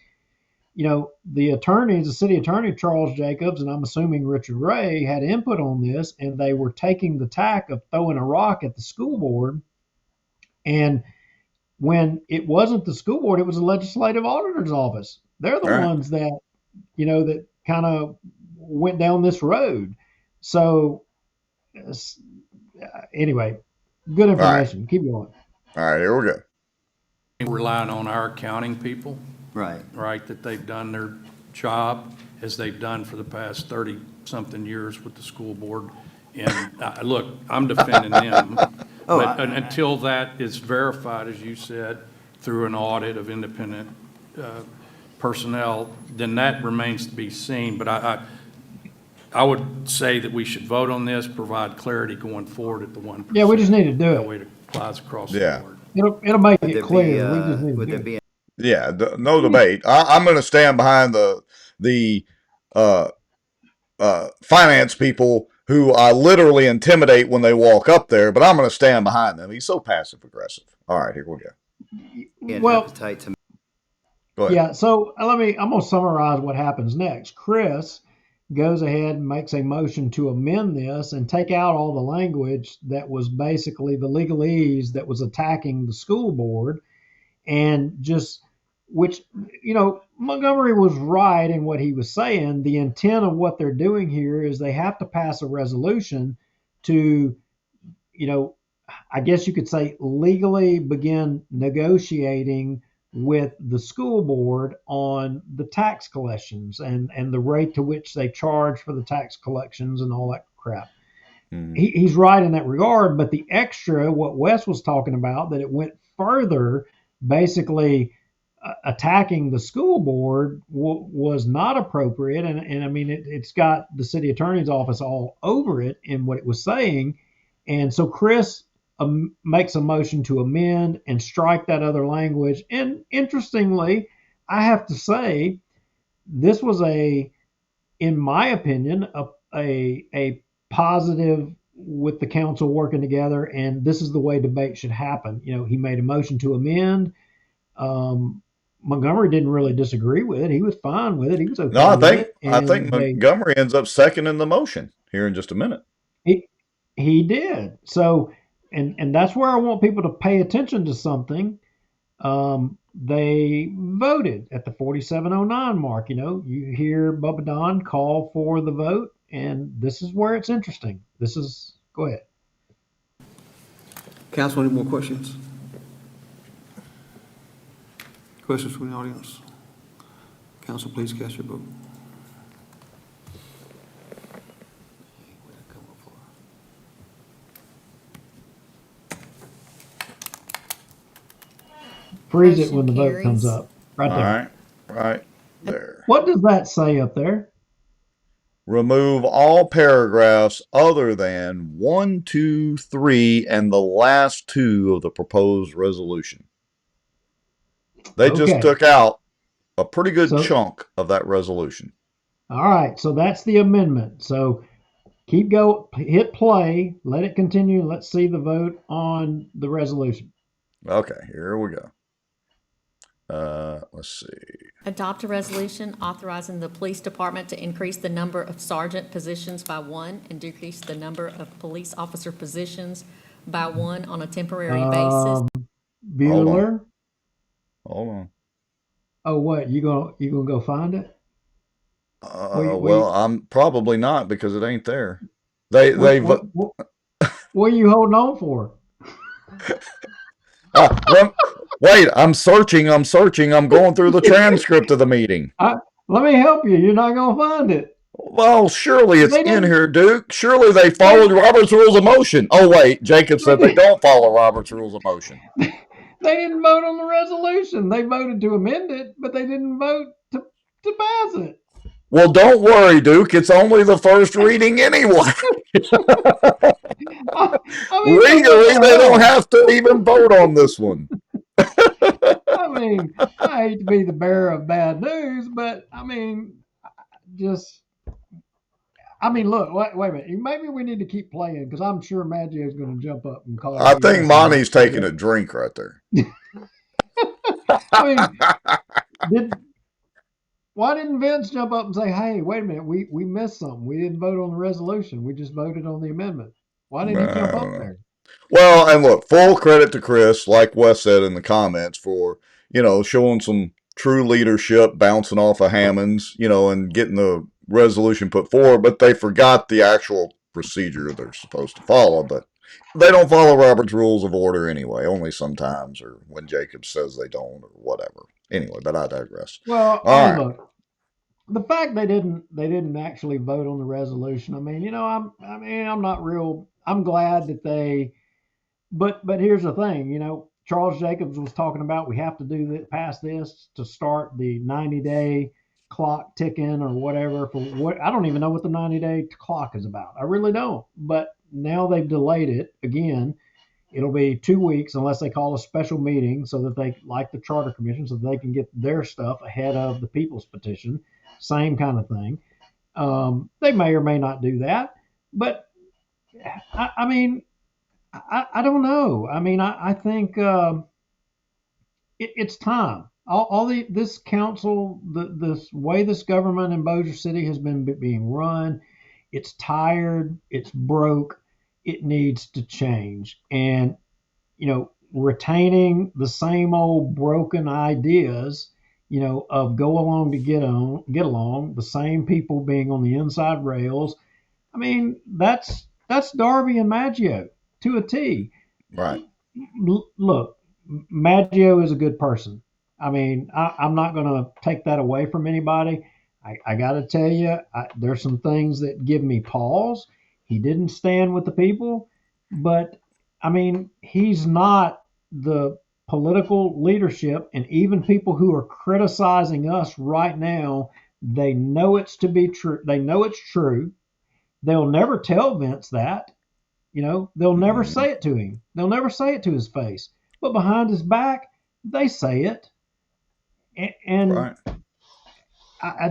The attorneys, the city attorney, Charles Jacobs, and I'm assuming Richard Ray, had input on this, and they were taking the tack of throwing a rock at the school board. And when it wasn't the school board, it was the legislative auditor's office. They're the ones that, that kind of went down this road. So, anyway, good information. Right. Keep going. All right, here we go. Relying on our accounting people. Right, that they've done their job as they've done for the past 30-something years with the school board. And look, I'm defending them. But until that is verified, as you said, through an audit of independent personnel, then that remains to be seen. But I would say that we should vote on this, provide clarity going forward at the 1%. Yeah, we just need to do it. That way it applies across the board. It'll make it clear. We just need to do it. Yeah, no debate. I'm going to stand behind the finance people who I literally intimidate when they walk up there, but I'm going to stand behind them. He's so passive aggressive. All right, here we go. Well, go ahead. Yeah, so I'm going to summarize what happens next. Chris goes ahead and makes a motion to amend this and take out all the language that was basically the legalese that was attacking the school board, and just, which, Montgomery was right in what he was saying. The intent of what they're doing here is they have to pass a resolution to, I guess you could say, legally begin negotiating with the school board on the tax collections and the rate to which they charge for the tax collections and all that crap. He's right in that regard, but the extra, what Wes was talking about, that it went further, basically attacking the school board was not appropriate. And I mean, it's got the city attorney's office all over it in what it was saying. And so Chris makes a motion to amend and strike that other language. And interestingly, I have to say, this was in my opinion, a positive with the council working together. And this is the way debate should happen. He made a motion to amend. Montgomery didn't really disagree with it. He was fine with it. He was okay. No, I think Montgomery ends up seconding the motion here in just a minute. He did. So, and that's where I want people to pay attention to something. They voted at the 4709 mark. You hear Bubba Don call for the vote, and this is where it's interesting. Go ahead. Council, any more questions? Questions from the audience? Council, please cast your vote. Freeze it when the vote comes up. Right there. Right there. What does that say up there? Remove all paragraphs other than 1, 2, 3, and the last two of the proposed resolution. They just took out a pretty good chunk of that resolution. All right, so that's the amendment. So hit play, let it continue. Let's see the vote on the resolution. Okay, here we go. Let's see. Adopt a resolution authorizing the police department to increase the number of sergeant positions by 1 and decrease the number of police officer positions by 1 on a temporary basis. Bueller? Hold on. Oh, what? You gonna go find it? Well, I'm probably not, because it ain't there. What are you holding on for? Wait, I'm searching. I'm going through the transcript of the meeting. Let me help you. You're not going to find it. Well, surely it's in here, Duke. Surely they followed Robert's Rules of Motion. Oh, wait. Jacob said they don't follow Robert's Rules of Motion. They didn't vote on the resolution. They voted to amend it, but they didn't vote to pass it. Well, don't worry, Duke. It's only the first reading anyway. I mean, Legally, they don't have to even vote on this one. I mean, I hate to be the bearer of bad news, but I mean, look, wait a minute. Maybe we need to keep playing because I'm sure Maggio's going to jump up and call. I think Monty's taking a drink right there. I mean, why didn't Vince jump up and say, "Hey, wait a minute, we missed something. We didn't vote on the resolution. We just voted on the amendment." Why didn't he jump up there? Well, and look, full credit to Chris, like Wes said in the comments, for, showing some true leadership, bouncing off of Hammond's, and getting the resolution put forward, but they forgot the actual procedure they're supposed to follow. But they don't follow Robert's Rules of Order anyway, only sometimes, or when Jacob says they don't, or whatever. Anyway, but I digress. Well, all right. Look, the fact they didn't actually vote on the resolution. I mean, I'm not real. I'm glad that they. But here's the thing, Charles Jacobs was talking about we have to pass this to start the 90-day clock ticking or whatever. I don't even know what the 90-day clock is about. I really don't. But now they've delayed it again. It'll be 2 weeks unless they call a special meeting so that they, like the Charter Commission, so that they can get their stuff ahead of the people's petition. Same kind of thing. They may or may not do that, but I mean, I don't know. I mean, I think it's time. This council, this way this government in Bossier City has been being run, it's tired, it's broke, it needs to change. And retaining the same old broken ideas, of go along to get along, the same people being on the inside rails. I mean, that's Darby and Maggio to a T. Right. Look, Maggio is a good person. I mean, I'm not going to take that away from anybody. I got to tell you, there's some things that give me pause. He didn't stand with the people, but I mean, he's not the political leadership, and even people who are criticizing us right now, they know it's to be true. They know it's true. They'll never tell Vince that. They'll never say it to him. They'll never say it to his face. But behind his back, they say it. And right. I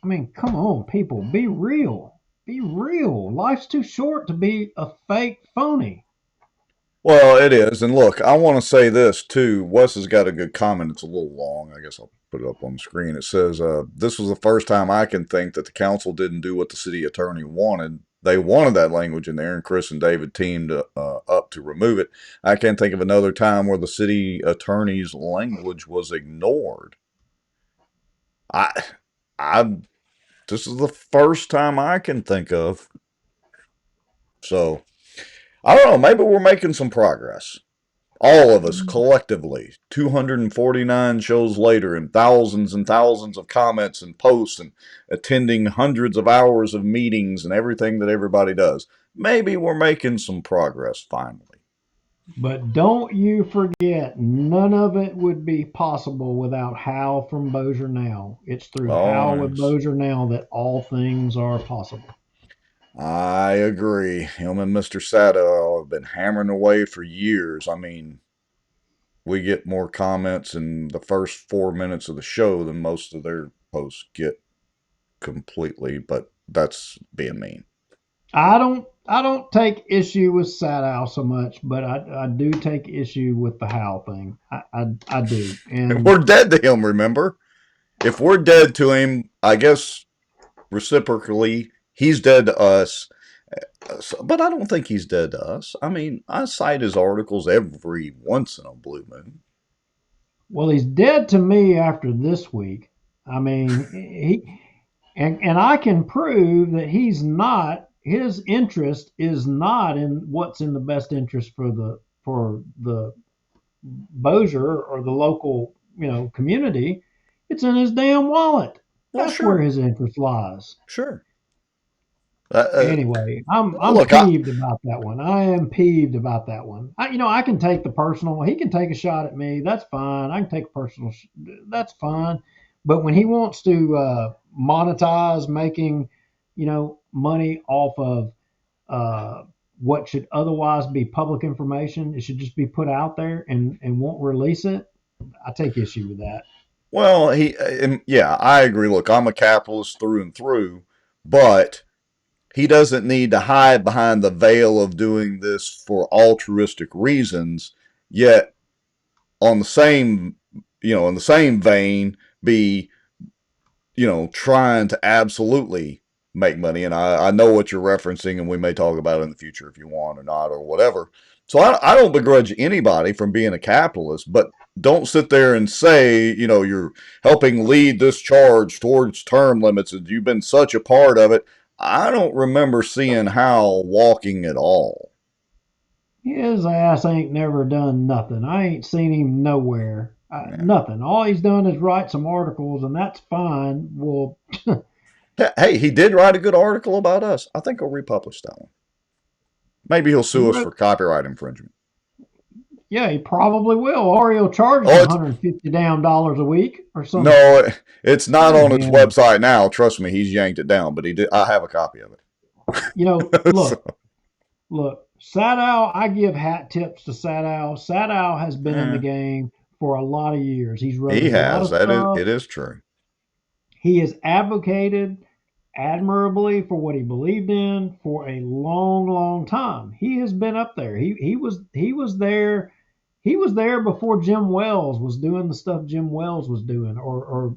mean, come on, people, be real. Be real. Life's too short to be a fake phony. Well, it is. And look, I want to say this too. Wes has got a good comment. It's a little long. I guess I'll put it up on the screen. It says, this was the first time I can think that the council didn't do what the city attorney wanted. They wanted that language in there, and Chris and David teamed up to remove it. I can't think of another time where the city attorney's language was ignored. This is the first time I can think of. So, I don't know, maybe we're making some progress. All of us, collectively, 249 shows later, and thousands of comments and posts, and attending hundreds of hours of meetings and everything that everybody does. Maybe we're making some progress, finally. But don't you forget, none of it would be possible without Hal from Bossier Now. It's through Hal with Bossier Now that all things are possible. I agree. Him and Mr. Sato have been hammering away for years. I mean, we get more comments in the first 4 minutes of the show than most of their posts get completely, but that's being mean. I don't take issue with Sato so much, but I do take issue with the Hal thing. I do. And we're dead to him, remember? If we're dead to him, I guess reciprocally, he's dead to us. But I don't think he's dead to us. I mean, I cite his articles every once in a blue moon. Well, he's dead to me after this week. I mean, and I can prove that he's not. His interest is not in what's in the best interest for the Bossier or the local community. It's in his damn wallet. That's where his interest lies. Sure. Anyway, I'm look, peeved about that one. I am peeved about that one. I can take the personal. He can take a shot at me. That's fine. I can take a personal. That's fine. But when he wants to monetize making, money off of what should otherwise be public information, it should just be put out there and won't release it. I take issue with that. well, yeah, I agree. Look, I'm a capitalist through and through, but he doesn't need to hide behind the veil of doing this for altruistic reasons, yet on the same, in the same vein, be, trying to absolutely make money. And I know what you're referencing, and we may talk about it in the future if you want or not or whatever. So I don't begrudge anybody from being a capitalist, but don't sit there and say, you're helping lead this charge towards term limits and you've been such a part of it. I don't remember seeing Hal walking at all. His ass ain't never done nothing. I ain't seen him nowhere. Nothing. All he's done is write some articles, and that's fine. Well, hey, he did write a good article about us. I think I'll republish that one. Maybe he'll sue us for copyright infringement. Yeah, he probably will, or he'll charge you $150 damn a week or something. No, it's not on his website now. Trust me, he's yanked it down, but he did. I have a copy of it. Look, Sadow, I give hat tips to Sadow. Sadow has been in the game for a lot of years. He's wrote a lot of stuff. It is true. He has advocated admirably for what he believed in for a long, long time. He has been up there. He was there. He was there before Jim Wells was doing the stuff Jim Wells was doing,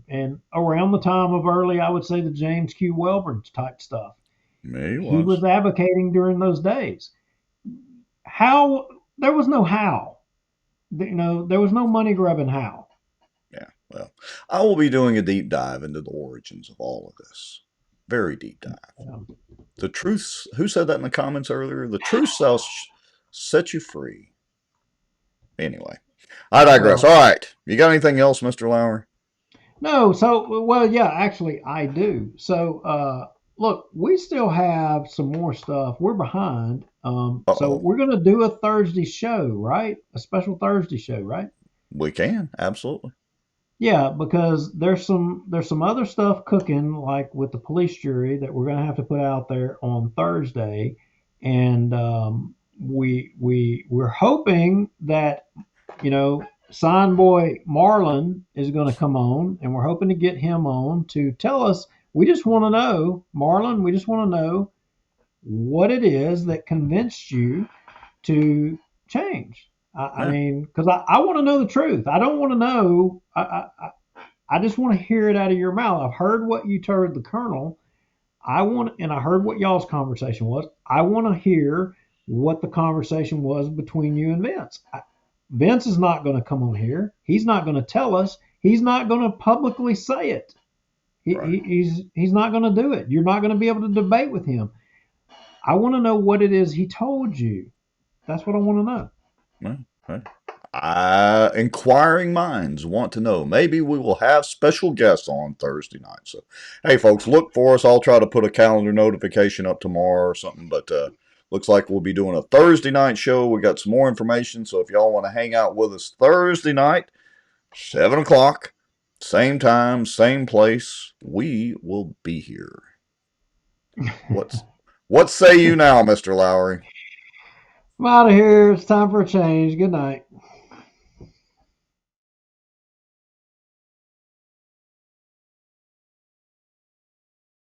and around the time of early, I would say, the James Q. Welborn type stuff. He was advocating during those days. How there was no how. There was no money grubbing how. Yeah, well, I will be doing a deep dive into the origins of all of this. Very deep dive. Yeah. The truth, who said that in the comments earlier? The truth shall set you free. Anyway, I digress. All right. You got anything else, Mr. Lowry? No. So, yeah, actually, I do. So, look, we still have some more stuff. We're behind. So we're going to do a Thursday show, right? A special Thursday show, right? We can. Absolutely. Yeah, because there's some other stuff cooking, like with the police jury, that we're going to have to put out there on Thursday, and we're hoping that Sign Boy Marlon is going to come on, and we're hoping to get him on to tell us. We just want to know, Marlon. We just want to know what it is that convinced you to change. I mean, because I want to know the truth. I don't want to know. I just want to hear it out of your mouth. I've heard what you told the colonel. And I heard what y'all's conversation was. I want to hear what the conversation was between you and Vince. Vince is not going to come on here. He's not going to tell us. He's not going to publicly say it. He's not going to do it. You're not going to be able to debate with him. I want to know what it is he told you. That's what I want to know. Inquiring minds want to know. Maybe we will have special guests on Thursday night. So, hey, folks, look for us. I'll try to put a calendar notification up tomorrow or something. But looks like we'll be doing a Thursday night show. We got some more information. So if y'all want to hang out with us Thursday night, 7 o'clock, same time, same place, we will be here. What say you now, Mr. Lowry? I'm out of here. It's time for a change. Good night.